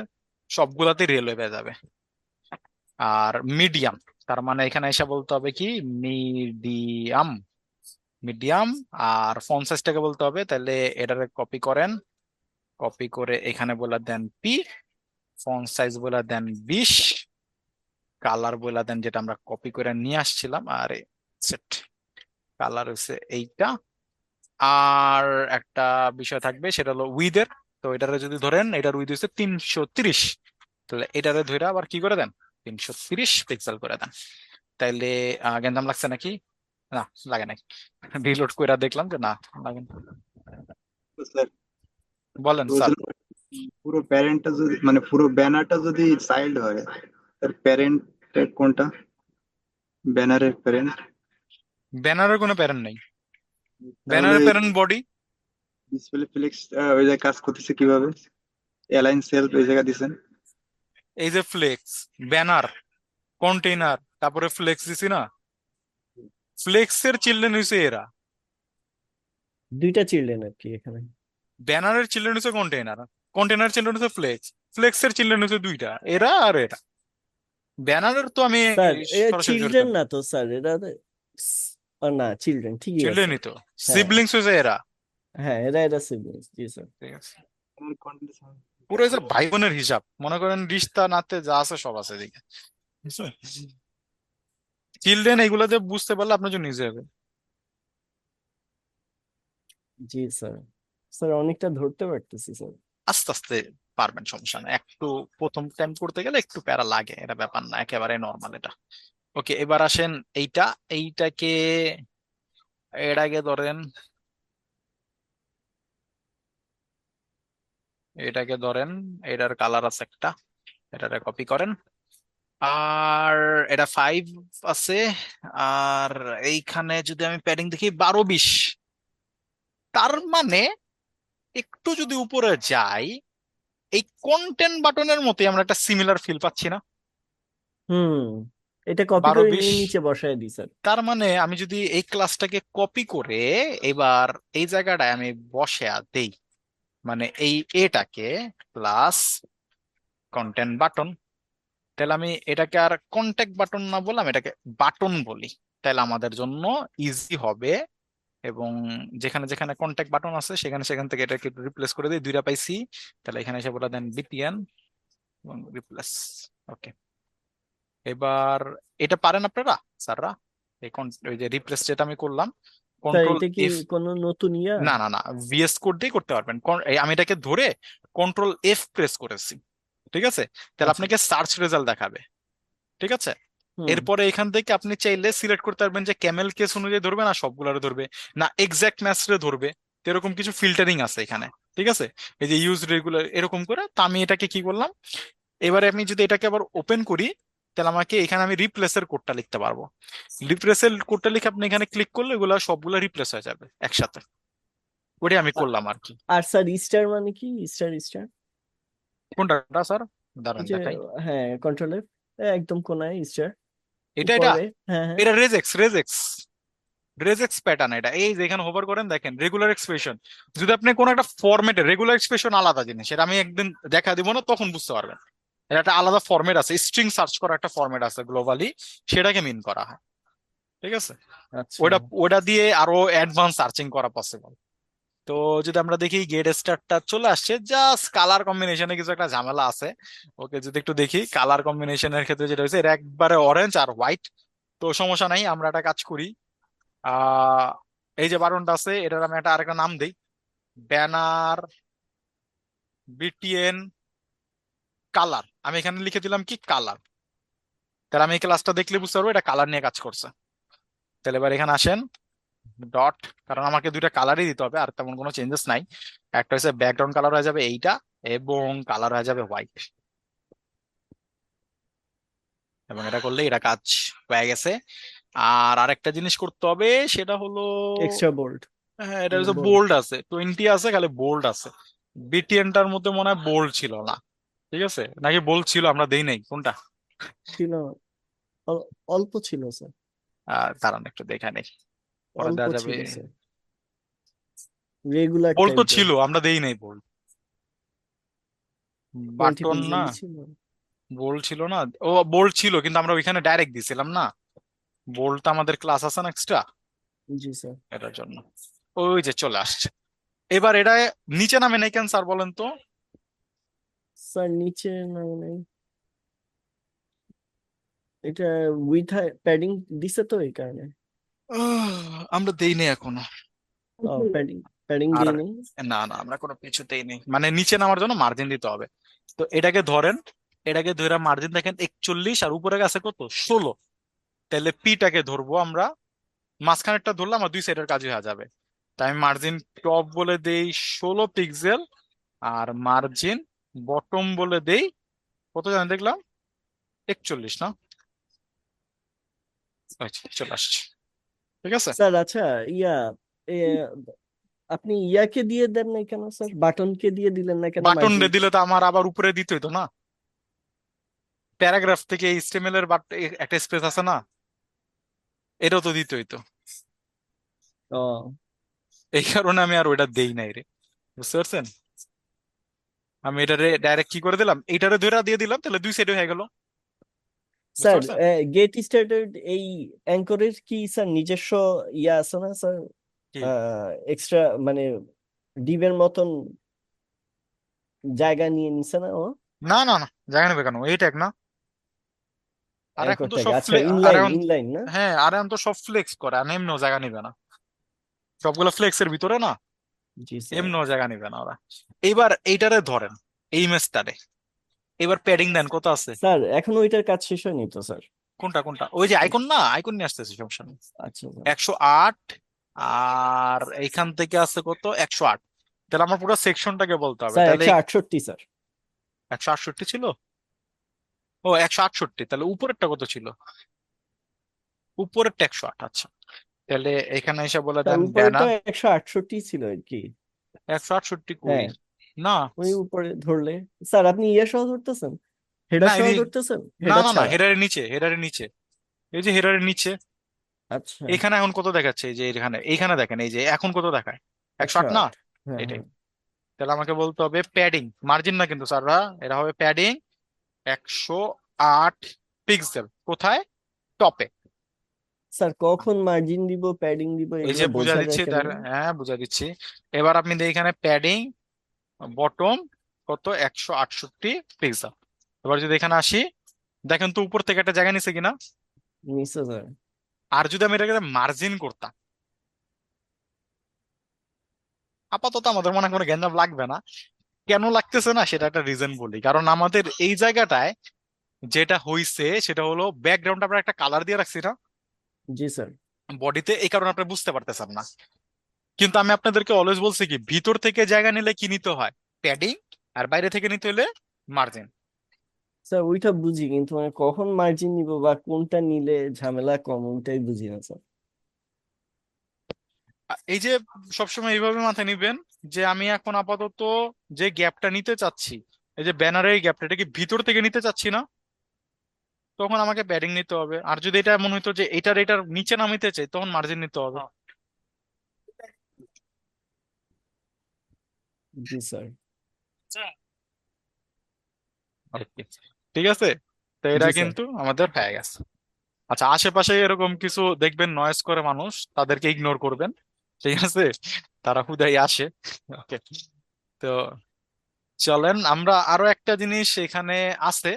সবগুলাতে রেলওয়ে পেয়ে যাবে। আর মিডিয়াম, তার মানে এখানে এসে বলতে হবে কি মিডিয়াম, মিডিয়াম, আর ফন্ট সাইজটাকে বলতে হবে, তাহলে এটারে কপি করেন, কপি করে এখানে বলে দেন পি, ফন্ট সাইজ বলে দেন 20, কালার বলে দেন যেটা আমরা কপি করে নিয়ে আসছিলাম, আর সেট কালার হচ্ছে এইটা। আর একটা বিষয় থাকবে, সেটা হলো উইথের, তো এটারে যদি ধরেন, এটার উইথ হচ্ছে 330, তাহলে এটারে ধরে আবার কি করে দেন, 330 পিক্সেল করে দেন। তাইলে গেন্দাম লাগছে নাকি? না, লাগে নাই। রিলোড করে দেখলাম যে না লাগে না। তো স্যার বলেন স্যার। বলছিলাম, পুরো প্যারেন্টটা যদি মানে পুরো ব্যানারটা যদি চাইল্ড হয়, তার প্যারেন্ট কোনটা, ব্যানারের প্যারেন্ট? ব্যানারের কোনো প্যারেন্ট নেই, তাহলে ব্যানারের প্যারেন্ট বডি। ডিসপ্লে ফ্লেক্স ওই জায়গায় কাজ করতেছে কিভাবে? অ্যালাইন সেলফ এই জায়গা দিছেন। এই যে ফ্লেক্স, ব্যানার, কন্টেইনার, তারপরে ফ্লেক্স দিছি না, ফ্লেক্সের চিলড্রেন হইছে এরা, দুইটা চিলড্রেন আর কি এখানে। ব্যানারের চিলড্রেন হচ্ছে কন্টেইনার, কন্টেইনার চিলড্রেন হচ্ছে ফ্লেক্স, ফ্লেক্সের চিলড্রেন হচ্ছে দুইটা, এরা আর এটা। ব্যানারের তো আমি স্যার এরা সরাসরি জড়িত চিলড্রেন না তো স্যার, এরা না, চিলড্রেন ঠিকই আছে। চিলড্রেনই তো, হ্যাঁ সিবলিংস হয়েছে এরা। হ্যাঁ, এরা সিবলিংস, জি স্যার। ঠিক আছে, পুরো হচ্ছে ভাই বোনের হিসাব, মনে করেন রিশতা নাতে যা আছে সব আছে এদিকে। চিলড্রেন এইগুলোতে বুঝতে পারলে আপনার জন্য ইজি হবে। জি স্যার। স্যার অনেকটা ধরতে পারতেছি স্যার। আস্তে আস্তে পারবেন, সমস্যা না, একটু প্রথম টাইম করতে গেলে একটু প্যারা লাগে, এটা ব্যাপার না, একেবারে নর্মাল এটা। ওকে, এবার আসেন এইটা, এইটাকে এর আগে ধরেন, এটাকে ধরেন, এটার কালার আছে একটা, এটাকে কপি করেন, আর এটা 5 আছে, আর এইখানে যদি আমি প্যাডিং দেখি 12-20, তার মানে একটু যদি উপরে যাই, এই কন্টেন্ট বাটনের মতোই আমরা একটা সিমিলার ফিল পাচ্ছি না? হুম, এটা কপি বারো করে বিশ নিয়ে নিচে বসায় দিই স্যার। তার মানে আমি যদি এই ক্লাসটাকে কপি করে এবার এই জায়গাটায় আমি বসে দেই, মানে এই এটাকে প্লাস কন্টেন্ট বাটন, তাহলে আমি এটাকে আর কন্ট্যাক্ট বাটন না বললাম, এটাকে বাটন বলি, তাহলে আমাদের জন্য ইজি হবে। এবং যেখানে যেখানে কন্ট্যাক্ট বাটন আছে সেখানে সেখান থেকে এটাকে রিপ্লেস করে দিই, দুইটা পাইছি, তাহলে এখানে এসে বলে দেন বিপিএন এবং রিপ্লেস। ওকে, এবার এটা পারেন আপনারা স্যাররা, ওই যে রিপ্লেস যেটা আমি করলাম, স্যার কন্ট্রোল এটা কি এফ, কোনো নতুন ইয়া? না না না, ভিএস কোড দিয়ে করতে পারবেন। আমি এটাকে ধরে কন্ট্রোল এফ প্রেস করেছি, ঠিক আছে, তাহলে আচ্ছা। আপনাকে সার্চ রেজাল্ট দেখাবে, ঠিক আছে। হুম। এরপরে এখান থেকে আপনি চাইলে সিলেক্ট করতে পারবেন যে ক্যামেল কেস অনুযায়ী ধরবে না সবগুলারে ধরবে, না এক্সাক্ট ম্যাচ রে ধরবে, তো এরকম কিছু ফিল্টারিং আছে এখানে, ঠিক আছে। এই যে ইউজ রেগুলার এরকম করে, তো আমি এটাকে কি করলাম, এবারে আমি যদি এটাকে আবার ওপেন করি, তাহলে আমাকে এখানে আমি রিপ্লেসের কোডটা লিখতে পারবো, রিপ্লেসের কোডটা লিখে আপনি এখানে ক্লিক করলে এগুলো সবগুলো রিপ্লেস হয়ে যাবে একসাথে, ওটাই আমি আ- করলাম আর কি। আর স্যার স্টার মানে কি? স্টার স্টার কোনটা স্যার? ওই দাঁড়ান যে, দেখাই। হ্যাঁ, কন্ট্রোল এফ, একদম কোনায় স্টার, এটা উপরে। হ্যাঁ হ্যাঁ। এটা রেজেক্স, রেজেক্স, রেজেক্স প্যাটার্ন এটা, এই যে এখানে হোভার করেন দেখেন রেগুলার এক্সপ্রেশন। যদি আপনি কোন একটা ফরম্যাটে, রেগুলার এক্সপ্রেশন আলাদা জিনিস, এটা আমি একদিন দেখা দিব না, তখন বুঝতে পারবেন। এটা একটা আলাদা ফরম্যাট আছে, স্ট্রিং সার্চ করা একটা ফরম্যাট আছে গ্লোবালি, সেটাকে মিন করা হয়। ঠিক আছে, আচ্ছা ওটা ওটা দিয়ে আরো অ্যাডভান্স সার্চিং করা পসিবল। তো যদি আমরা দেখি গেট স্টারটা চলে আসছে, জাস্ট কালার কম্বিনেশনে কিছু একটা ঝামেলা আছে। ওকে, যদি একটু দেখি কালার কম্বিনেশনের ক্ষেত্রে যেটা হয়েছে, এটা একবারে অরেঞ্জ আর হোয়াইট। তো সমস্যা নাই, আমরা একটা কাজ করি। আহ এই যে বাটনটা আছে, এটার আমি একটা আরেকটা নাম দিই, ব্যানার বিটিএন কালার। আমি এখানে লিখে দিলাম কি কালার। তাহলে আমি এই ক্লাসটা দেখলে বুঝতে পারবো এটা কালার নিয়ে কাজ করছে। তাহলে এবার এখানে আসেন, ডট, কারণ আমাকে দুইটা কালারই দিতে হবে, আর তেমন কোনো চেঞ্জেস নাই। একটা হচ্ছে ব্যাকগ্রাউন্ড কালার হয়ে যাবে এইটা, এবং কালার হয়ে যাবে হোয়াইট। এবং এটা করলে এটা কাজ হয়ে গেছে। আর আরেকটা জিনিস করতে হবে, সেটা হলো, এক্সট্রা বোল্ড হ্যাঁ এটা মানে হচ্ছে বোল্ড বোল্ড আছে, 20 আছে, খালি বোল্ড আছে। বিটিএনটার মধ্যে মনে হয় বোল্ড ছিল না। ঠিক আছে, নাকি বোল্ড ছিল, আমরা দেই নাই কোনটা? ছিল না, অল্প ছিল স্যার, দাঁড়ান একটু দেখে নেই, পরে অল্প দেওয়া যাবে। ছিল স্যার, রেগুলার বোল্ড তো টাইপের। ছিল, আমরা দেই নাই বোল্ড। 20 বাটন না, পিক্সেলই ছিল। বোল্ড ছিল না। ও বোল্ড ছিল, কিন্তু আমরা ওইখানে ডাইরেক্ট দিছিলাম না। বোল্ডটা আমাদের ক্লাস আছে না এক্সট্রা, জি স্যার। এটার জন্য। ওই যে চলে আসছে। এবার এটা নিচে নামে নাই কেন স্যার বলেন তো? স্যার নিচে না নাই, এটা উইথ প্যাডিং দিছে তো এই কারণে। আমরা দেই নাই এখনো। ও প্যাডিং, প্যাডিং আর দিয়ে নেই। না না, আমরা কোনো কিছুতেই নেই, মানে নিচে নামার জন্য মার্জিন দিতে হবে। তো এটাকে ধরেন, এটাকে ধরে মার্জিন দেখেন 41, আর উপরে আছে কত, 16। তাহলে পিটাকে ধরবো আমরা, মাঝখানেরটা ধরলে আমার দুই সাইডের কাজ হয়ে যাবে। তাই আমি মার্জিন টপ বলে দেই 16 পিক্সেল, আর মার্জিন বটম বলে দেই কত জানি দেখলাম, 41 না? আচ্ছা, চলে আসছে। ঠিক আছে, স্যার আচ্ছা, ইয়া এ, আপনি ইয়াকে দিয়ে দেন না কেন স্যার, বাটনকে দিয়ে দিলেন না কেন বাটন মার্জিন? দিলে তো আমার আবার উপরে দিতে হইতো না? প্যারাগ্রাফ থেকে এইচটিএমএল এর একটা স্পেস আছে না, এটাও তো দিতে হইতো। ও এই কারণে আমি আর ওইটা দেই নাই রে, বুঝতে পারছেন? আমি এটারে ডাইরেক্ট কি করে দিলাম, এইটারে ধরে দিয়ে দিলাম, তাহলে দুই সাইডে হয়ে গেল। বুঝতে স্যার, পারছেন? গেট স্টার্টেড এই অ্যাঙ্করের কি স্যার নিজস্ব ইয়া আছে না স্যার, কি? এক্সট্রা মানে ডিভের মতন জায়গা নিয়ে নিছে না ও? না না না, জায়গা নেবে কেন, এই ট্যাগ না। আর এখন তো অ্যাঙ্করটাকে, সব আচ্ছা আর ইনলাইন, এখন, ইনলাইন না? হ্যাঁ আর এখন তো সব ফ্লেক্স করে, আর এমনিও জায়গা নিবে না, সবগুলো ফ্লেক্সের ভিতরে না, জি স্যার। এমনিও জায়গা নিবে না ওরা। এইবার এইটারে ধরেন, এই ইমেজটারে, এবার প্যাডিং দেন কত আছে? স্যার এখন ওইটার কাজ শেষ হয়নি তো স্যার। কোনটা কোনটা, ওই যে আইকন না, আইকন নিয়ে আসতেছে, সমস্যা নেই। আচ্ছা স্যার। 108, আর এইখান থেকে আছে কত, 108। তাহলে আমার পুরো সেকশনটাকে বলতে হবে, স্যার তাহলে 168 স্যার। 168 ছিল। ও 168, তাহলে উপরেরটা কত ছিল? উপরেরটা 108, আচ্ছা। তাহলে এখানে এসে বলে স্যার দেন উপরেটা ব্যানার। 168 ছিল আর কি। 168 কই? হ্যাঁ, না ওই উপরে ধরলে। স্যার আপনি ইয়ে সহ ধরতেছেন, হেডার না, সহ ধরতেছেন, না হেডার না না, ছাড়া? হেডারের নিচে, হেডারের নিচে, এই যে হেডারের নিচে। আচ্ছা। এখানে এখন কত দেখাচ্ছে, এই যে এখানে, এইখানে দেখেন, এই যে এখন কত দেখায়, 108 না? 108, হ্যাঁ এটাই। হ্যাঁ। তাহলে আমাকে বলতে হবে প্যাডিং, মার্জিন না কিন্তু স্যাররা, এটা হবে প্যাডিং 108 পিক্সেল। কোথায়? টপে। স্যার কখন মার্জিন দিব, প্যাডিং দিব, এই এগুলো যে বুঝা বোঝা যায় দিচ্ছি, কেমনে? হ্যাঁ বুঝা দিচ্ছি। এবার আপনি দেখেন এখানে প্যাডিং বটম কত, 168 পিক্সেল। এবার যদি এখানে আসি, দেখেন তো উপর থেকে একটা জায়গা নিছে কিনা। নিচে স্যার। আর যদি আমি এটাকে মার্জিন করতাম, আপাতত আমাদের মনে হয় কোনো গ্যাঞ্জাম লাগবে না। কেন লাগতেছে না সেটা একটা রিজন বলি, কারণ আমাদের এই জায়গাটায় যেটা হইছে সেটা হলো ব্যাকগ্রাউন্ড আমরা একটা কালার দিয়ে রাখছি না জি স্যার। বডিতে, এই কারণে আপনি বুঝতে পারতেছেন না। কিন্তু আমি আপনাদেরকে অলওয়েজ বলছি কি, ভিতর থেকে জায়গা নিলে কি নিতে হয়, প্যাডিং, আর বাইরে থেকে নিতে হলে মার্জিন। স্যার ওইটা বুঝি, কিন্তু মানে কখন মার্জিন নিব বা কোনটা নিলে ঝামেলা কম, ওইটাই বুঝি না স্যার। এই যে সবসময় এইভাবে মাথায় নিবেন যে আমি এখন আপাতত যে গ্যাপটা নিতে চাচ্ছি, এই যে ব্যানারের গ্যাপটা, এটা কি ভিতর থেকে নিতে চাচ্ছি না? তখন আমাকে প্যাডিং নিতে হবে। আর যদি এটা এমন হইতো যে এটার নিচে নামিতে চাই, তখন মার্জিন নিতে হবে। জি স্যার। আচ্ছা Okay, ঠিক আছে, তো এটা জি স্যার। কিন্তু আমাদের হয়ে গেছে। আচ্ছা, আশেপাশে এরকম কিছু দেখবেন নয়েজ করে মানুষ, তাদেরকে ইগনোর করবেন, ঠিক আছে? তারা হুদাই আসে। ওকে, তো চলেন আমরা আরো একটা জিনিস এখানে আছে,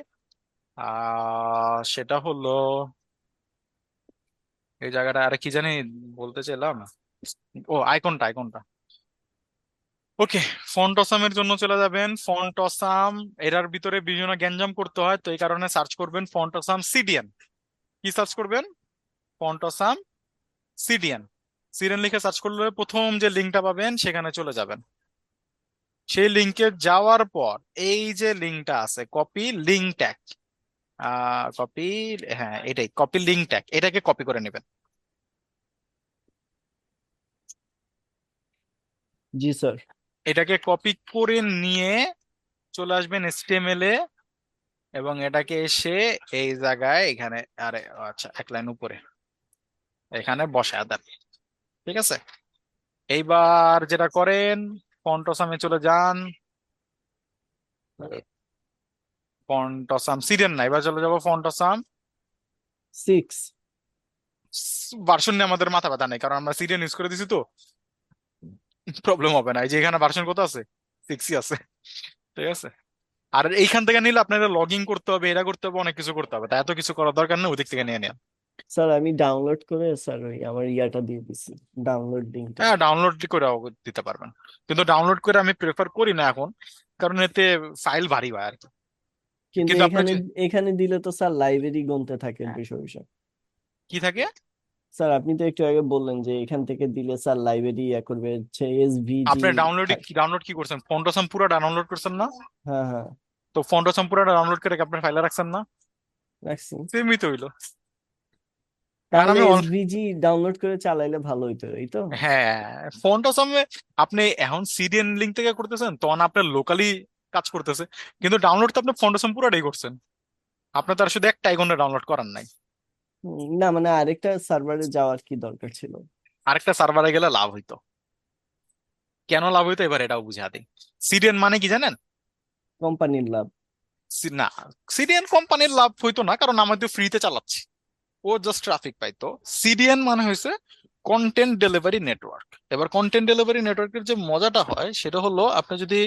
সেটা হলো এই জায়গাটা আরে কি জানি বলতে চাইলাম, ও আইকনটা। ওকে, ফন্ট অসামের জন্য চলে যাবেন ফন্ট অসাম। এটার ভিতরে বিভিন্ন গ্যাঞ্জাম করতে হয়, তো এই কারণে সার্চ করবেন ফন্ট অসাম সিডিএন। কি সার্চ করবেন? Font awesome CDN. সিডিএন লিখে সার্চ করলে প্রথম যে লিঙ্কটা পাবেন সেখানে চলে যাবেন। সেই লিঙ্কে যাওয়ার পর এই যে লিঙ্কটা আছে কপি লিঙ্ক ট্যাগ, কপি, হ্যাঁ এটাই কপি লিঙ্ক ট্যাগ, এটাকে কপি করে নেবেন। জি স্যার। এটাকে কপি করে নিয়ে চলে আসবেন HTML এ, এবং এটাকে এসে এই জায়গায় এখানে, আরে আচ্ছা এক লাইন উপরে এখানে বসায় দেন, ঠিক আছে? এইবার যেটা করেন, ফন্ট অসামে চলে যান, ফন্ট অসাম সিরিয়াল না, এবার চলে যাবো ফন্ট অসাম 6। ভার্সন নিয়ে আমাদের মাথা ব্যথা নেই, কারণ আমরা সিরিয়াল ইউজ করে দিছি, তো প্রবলেম হবে না। এই যে এখানে ভার্সন কত আছে? 6ই আছে, ঠিক আছে? আর এইখান থেকে নিলে আপনারা লগ ইন করতে হবে, এটা করতে হবে, অনেক কিছু করতে হবে, তাই এত কিছু করার দরকার নেই, ওদিক থেকে নিয়ে নেন। স্যার আমি ডাউনলোড করে স্যার ওই আমার ইয়াটা দিয়ে দিছি, ডাউনলোড লিঙ্কটা। হ্যাঁ, ডাউনলোড করে দিতে পারবেন, কিন্তু ডাউনলোড করে আমি প্রেফার করি না এখন, কারণ এতে ফাইল ভারী হয় আর কি। কিন্তু কিন্তু আপনি এখানে এখানে দিলে তো স্যার লাইব্রেরি গুনতে থাকে হ্যাঁ, বিষয় বিষয়। কি থাকে? স্যার আপনি তো একটু আগে বললেন যে এখান থেকে দিলে স্যার লাইব্রেরি ইয়া করবে, হচ্ছে এসভিজি। আপনি ডাউনলোড কি করছেন? ফন্টসাম পুরো ডাউনলোড করছেন না? হ্যাঁ হ্যাঁ তো ফন্টসাম পুরো ডাউনলোড করে আপনার ফাইলে রাখছেন না? রাখছি। সেমই তো হইলো। কারণ তাহলে আমি এসভিজি ডাউনলোড করে চালাইলে ভালো হইতো, এই তো? হ্যাঁ, ফন্টসামে আপনি এখন সিডিএন লিঙ্ক থেকে করতেছেন, তখন আপনার লোকালি কাজ করতেছে, কিন্তু ডাউনলোড তো আপনি ফন্টসাম পুরোটাই করছেন, আপনার তার শুধু একটা আইকনে ডাউনলোড করার নাই। না মানে আরেকটা সার্ভারে যাওয়ার কি দরকার ছিল? আরেকটা সার্ভারে গেলে লাভ হইতো। কেন লাভ হইতো এবার এটাও বুঝা দিই। সিডিএন মানে কি জানেন? কোম্পানির লাভ। না, সিডিএন কোম্পানির লাভ হইতো না, কারণ আমাদের ফ্রিতে চালাচ্ছি, ও জাস্ট ট্রাফিক পাইতো। সিডিএন মানে হয়েছে কন্টেন্ট ডেলিভারি নেটওয়ার্ক। এবার কন্টেন্ট ডেলিভারি নেটওয়ার্কের যে মজাটা হয় সেটা হলো, আপনি যদি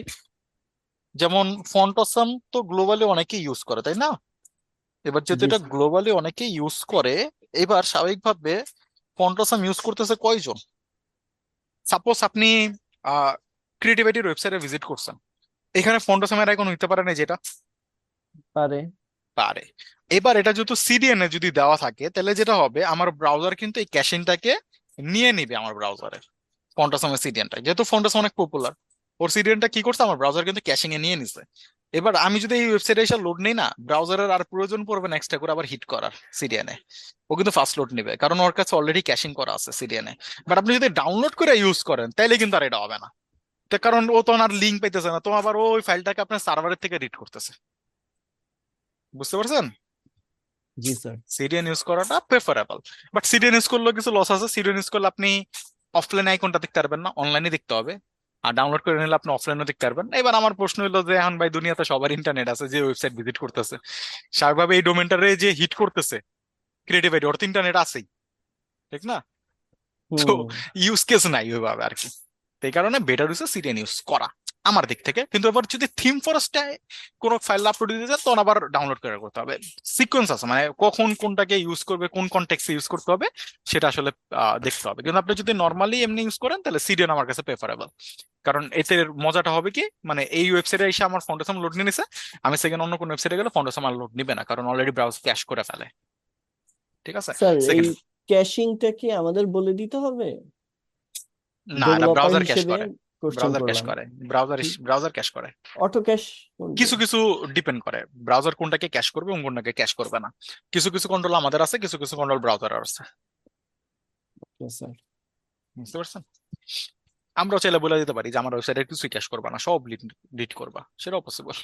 যেমন ফন্ট অসাম তো গ্লোবালি অনেকে ইউজ করে, তাই না? এবার যেহেতু জি এটা গ্লোবালি অনেকে ইউজ করে, এবার স্বাভাবিকভাবে ফন্ট অসাম ইউজ করতেছে কয়জন? সাপোজ আপনি ক্রিয়েটিভিটির ওয়েবসাইটে ভিজিট করছেন, এখানে ফন্ট অসামের আইকন হইতে পারে না যেটা? পারে। পারে। এবার এটা যেহেতু সিডিএন এ যদি দেওয়া থাকে, তাহলে যেটা হবে, আমার ব্রাউজার কিন্তু এই ক্যাশিংটাকে নিয়ে নিবে আমার ব্রাউজারে, ফন্টাসমের সিডিএনটা, যেহেতু ফন্টাস অনেক পপুলার, ওর সিডিএনটা কি করছে, আমার ব্রাউজার কিন্তু ক্যাশিং এ নিয়ে নিছে। এবার আমি যদি এই ওয়েবসাইটে এসে লোড নেই না, ব্রাউজারের আর প্রয়োজন পড়বে না এক্সট্রা করে আবার হিট করার সিডিএন এ, ও কিন্তু ফাস্ট লোড নেবে, কারণ ওর কাছে অলরেডি ক্যাশিং করা আছে সিডিএন এ। বাট আপনি যদি ডাউনলোড করে ইউজ করেন, তাইলে কিন্তু আর এটা হবে না, তার কারণ ও তো আর লিঙ্ক পাইতেছে না, তো আবার ওই ফাইলটাকে আপনার সার্ভারের থেকে রিড করতেছে। বুঝতে পারছেন? জি স্যার। সিডিএন ইউজ করাটা প্রেফারেবল। বাট সিডিএন ইউজ করলেও কিছু লস আছে। সিডিএন ইউজ করলে আপনি অফলাইন আইকনটা দেখতে পারবেন না, অনলাইনে দেখতে হবে। আর ডাউনলোড করে নিলে আপনি অফলাইনে দেখতে পারবেন। এবার আমার প্রশ্ন হলো যে, এখন ভাই দুনিয়াতে সবার ইন্টারনেট আছে, যে ওয়েবসাইট ভিজিট করতেছে, স্বাভাবিকভাবে এই ডোমেনটারে যে হিট করতেছে ক্রিয়েটিভ, ওর তো ইন্টারনেট আছেই, ঠিক না? তো হুম। ইউজ কেস নাই ওইভাবে আর কি। তো এই কারণে বেটার হচ্ছে সিডিএন ইউজ করা আমার দিক থেকে। কিন্তু এবার যদি থিম ফরেস্টে কোনো ফাইল আপলোড দিতে চান, তখন আবার ডাউনলোড করে করতে হবে। সিকোয়েন্স আছে, মানে কখন কোনটাকে ইউজ করবে, কোন কনটেক্সে ইউজ করতে হবে, সেটা আসলে দেখতে হবে। কিন্তু আপনি যদি নর্মালি এমনি ইউজ করেন, তাহলে সিডিএন আমার কাছে প্রেফারেবল। কারণ এতে মজাটা হবে কি, মানে এই ওয়েবসাইটে এসে আমার ফন্টাসাম লোড নিয়ে নিছে, আমি সেকেন্ড অন্য কোনো ওয়েবসাইটে গেলে ফন্টাসাম আর লোড নিবে না, কারণ অলরেডি ব্রাউজ ক্যাশ করে ফেলে। ঠিক আছে? স্যার এই সেকেন্ড, ক্যাশিংটা কি আমাদের বলে দিতে হবে? না, এটা ডেভেলপার ব্রাউজার ক্যাশ হিসেবে করে। কোশ্চেন ব্রাউজার ক্যাশ করলাম। করে, ব্রাউজার ক্যাশ করে। অটো ক্যাশ কোনটা? কিছু কিছু ডিপেন্ড করে ব্রাউজার কোনটাকে ক্যাশ করবে এবং কোনটাকে ক্যাশ করবে না। কিছু কিছু কন্ট্রোল আমাদের আছে, কিছু কিছু কন্ট্রোল ব্রাউজার আছে। স্যার। বুঝতে পারছেন? আমরাও চাইলে বলে দিতে পারি যে আমার ওয়েবসাইটে কিছুই ক্যাশ করবা না, সব ডিলিট করবা, সেটাও পসিবল।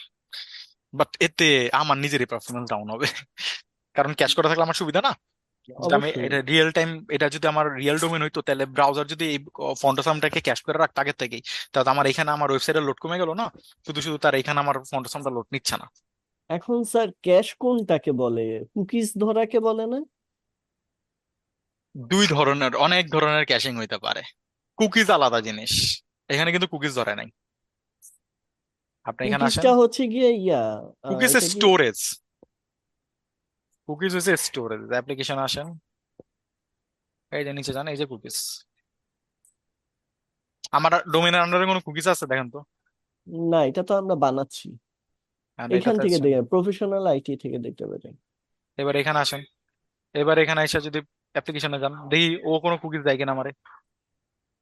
বাট এতে আমার নিজেরই পারফরমেন্স ডাউন হবে। কারণ ক্যাশ করা থাকলে আমার সুবিধা না। যদি আমি অবশ্যই। এটা রিয়েল টাইম, এটা যদি আমার রিয়েল ডোমেন হইতো তাহলে ব্রাউজার যদি এই ফন্টসামটাকে ক্যাশ করে রাখতো আগে থেকেই, তাহলে আমার এখানে আমার ওয়েবসাইটে লোড কমে গেল না, শুধু শুধু তার এখানে আমার ফন্টসামটা লোড নিচ্ছে না। এখন স্যার ক্যাশ কোনটাকে বলে, কুকিজ ধরাকে বলে না? দুই ধরনের, অনেক ধরনের ক্যাশিং হইতে পারে। কুকিজ আলাদা জিনিস, এখানে কিন্তু কুকিজ ধরে নাই। আপনি এখানে আসেন, কুকিজটা হচ্ছে গিয়ে ইয়া, কুকিজ এটা কি? স্টোরেজ, কুকিজ হচ্ছে স্টোরেজ। অ্যাপ্লিকেশন আসেন, এই যে নিচে যান, এই যে কুকিজ। আমার ডোমেনের আন্ডারে কোনো কুকিজ আছে দেখেন তো। না, এটা তো আমরা বানাচ্ছি। And এখান এটাতে থেকে আসেন, দেখে, প্রফেশনাল আইটি থেকে দেখতে পারেন। এবার এখানে আসেন, এবার এখানে এসে যদি অ্যাপ্লিকেশনে যান, দেখি ও কোনো কুকিজ দেয় কিনা আমারে,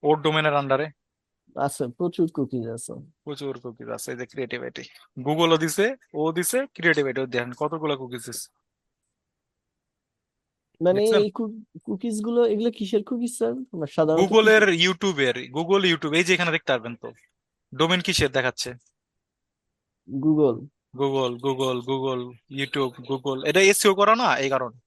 ওর ডোমেনের আন্ডারে। আছে, প্রচুর কুকিজ আছে। প্রচুর কুকিজ আছে, এই যে ক্রিয়েটিভিটি, গুগলও দিছে, ও দিছে, ক্রিয়েটিভিটিও দেখেন কতগুলো কুকিজ দিছে, মানে দেখছেন। এই কুকিজ গুলো, এগুলো কিসের কুকিজ স্যার? আমরা সাধারণত কি গুগলের ইউটিউবের, গুগল ইউটিউব, এই যে এখানে দেখতে পারবেন তো ডোমেন কিসের দেখাচ্ছে। Google? Google, Google, Google, YouTube, Google, এটা এসইও করা না এই কারণে।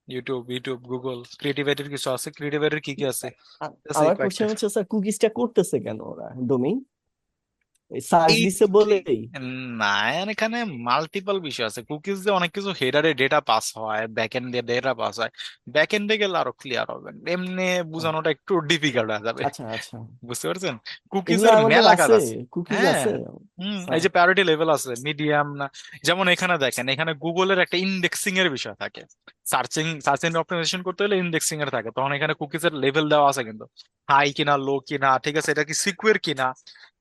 ইউটিউব, ইউটিউব, গুগল, ক্রিয়েটিভিটির কিছু আছে, ক্রিয়েটিভিটির কি কি আছে আছে এই আমার কয়েকটা। কোশ্চেন হচ্ছে স্যার, কুকিজটা করতেছে কেন ওরা ডোমেইন? সার্চ এই দিছে বলেই? না, এখানে মাল্টিপল বিষয় আছে। কুকিজ দিয়ে অনেক কিছু হেডারে ডেটা পাস হয়, ব্যাক এন্ডে ডেটা পাস হয়, ব্যাক এন্ডে গেলে আরো ক্লিয়ার হবে, এমনি বোঝানোটা একটু ডিফিকাল্ট হয়ে যাবে। আচ্ছা আচ্ছা, বুঝতে পারছেন, এগুলো কুকিজের আমাদের মেলা কাজ আছে, আছে। কুকিজ হ্যাঁ, আছে এই স্যার। যে প্যারিটি লেভেল আছে, মিডিয়াম না। যেমন এখানে দেখেন, এখানে গুগলের একটা ইন্ডেক্সিং এর বিষয় থাকে, সার্চ ইঞ্জিন অপটিমাইজেশন করতে হলে ইন্ডেক্সিং এর থাকে, তখন এখানে কুকিজের লেভেল দেওয়া আছে কিন্তু, হাই কিনা, লো কিনা, ঠিক আছে, এটা কি সিকিউর কিনা,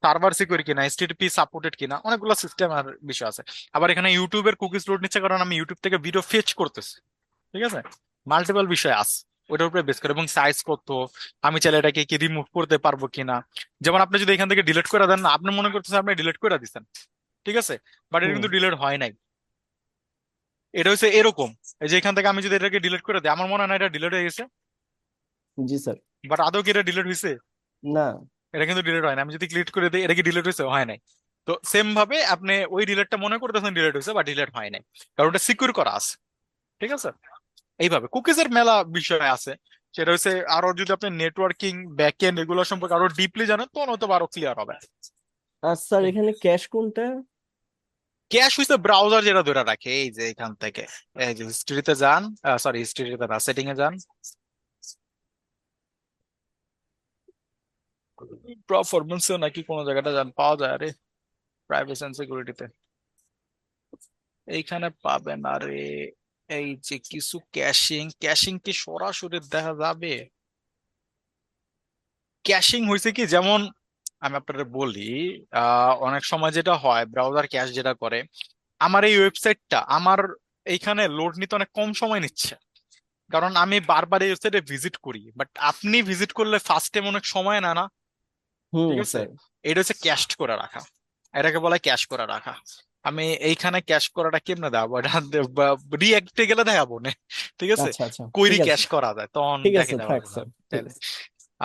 সার্ভার সিকিউর কিনা, এইচটিটিপি সাপোর্টেড কিনা, অনেকগুলো সিস্টেম আর বিষয় আছে। আবার এখানে ইউটিউবের কুকিজ লোড নিচ্ছে কারণ আমি ইউটিউব থেকে ভিডিও ফেচ করতেছি, ঠিক আছে, মাল্টিপল বিষয় আছে ওইটার উপরে বেস করে, এবং সাইজ কত, আমি চাইলে এটাকে কি রিমুভ করতে পারবো কিনা। যেমন আপনি যদি এখান থেকে ডিলিট করে দেন না, আপনি মনে করতেছেন আপনি ডিলিট করে দিচ্ছেন, ঠিক আছে, বাট এটা হুম। কিন্তু ডিলিট হয় নাই। এটা হচ্ছে এরকম, এই যে এখান থেকে আমি যদি এটাকে ডিলিট করে দিই, আমার মনে হয় না এটা ডিলিট হয়ে গেছে, জি স্যার। বাট আদৌ কি এটা ডিলিট হয়েছে? না। এটা কিন্তু ডিলিট হয় না। আমি যদি ক্লিক করে দিই, এটা কি ডিলিট হয়েছে? হয় নাই। তো সেম ভাবে আপনি ওই ডিলিটটা মনে করতেছেন ডিলিট হয়েছে, বা ডিলিট হয় নাই, কারণ ওটা সিকিউর করা আছে, ঠিক আছে। এইভাবে কুকিজের মেলা বিষয় আছে। সেটা হচ্ছে আরো যদি আপনি নেটওয়ার্কিং, ব্যাকএন্ড এগুলো সম্পর্কে আরো ডিপলি জানেন, তখন হয়তো আরো ক্লিয়ার হবে। আর স্যার এখানে ক্যাশ কোনটা? ক্যাশ হইছে ব্রাউজার যেটা ধরে রাখে, এই যে এখান থেকে, এই যে হিস্ট্রিতে যান, সরি হিস্ট্রিতে না, সেটিং এ যান, পারফরমেন্সে নাকি কোন জায়গাটা যান, পাওয়া যায় আরে, প্রাইভেসি এন্ড সিকিউরিটিতে এইখানে পাবেন আরে। এই যে কিছু ক্যাশিং, ক্যাশিং কি সরাসরি দেখা যাবে? ক্যাশিং হয়েছে কি, যেমন আমি আপনাদের বলি, অনেক সময় যেটা হয় ব্রাউজার ক্যাশ যেটা করে, আমার এই ওয়েবসাইটটা আমার এইখানে লোড নিতে অনেক কম সময় নিচ্ছে, কারণ আমি বারবার এই ওয়েবসাইটে ভিজিট করি, বাট আপনি ভিজিট করলে ফার্স্ট টাইম অনেক সময় না না, হুম ঠিক আছে। স্যার। এটা হচ্ছে ক্যাশ করে রাখা, এটাকে বলা ক্যাশ করে রাখা। আমি এইখানে ক্যাশ করাটা কেমনে দেখাবো, এটা রিঅ্যাক্টে গেলে দেখাবো না, ঠিক আছে। আচ্ছা আচ্ছা, কোয়েরি ঠিক আছে। ক্যাশ করা যায় তখন ঠিক দেখে আছে, দেওয়া থাক যাবে স্যার, ঠিক তাহলে। আছে।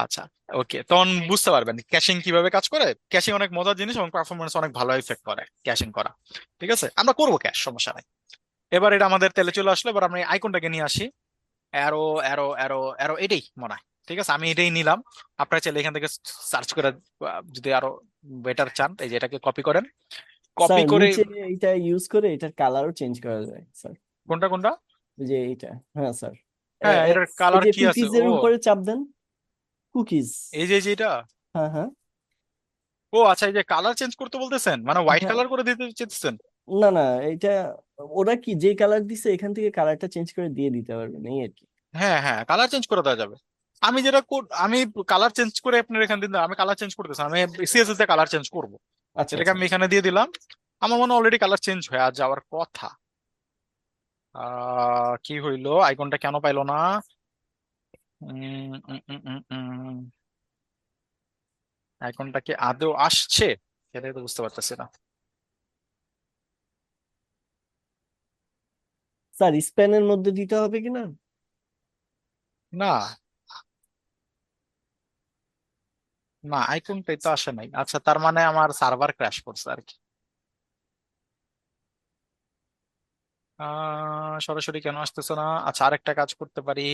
আচ্ছা, ওকে, তখন বুঝতে পারবেন ক্যাশিং কিভাবে কাজ করে। ক্যাশিং অনেক মজার জিনিস এবং পারফরমেন্স অনেক ভালো ইফেক্ট করে ক্যাশিং করা, ঠিক আছে। আমরা করবো ক্যাশ, সমস্যা নাই। এবার এটা আমাদের তেলে চলে আসলো, এবার আমরা আইকনটাকে নিয়ে আসি, অ্যারো, অ্যারো, অ্যারো, অ্যারো, এটাই মনে হয়, ঠিক আছে, আমি এটাই নিলাম। আপনারা চাইলে এখান থেকে সার্চ করে যদি আরো বেটার চান, এই যে এটাকে কপি করেন, কপি স্যার করে। নিচে এটা ইউজ করে এটার কালারও চেঞ্জ করা যায় স্যার। কোনটা কোনটা? এই যে এইটা, হ্যাঁ স্যার। হ্যাঁ, এটার এই কালার যে কি আছে? কুকিজ ও, এর উপরে চাপ দেন, কুকিজ। এই যে এটা। হ্যাঁ হ্যাঁ। ও আচ্ছা, এই যে কালার চেঞ্জ করতে বলতেছেন, মানে হোয়াইট হ্যাঁ, কালার করে দিতে চাইতেছেন? না না, এটা ওরা কি যে কালার দিছে এখান থেকে কালারটা চেঞ্জ করে দিয়ে দিতে পারবেন, এই আর কি। হ্যাঁ হ্যাঁ, কালার চেঞ্জ করে দেওয়া যাবে। আমি যেটা আমি কালার চেঞ্জ করে আপনার এখান থেকে, আমি কালার চেঞ্জ করতেছি, আমি সিএসএস তে কালার চেঞ্জ করব, আচ্ছা এটাকে আচ্ছা। আমি এখানে দিয়ে দিলাম। আমার মনে অলরেডি কালার চেঞ্জ হয়ে যাওয়ার কথা। কি হইলো, আইকনটা কেন পাইলো না? আইকনটা কি আদৌ আসছে, সেটাই তো বুঝতে পারতেছি না। স্যার স্প্যানের মধ্যে দিতে হবে কিনা? না না, আইকনটাই তো আসে নাই। আচ্ছা, তার মানে আমার সার্ভার ক্র্যাশ করছে আর কি। সরাসরি কেন আসতেছে না? আচ্ছা, আরেকটা কাজ করতে পারি,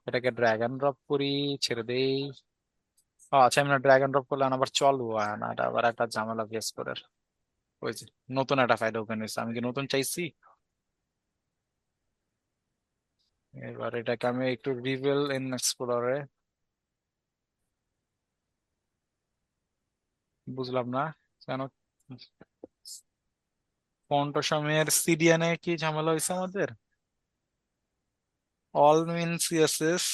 এটাকে ড্র্যাগ এন্ড ড্রপ করি, ছেড়ে দেই। আচ্ছা, আমি না ড্র্যাগ এন্ড ড্রপ করলে আবার চলবো না, এটা আবার একটা ঝামেলা ফেস করে। ওই যে নতুন একটা ফাইল ওপেন হয়েছে, আমি কি নতুন চাইছি? এবার এটাকে আমি একটু রিভেল ইন এক্সপ্লোরে, বুঝলাম না কেন ফন্ট সময়ের সিডিএন এ কি ঝামেলা হয়েছে আমাদের। All min CSS.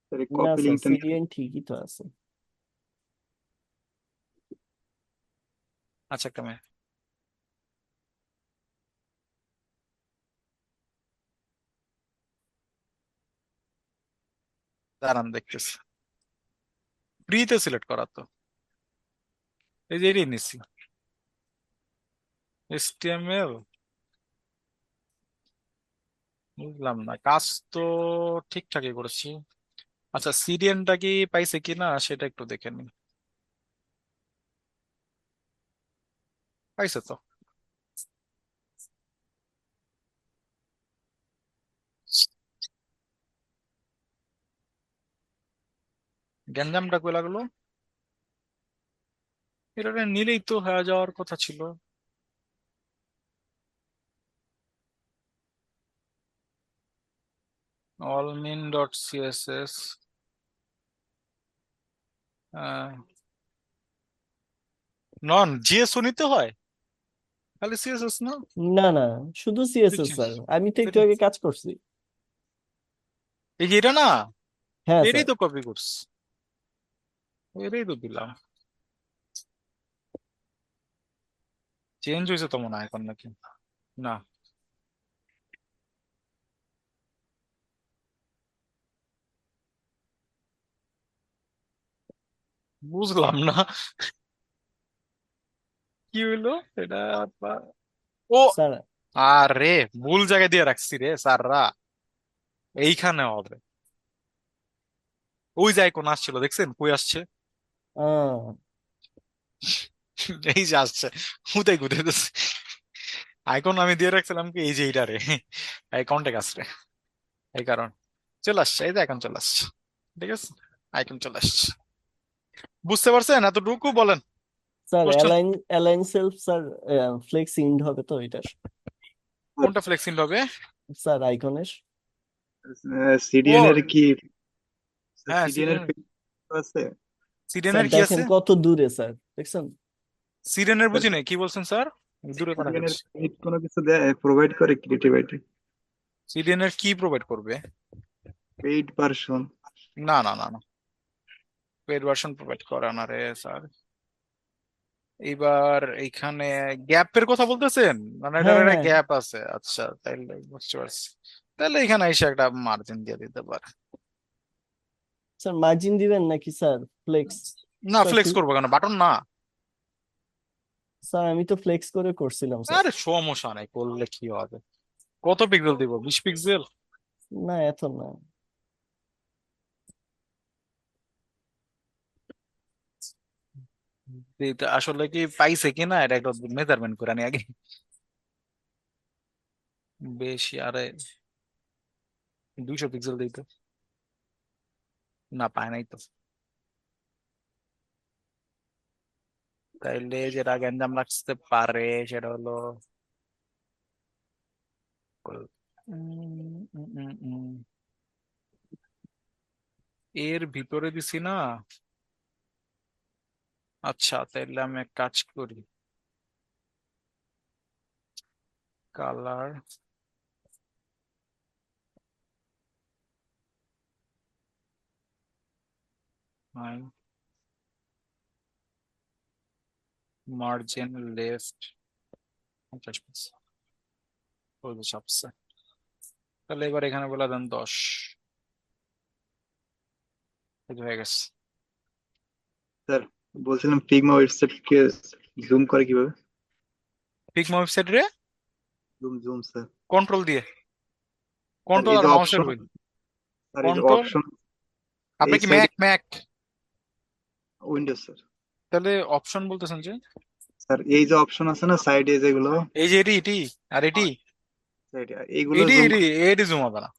স্যার না কপি স্যার, লিঙ্কটা সিডিএন ঠিকই তো আছে। আচ্ছা, একটা minute। দাঁড়ান দেখতেছি, ফ্রিতে সিলেক্ট করা তো, এই যে এটাই নিচ্ছি, HTML। বুঝলাম না, কাজ তো ঠিকঠাকই করেছি। আচ্ছা, সিডিএনটা কি পাইছে কিনা সেটা একটু দেখে নি। পাইছে তো। গ্যাঞ্জামটা কই লাগলো? এটা নিলেই তো হয়ে যাওয়ার কথা ছিল। অলমিন ডট সিএসএস। নন জিএসও নিতে হয়, খালি সিএসএস না? না না, শুধু সিএসএস স্যার, আমি তো একটু আগে কাজ করছি। এই যে এটা না, হ্যাঁ এটাই স্যার। তো কপি করছি, এটাই তো দিলাম। চেঞ্জ হয়েছে তো মনে হয় এখন নাকি? না, বুঝলাম না কি হইলো এটা। ও, স্যার আরে ভুল জায়গায় দিয়ে রাখছি রে স্যাররা, এইখানে হবে। ওই যে আইকন আসছিল, দেখছেন কই আসছে? আহ, এই যে আসছে, হুদাই ঘুরে দিচ্ছে। আইকন আমি দিয়ে রাখছিলাম কি, এই যে এইটা রে, এই কন্টেক্ট আসছে, এই কারণ চলে আসছে, এই যে এখন চলে আসছে। ঠিক আছে, আইকন চলে আসছে। বুঝতে পারছেন এতটুকু? বলেন sir question. Align align self sir, flex end হবে তো এটার? কোনটা ফ্লেক্সিং হবে? স্যার আইকনের। ও সিডিএন এর কি, হ্যাঁ, সিডিএন এর সিডেন, page আছে? সিডেনের স্যার কি দেখেন আছে? কত দূরে স্যার, দেখছেন? সিডেনের স্যার বুঝি নাই, কি বলছেন স্যার? দূরে করা সিডিএন এর যাচ্ছে। পেজ কোনো কিছু দেয়, প্রোভাইড করে ক্রিয়েটিভ আইটি সিডেনের কি প্রোভাইড করবে? Paid version? না না না না, পেড ভার্সন প্রোভাইড করে না রে স্যার। এইবার এইখানে গ্যাপের কথা বলতেছেন, মানে এটার হ্যাঁ একটা হ্যাঁ গ্যাপ আছে, আচ্ছা তাইলে বুঝতে পারছি। তাহলে এখানে এসে একটা মার্জিন দিয়ে দিতে পারে। স্যার, মার্জিন দিবেন নাকি স্যার ফ্লেক্স? না, স্যার ফ্লেক্স করবো কেন, বাটন না। স্যার আমি তো ফ্লেক্স করে করছিলাম স্যার। আরে সমস্যা নাই, করলে কি হবে? কত পিক্সেল দিব, 20 পিক্সেল? না এত না। এটা আসলে কি পাইছে কিনা এটা একটু মেজারমেন্ট করে আনি আগে। বেশি, আরে 200 পিক্সেল দিতে, না পায় নাই তো। তাইলে যেটা গ্যাঞ্জাম রাখতে পারে সেটা হলো উম, উম, উম, উম, এর ভিতরে দিছি না। আচ্ছা, তাইলে আমি এক কাজ করি, কালার, মার্জিন লেফট 50%, সবচেয়ে। তাহলে এবার এখানে বলে দেন 10, এই যে হয়ে গেছে। স্যার বলছিলাম ফিগমা ওয়েবসাইট কে জুম করে কিভাবে? ফিগমা ওয়েবসাইট রে জুম জুম স্যার। কন্ট্রোল দিয়ে, স্যার কন্ট্রোল এই আর যে মাউসের অপশন, হুইল। স্যার এই যে কন্ট্রোল, অপশন আপনি এই কি সাইডে, ম্যাক? Windows sir. তাহলে অপশন বলতেছেন যে স্যার এই যে অপশন আছে না সাইডে যেগুলো, এই যে এটি আর এটি এইগুলো এটি জুম এটি এটি জুম হবে না।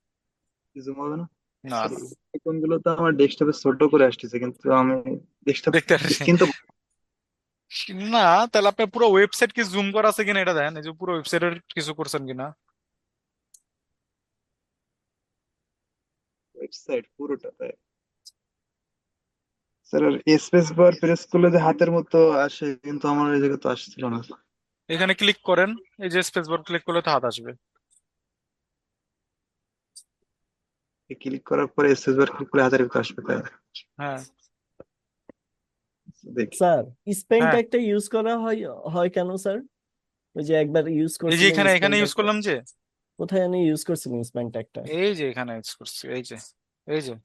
জুম হবে না না স্যার? না, আইকনগুলো তো আমার ডেস্কটপে ছোট করে আসতেছে, কিন্তু আমি ডেস্কটপ দেখতে পাচ্ছি কিন্তু না। তাহলে আপনার পুরো ওয়েবসাইট কি জুম করা আছে কিনা এটা দেখেন, এই যে পুরো ওয়েবসাইটের কিছু করছেন কিনা। ওয়েবসাইট পুরোটা তাই স্যার। আর স্পেস বার প্রেস করলে যে হাতের মতো আসে, কিন্তু আমার এই জায়গায় তো আসছিল না। এখানে ক্লিক করেন, এই যে স্পেস বার ক্লিক করলে তো হাত আসবে। ক্লিক করার পরে স্পেস বার ক্লিক করে হাতের ভিতরে আসবে তাই? হ্যাঁ দেখি স্যার স্পেন হ্যাঁ, ট্যাগটা ইউজ করা হয় হয় কেন স্যার? ওই যে একবার ইউজ এই যে করছিলেন এখানে স্পেন এখানে ইউজ ট্যাগটা, করলাম যে, কোথায় আমি ইউজ করছিলেন স্পেন ট্যাগটা? এই যে এখানে ইউজ করছি, এই যে এই যে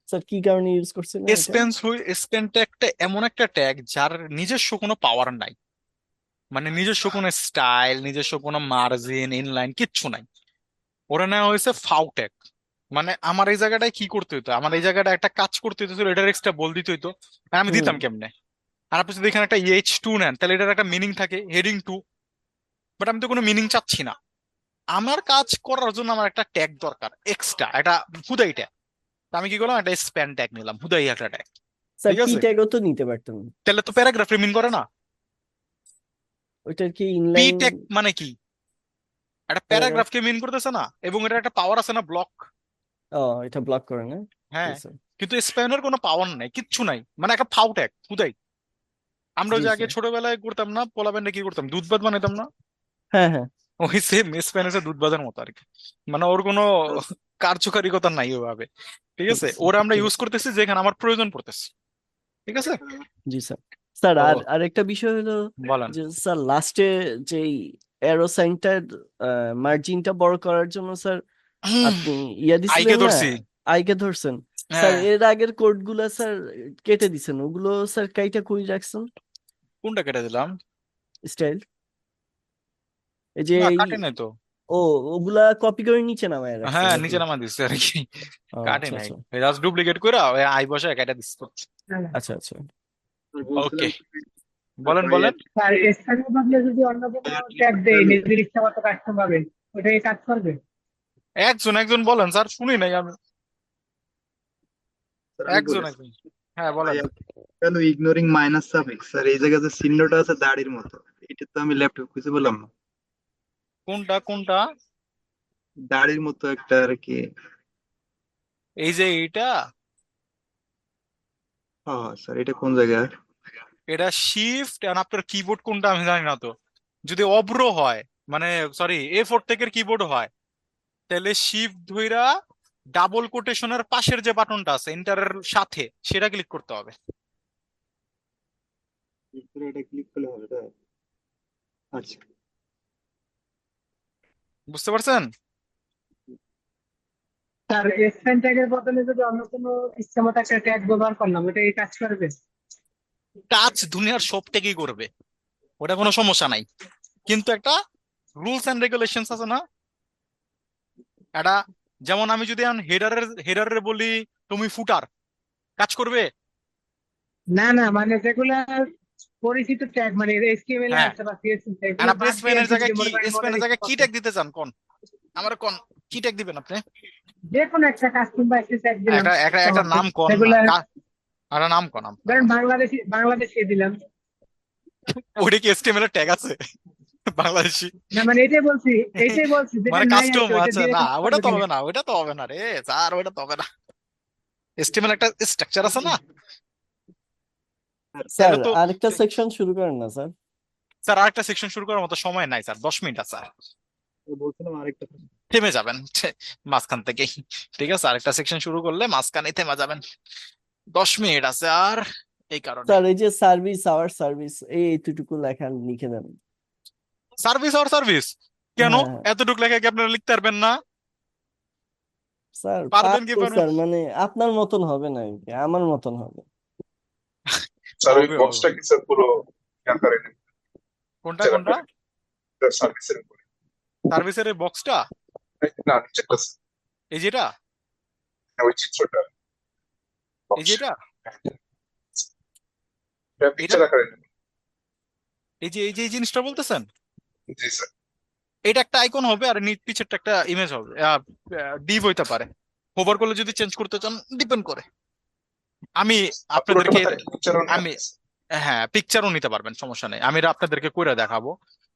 স্যার কি কারণে ইউজ করছিলেন এটা? স্পেনটা একটা এমন একটা ট্যাগ যার নিজস্ব কোনো পাওয়ার নাই, মানে নিজস্ব কোনো স্টাইল, নিজস্ব কোনো মার্জিন ইনলাইন কিচ্ছু নাই। ওরা নেওয়া হয়েছে ফাউ ট্যাগ। মানে আমার এই জায়গাটায় কি করতে হতো, আমার এই জায়গাটা একটা কাজ করতে হতো, এটার এক্সট্রা বল দিতে হতো, আর আমি হুম দিতাম কেমনে? আর আপনি যদি এখানে একটা H2 নেন, তাহলে এটার একটা মিনিং থাকে হেডিং 2, বাট আমি তো কোনো মিনিং চাচ্ছি না। আমার কাজ করার জন্য আমার একটা ট্যাগ দরকার, এক্সট্রা একটা হুদাই ট্যাগ। আমি কি করলাম, একটা স্প্যান ট্যাগ নিলাম, হুদাই একটা ট্যাগ। স্যার ঠিক কি আছে, ট্যাগও তো নিতে পারতেন। তাহলে তো প্যারাগ্রাফ মিন করে না। ওইটার কি পি ইনলাইন ট্যাগ মানে কি, একটা প্যারাগ্রাফ? প্যারাগ্রাফকে মিন করতেছে না, এবং এটা একটা পাওয়ার আছে না, ব্লক। ও এটা ব্লক করে না? জি হ্যাঁ, স্যার। কিন্তু স্প্যানের কোনো পাওয়ার নাই, কিচ্ছু নাই, মানে একটা ফাউ ট্যাগ হুদাই। আমরা জি যে আগে স্যার। ছোটবেলায় করতাম না, পোলাপানটা কি করতাম, দুধ ভাত বানাইতাম না, হ্যাঁ হ্যাঁ। ওই সেম স্প্যানিশে দুধ ভাতের মতো আর কি। মানে ওর কোনো কার্যকারিতা নাই ওভাবে। ঠিক ঠিক আছে, আছে, ওরা আমরা ঠিক ইউজ আছে। করতেছি যেখানে আমার প্রয়োজন পড়তেছে। ঠিক আছে, জি স্যার। স্যার তো আর আরেকটা বিষয় হলো বলেন। যে স্যার লাস্টে যেই অ্যারো সাইনটার মার্জিনটা বড় করার জন্য স্যার আপনি ইয়া আইকে দিছিলেন না, ধরছি। আইকে ধরছেন। স্যার হ্যাঁ, এর আগের কোড গুলা স্যার কেটে দিছেন, ওগুলো স্যার কাইটা কই রাখছেন কোনটা কেটে দিলাম? স্টাইল? এই যে না, কাটে নাই তো। ও ওগুলা কপি করে নিচে নামায় রাখছেন হ্যাঁ, নাকি? নিচে নামা দিচ্ছে আর কি, ও কাটে আচ্ছা নাই, আচ্ছা। জাস্ট ডুপ্লিকেট করে ওই আই বসে কেটে দিচ্ছে। আচ্ছা আচ্ছা। ওকে, বলছিলাম বলেন ওই বলেন। স্যার স্থানীয় বদলে যদি অন্য কোনো ট্যাগ দেয় নিজের ইচ্ছা মতো কাস্টম ভাবে, ওটা কি কাজ করবে? একজন একজন বলেন স্যার, শুনি নাই আমি। স্যার আমি একজন বলেছি একজন, হ্যাঁ ভাই, বলেন। কেন ইগনোরিং মাইনাস সাফিক্স স্যার? এই জায়গায় যে চিহ্নটা আছে দাড়ির মতো, এটা তো আমি ল্যাপটপ খুঁজে পেলাম না। কোনটা কোনটা? দাড়ির মতো একটা আর কি। এই যে এইটা, হ্যাঁ স্যার, এটা কোন জায়গায়? এটা শিফট, আর আপনার কিবোর্ড কোনটা আমি জানি না তো। যদি অব্র হয়, মানে সরি A4 টেকের কিবোর্ড হয়, তাহলে শিফট ধইরা ডাবল কোটেশনের পাশের যে বাটনটা আছে এন্টারের সাথে, সেটা ক্লিক করতে হবে। এটা ক্লিক করলে হবে তাই? আচ্ছা বুঝতে পারছেন? স্যার স্পেন ট্যাগের বদলে যদি অন্য কোনো ইচ্ছা মতো একটা ট্যাগ ব্যবহার করলাম, ওটা কি কাজ করবে? কাজ দুনিয়ার সব থেকেই করবে, ওটা কোনো সমস্যা নাই, কিন্তু একটা রুলস এন্ড রেগুলেশনস আছে না। এটা যেমন আমি যদি হেডারের বলি তুমি ফুটার, কাজ করবে? না না, মানে যেগুলা পরিচিত ট্যাগ, মানে এইচটিএমএল এ হ্যাঁ, আছে বা সিএসএস, আর এগুলো আপনি বাদ দিয়ে স্পেনের আর কি জায়গায় যদি কি, মনে করেন মনের স্পেনের ইচ্ছা জায়গায় কি মতো ট্যাগ দিতে চান কোন? আমার কোন কি ট্যাগ দিবেন আপনি? যে কোনো একটা কাস্টম বা একটা ট্যাগ দিলাম একটা একটা ইচ্ছা একটা মতো, নাম কন না, রেগুলার। একটা নাম কন আপনার। ধরেন বাংলাদেশি, বাংলাদেশি দিলাম। ওইটা কি এসটিএমএল এর ট্যাগ আছে বাংলাদেশি? না মানে এটাই বলছি যেটা মানে নাই আর কাস্টম, কি, ওইটা আচ্ছা দিয়ে না, কাজ ওটা করবে তো কিনা। হবে না, ওটা তো হবে না রে স্যার, ওটা তো হবে না। এসটিএমএল একটা স্ট্রাকচার আছে না, স্যার তাহলে তো। আরেকটা সেকশন শুরু করেন না স্যার। স্যার আরেকটা সেকশন শুরু করার মতো সময় নাই স্যার, 10 মিনিট আছে স্যার, বলছিলাম আরেকটা। থেমে যাবেন মাঝখান থেকেই। ঠিক আছে, আরেকটা সেকশন শুরু করলে মাঝখানে থেমে যাবেন, 10 মিনিট আছে আর, এই কারণে। স্যার এই যে সার্ভিস আওয়ার সার্ভিস এই এইটুকু লেখা লিখে দেন। সার্ভিস আর সার্ভিস কেন? হ্যাঁ হ্যাঁ। এতটুকু লেখা কি আপনারা লিখতে পারবেন না? স্যার পারবেন কি পারবো পারবেন? স্যার, মানে আপনার মতন হবে না আর কি, আমার মতন হবে। স্যার ওই হবে হবে। বক্সটা কি স্যার পুরো ক্যান্সার কোনটা কোনটা? সার্ভিসের উপরে? সার্ভিসের এই বক্সটা, না নিচেরটা স্যার, এই যেটা, ওই চিত্রটা এই যেটা, এটা এটা পিকচার আকারে নেবেন। এই যে এই জিনিসটা বলতেছেন, জি স্যার। এটা একটা আইকন হবে আর পিছেরটা একটা ইমেজ হবে, ডিভ হইতে পারে। হোভার করলে যদি চেঞ্জ করতে চান ডিপেন্ড করে। আমি পুরোটা আপনাদেরকে মাথায় পিকচারও নিয়ে আমি আসতেছে। হ্যাঁ পিকচারও নিতে পারবেন, সমস্যা নেই। আমি এটা আপনাদেরকে করে দেখাবো,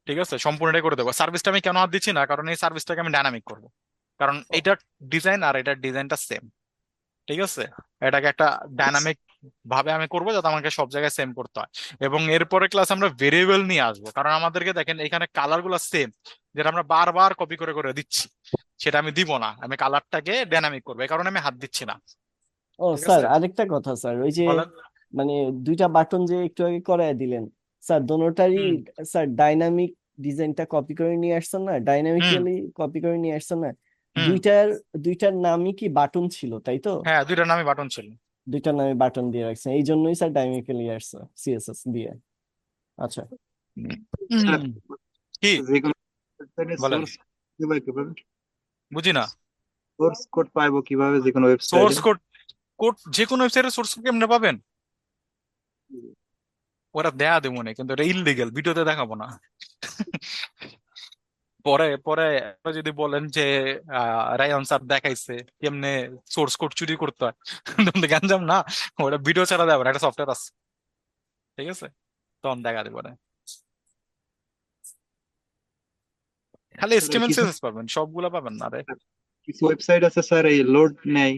ঠিক আছে, সম্পূর্ণটাই করে দেবো। সার্ভিসটা আমি কেন হাত দিচ্ছি না, কারণ এই সার্ভিসটাকে আমি ডাইনামিক করবো, কারণ এটার ডিজাইন আর এটার ডিজাইনটা সেম, ঠিক আছে। এটাকে একটা ডাইনামিক ভাবে আমি করবো যাতে আমাকে সব জায়গায় সেম করতে হয়। এবং এরপরে ক্লাস আমরা ভেরিয়েবল নিয়ে আসবো, কারণ আমাদেরকে দেখেন এখানে কালার গুলো সেম, যেটা আমরা বারবার কপি করে করে দিচ্ছি, সেটা আমি দিব না। আমি কালারটাকে ডাইনামিক করবো, এই কারণে আমি হাত দিচ্ছি না, ও ঠিক স্যার, আছে। আরেকটা কথা স্যার, ওই যে বলেন। মানে দুইটা বাটন যে একটু আগে করায় দিলেন স্যার, দোনোটারই হুম স্যার ডাইনামিক ডিজাইনটা কপি করে নিয়ে আসছেন না, হুম ডাইনামিক্যালি কপি করে নিয়ে আসছেন না? হুম দুইটার দুইটার নামই কি বাটন ছিল, তাই তো? হ্যাঁ, দুইটার নামে বাটন ছিল। দুইটার নামে বাটন দিয়ে রাখছেন, এই জন্যই স্যার ডাইনামিক্যালি আসছে সিএসএস দিয়ে। আচ্ছা। স্যার কি যে কোনো ওয়েবসাইটে বলেন, সোর্স কিভাবে কিভাবে বুঝি না। সোর্স কোড পাইবো কিভাবে যে কোনো সোর্স ওয়েবসাইটে? কোড, যে কোনো ওয়েবসাইটের সোর্স কোড কেমনে পাবেন? ওরা দেয়া দেবো না, কিন্তু এটা ইললিগেল, ভিডিওতে দেখাবো না। পরে পরে আপনারা যদি বলেন যে রায়ন স্যার দেখাইছে কেমনে সোর্স কোড চুরি করতে হয়, তখন তো গ্যাঞ্জাম না। ওটা ভিডিও ছাড়া দেবে না, একটা সফটওয়্যার আছে, ঠিক আছে, তখন দেখা দেবো না। খালি স্যার এচটিএমএল কিছু সিএসএস পাবেন, সবগুলা পাবেন না রে। কিছু ওয়েবসাইট আছে স্যার, এই লোড নেয়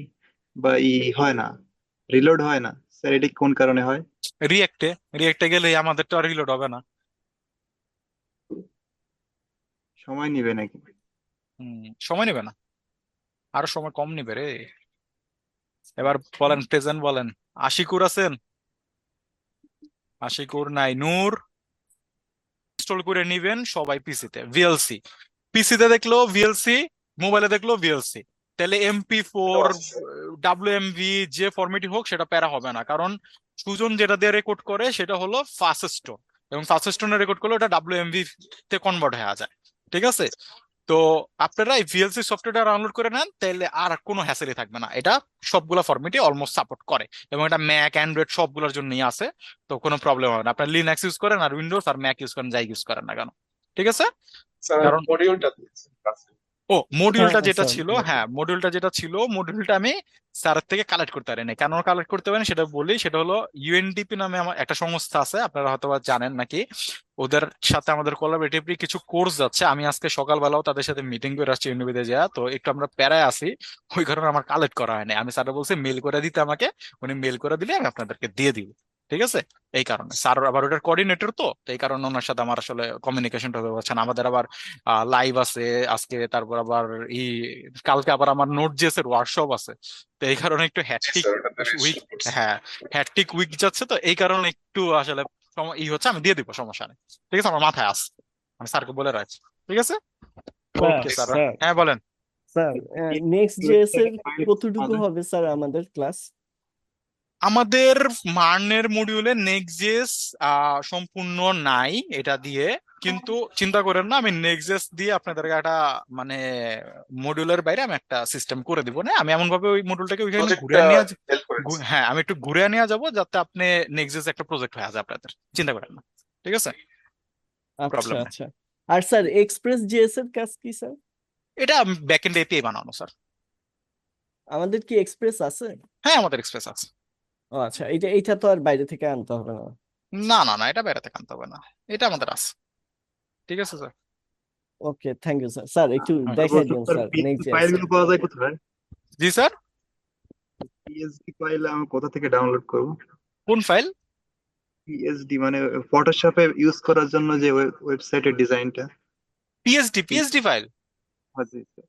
বা হয় না, রিলোড হয় না স্যার, এটা কোন কারণে হয়? রিয়েক্টে রিয়েক্টে গেলে আমাদের তো আর রিলোড হবে না। সময় নিবে নাকি? সময় নেবে না, আরো সময় কম নিবে রে। এবার বলেন, প্রেজেন্ট বলেন। আশিকুর আছেন? আশিকুর নাই। নূর? ইনস্টল করে নিবেন সবাই পিসিতে ভিএলসি, পিসিতে দেখলো ভিএলসি, মোবাইলে দেখলো ভিএলসি, তাহলে MP4 WMV যে ফরম্যাটই হোক সেটা প্যারা হবে না, কারণ সুজন যেটা দিয়ে রেকর্ড করে সেটা হলো ফাস্টস্টোন, এবং ফাস্টস্টোনে রেকর্ড করলে ওটা WMV তে কনভার্ট হয়ে যায়, ঠিক আছে। তো আপনারা এই ভিএলসি সফটওয়্যারটা ডাউনলোড করে নেন, তাহলে আর কোনো হ্যাসেলই থাকবে না। এটা সবগুলা ফরম্যাটে অলমোস্ট সাপোর্ট করে, এবং এটা ম্যাক অ্যান্ড্রয়েড সবগুলোর জন্যই আছে। তো কোনো প্রবলেম হবে না, আপনার লিনাক্স ইউজ করেন আর উইন্ডোজ আর ম্যাক ইউজ করেন, যাই ইউজ করেন না কেন, ঠিক আছে। স্যার কারণ মডিউলটা দিয়েছেন ক্লাসে। ও মডিউলটা হ্যাঁ যেটা স্যার। ছিল, হ্যাঁ মডিউলটা যেটা ছিল, মডিউলটা আমি স্যারের থেকে কালেক্ট করতে পারি না। কেন কালেক্ট করতে পারি সেটা বলি। সেটা হলো ইউএনডিপি নামে আমার একটা সংস্থা আছে, আপনারা হয়তো বা জানেন নাকি। ওদের সাথে আমাদের কোলাবরেটিভলি কিছু কোর্স যাচ্ছে। আমি আজকে সকালবেলাও তাদের সাথে মিটিং করে আসছি ইউনিভার্সিটিতে যা, তো একটু আমরা প্যারায় আছি, ওই কারণে আমার কালেক্ট করা হয়নি। আমি স্যার বলছি মেল করে দিতে আমাকে, উনি মেল করে দিলে আমি আপনাদেরকে দিয়ে দিব, ঠিক আছে। এই কারণে স্যার আবার ওটার কোঅর্ডিনেটর, তো এই কারণে ওনার সাথে আমার আসলে কমিউনিকেশনটা হতে পারছে না। আমাদের আবার লাইভ আছে আজকে, তারপর আবার ই কালকে আবার আমার নোট জেস এর ওয়ার্কশপ আছে। তো এই কারণে একটু জি হ্যাট্রিক স্যার, ওটাতে উইক, রেজিস্টার করছি। হ্যাঁ হ্যাট্রিক উইক যাচ্ছে, তো এই কারণে একটু আসলে হচ্ছে। আমি দিয়ে দিব, সমস্যা নেই, ঠিক আছে, আমার মাথায় আছে, আমি স্যারকে বলে রাখছি, ঠিক আছে। Sir, okay sir. স্যার, হ্যাঁ বলেন। স্যার, নেক্সট জেএস এর কতটুকু হবে স্যার আমাদের ক্লাস? আমাদের মার্নের মডিউলে নেক্সট সম্পূর্ণ নাই এটা দিয়ে, কিন্তু চিন্তা করেন না, আমি নেক্সট দিয়ে আপনাদেরকে একটা মানে মডিউলের বাইরে আমি একটা সিস্টেম করে দিব না। আমি এমন ভাবে ওই মডিউলটাকে ওইখানে ঘুরে প্রজেক্টটা নিয়ে হেল্প করেছে। হ্যাঁ আমি একটু ঘুরে নিয়ে যাবো, যাতে আপনি নেক্সট একটা প্রজেক্ট হয়ে যায় আপনাদের, চিন্তা করেন না, ঠিক আছে, আচ্ছা, প্রবলেম নেই। আচ্ছা। আর স্যার এক্সপ্রেস জেএস এর কাজ কি স্যার? এটা ব্যাকএন্ড এপিআই বানানো স্যার। আমাদের কি এক্সপ্রেস আছে? হ্যাঁ আমাদের এক্সপ্রেস আছে। ও আচ্ছা, এটা তো আর বাইরে থেকে আনতে হবে না। না না না, এটা বেড়াতে আনতে হবে না, এটা আমাদের আছে, ঠিক আছে sir. Okay, thank you sir. Sir একটু হ্যাঁ। দেখাই দিন sir PSD next JS file এর। গুলো পাওয়া যায় কোথায়? জি স্যার। পিএসডি ফাইল আমি কোথা থেকে ডাউনলোড করব? কোন ফাইল? পিএসডি মানে ফটোশপে ইউজ করার জন্য যে ওয়েবসাইটের ডিজাইনটা। PhD file? জি স্যার।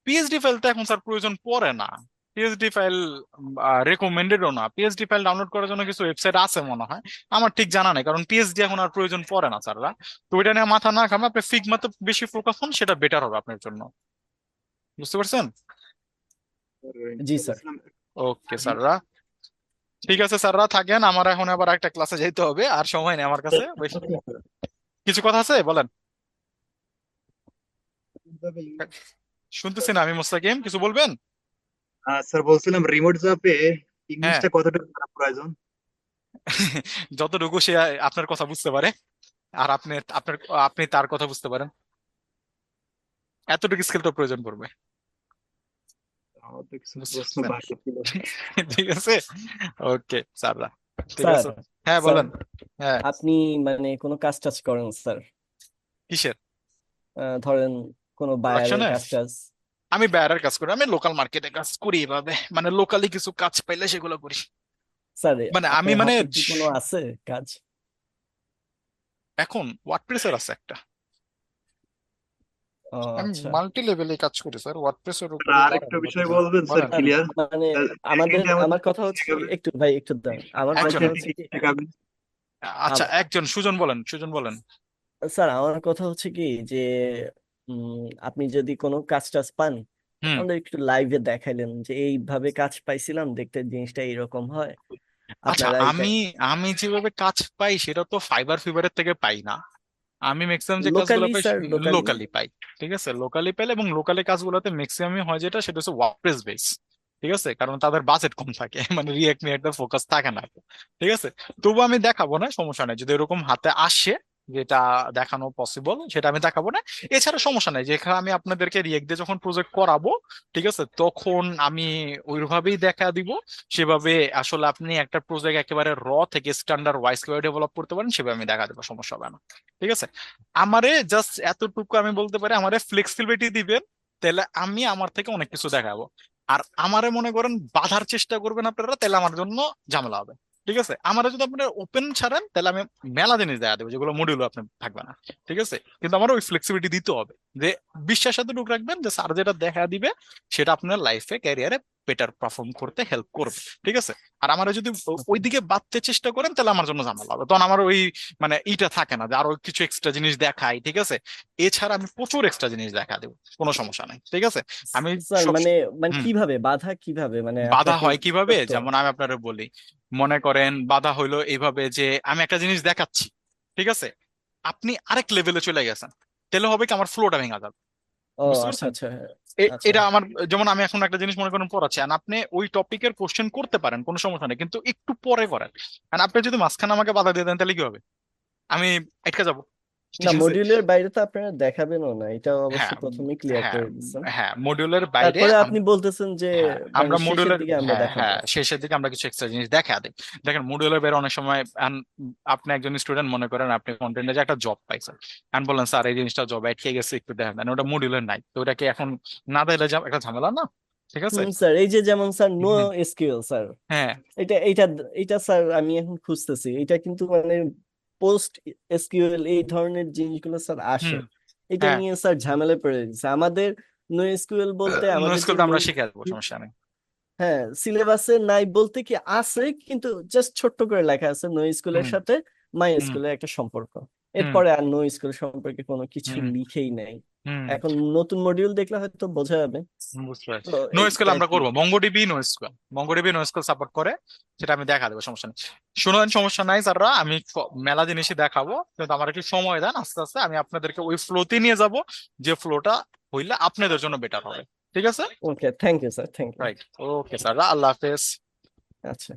পিএইচডি ফাইল তো এখন স্যার প্রয়োজন পড়ে না। পিএইচডি ফাইল রেকমেন্ডেডও না। পিএইচডি ফাইল ডাউনলোড করার জন্য কিছু ওয়েবসাইট আছে মনে হয়, আমার ঠিক জানা নেই, কারণ পিএইচডি এখন আর প্রয়োজন পড়ে না স্যাররা। তো ওইটা নিয়ে মাথা না ঘামে আপনি ফিগমাতে বেশি ফোকাস হন, সেটা বেটার হবে আপনার জন্য, বুঝতে পারছেন? জি স্যার। ওকে স্যাররা, ঠিক আছে স্যাররা থাকেন, আমার এখন আবার একটা ক্লাসে যেতে হবে, আর সময় নেই আমার কাছে কিছু কথা আছে বলেন। শুনতেছি না আমি, মোস্তাকিম কিছু বলবেন? স্যার বলছিলাম রিমোট জবে হ্যাঁ, ইংলিশটা কতটুকু জানা প্রয়োজন? যতটুকু সে আপনার কথা বুঝতে পারে। আর আপনি তার কথা বুঝতে পারেন, এতটুকু স্কিল তো প্রয়োজন পড়বে। আমার তো কিছু বুঝতে প্রশ্ন পারছেন? বাকি ছিল। ঠিক আছে, ওকে স্যাররা, ঠিক স্যার আছে। হ্যাঁ স্যার বলেন। হ্যাঁ, আপনি মানে কোনো কাজ টাজ করেন স্যার? কিসের? ধরেন কোনো বায়ারের প্রোডাকশনে কাজ টাজ? আমি বাইরের কাজ করি, আমি লোকাল মার্কেটে কাজ করি, এভাবে মানে লোকালি কিছু কাজ পাইলে সেগুলো করি। স্যার মানে আমি আপনার মানে হাতে কি কোনো আছে কাজ? এখন ওয়ার্ডপ্রেসের আছে একটা, ও আমি আচ্ছা। মাল্টি লেভেলে কাজ করি স্যার, ওয়ার্ডপ্রেসের স্যার, উপরে আর একটা বিষয় বলবেন স্যার, বলেন। Sir clear? মানে একদিনে আমাদের আমার কথা হচ্ছে কি, শেখাবেন? একটু ভাই একটু দাঁড়ান, আমার কথা একজন, হচ্ছে কি, শেখাবেন? আচ্ছা আম- একজন, সুজন বলেন। স্যার আমার কথা হচ্ছে কি যে আপনি যদি কোনো কাজ টাজ পান হুম। আমাদের একটু লাইভে দেখাইলেন যে এইভাবে কাজ পাইছিলাম, দেখতে জিনিসটা এরকম হয়, আচ্ছা, আপনারা এটা আমি যেভাবে কাজ পাই সেটা তো ফাইবারের থেকে পাই না। আমি ম্যাক্সিমাম যে কাজগুলো লোকালি পাই স্যার, লোকালি। লোকালি পাই। ঠিক আছে, লোকালি পাইলে, এবং লোকালি কাজগুলোতে ম্যাক্সিমামই হয় যেটা, সেটা হচ্ছে ওয়ার্ডপ্রেস বেস। ঠিক আছে, কারণ তাদের বাজেট কম থাকে, মানে রিয়েক্ট নিয়ে একটা ফোকাস থাকে না। ঠিক আছে, তবু আমি দেখাবো না, সমস্যা নেই, যদি এরকম হাতে আসে যেটা দেখানো পসিবল সেটা আমি দেখাবো না। এছাড়া সমস্যা নেই, যেখানে আমি আপনাদেরকে রিয়েক্ট দিয়ে যখন প্রজেক্ট করাবো, ঠিক আছে, তখন আমি ওইভাবেই দেখা দিব, সেভাবে আসলে আপনি একটা প্রজেক্ট একেবারে থেকে স্ট্যান্ডার্ড ওয়াইজ কিভাবে ডেভেলপ করতে পারেন সেভাবে আমি দেখা দেবো, সমস্যা হবে না। ঠিক আছে, আমারে জাস্ট এতটুকু আমি বলতে পারি, আমারে ফ্লেক্সিবিলিটি দিবেন, তাহলে আমি আমার থেকে অনেক কিছু দেখাবো। আর আমারে মনে করেন বাধার চেষ্টা করবেন আপনারা, তাহলে আমার জন্য ঝামেলা হবে। ঠিক আছে, আমারে যদি আপনারা ওপেন ছাড়েন তাহলে আমি মেলা জিনিস দেখা দেবো যেগুলো মডিউল আপনি থাকবে না। ঠিক আছে, কিন্তু আমার ওই ফ্লেক্সিবিলিটি দিতে হবে, যে বিশ্বাস এতটুকু রাখবেন যে স্যার যেটা দেখা দিবে সেটা আপনার লাইফে ক্যারিয়ারে বেটার পারফর্ম করতে হেল্প করবে। ঠিক আছে, আর আমার যদি ওইদিকে বাড়তে চেষ্টা করেন তাহলে আমার জন্য ঝামেলা হবে, তখন আমার ওই মানে ইটা থাকে না যে আরো কিছু এক্সট্রা জিনিস দেখাই। ঠিক আছে, এছাড়া আমি প্রচুর এক্সট্রা জিনিস দেখা দেবো, কোনো সমস্যা নাই। ঠিক আছে, আমি স্যার সব মানে মানে হুম, কিভাবে বাধা, কিভাবে মানে বাধা আপনাকে হয় কিভাবে, করতে যেমন আমি আপনারা বলি, মনে করেন বাধা হইলো এইভাবে যে আমি একটা জিনিস দেখাচ্ছি, ঠিক আছে, আপনি আরেক লেভেলে চলে গেছেন, তাহলে হবে কি আমার ফ্লোটা ভেঙে যাবে। ও বুঝতে আচ্ছা পারছেন? আচ্ছা, হ্যাঁ, আচ্ছা। এটা আমার, যেমন আমি এখন একটা জিনিস মনে করেন পড়াচ্ছি, আর আপনি ওই টপিকের কোশ্চেন করতে পারেন, কোনো সমস্যা নেই, কিন্তু একটু পরে করেন। আর আপনি যদি মাঝখানে আমাকে বাধা দিয়ে দেন তাহলে কি হবে, আমি আটকে যাব। না, ঠিক আছে, মডিউলের বাইরে তো আপনারা দেখাবেনও না, এটা অবশ্য হ্যাঁ প্রথমেই ক্লিয়ার হ্যাঁ করে দিচ্ছেন। হ্যাঁ, মডিউলের বাইরে তারপরে আপনি বলতেছেন যে হ্যাঁ মানে আমরা শেষের মডিউলের, দিকে আমরা হ্যাঁ দেখাবো। হ্যাঁ শেষের দিকে আমরা কিছু এক্সট্রা জিনিস দেখা দিই। দেখেন মডিউলের বাইরে অনেক সময় আপনি একজন স্টুডেন্ট, মনে করেন আপনি কন্টেন্টে যে একটা জব পাইছেন, আর বলেন স্যার এই জিনিসটা জব আটকে গেছে, একটু দেখেন দেন, ওটা মডিউলের নাই, তো ওটাকে এখন না দিলে একটা ঝামেলা না। ঠিক আছে, স্যার এই যে যেমন স্যার নো হুম, এসকিউএল স্যার, হ্যাঁ এটা এটা এটা স্যার আমি এখন খুঁজতেছি, এটা কিন্তু মানে পোস্ট এসকিউএল এই ধরনের জিনিসগুলো স্যার আসে, হুম, এটা হ্যাঁ, নিয়ে স্যার ঝামেলা পড়ে গেছে আমাদের। নো এসকিউএল বলতে নো আমাদের যে স্কুল তো আমরা মূল, শিখে দেবো, সমস্যা নেই। হ্যাঁ সিলেবাসে নাই বলতে কি আছে, কিন্তু জাস্ট ছোট্ট করে লেখা আছে নো স্কুলের হুম, সাথে মাই হুম, স্কুলের একটা সম্পর্ক, হুম, এরপরে আর নো স্কুল সম্পর্কে কোনো কিছু হুম, লিখেই নাই। হুম, এখন নতুন মডিউল দেখলে হয়তো বোঝা যাবে। বুঝতে পারছি। তো নো স্কুল এইটা আর আমরা কি। করবো, মঙ্গোডিবি নো স্কুল সাপোর্ট করে, সেটা আমি দেখা দেবো, সমস্যা নেই। শুনুন, সমস্যা নাই স্যাররা, আমি মেলা জিনিসই দেখাবো, কিন্তু আমার একটু সময় দেন, আস্তে আস্তে আমি আপনাদেরকে ওই ফ্লোতে নিয়ে যাব, যে ফ্লোটা হইলে আপনাদের জন্য বেটার হবে। ঠিক আছে, okay, thank you sir, thank you. Right, okay sir, আল্লাহ হাফেজ। আচ্ছা।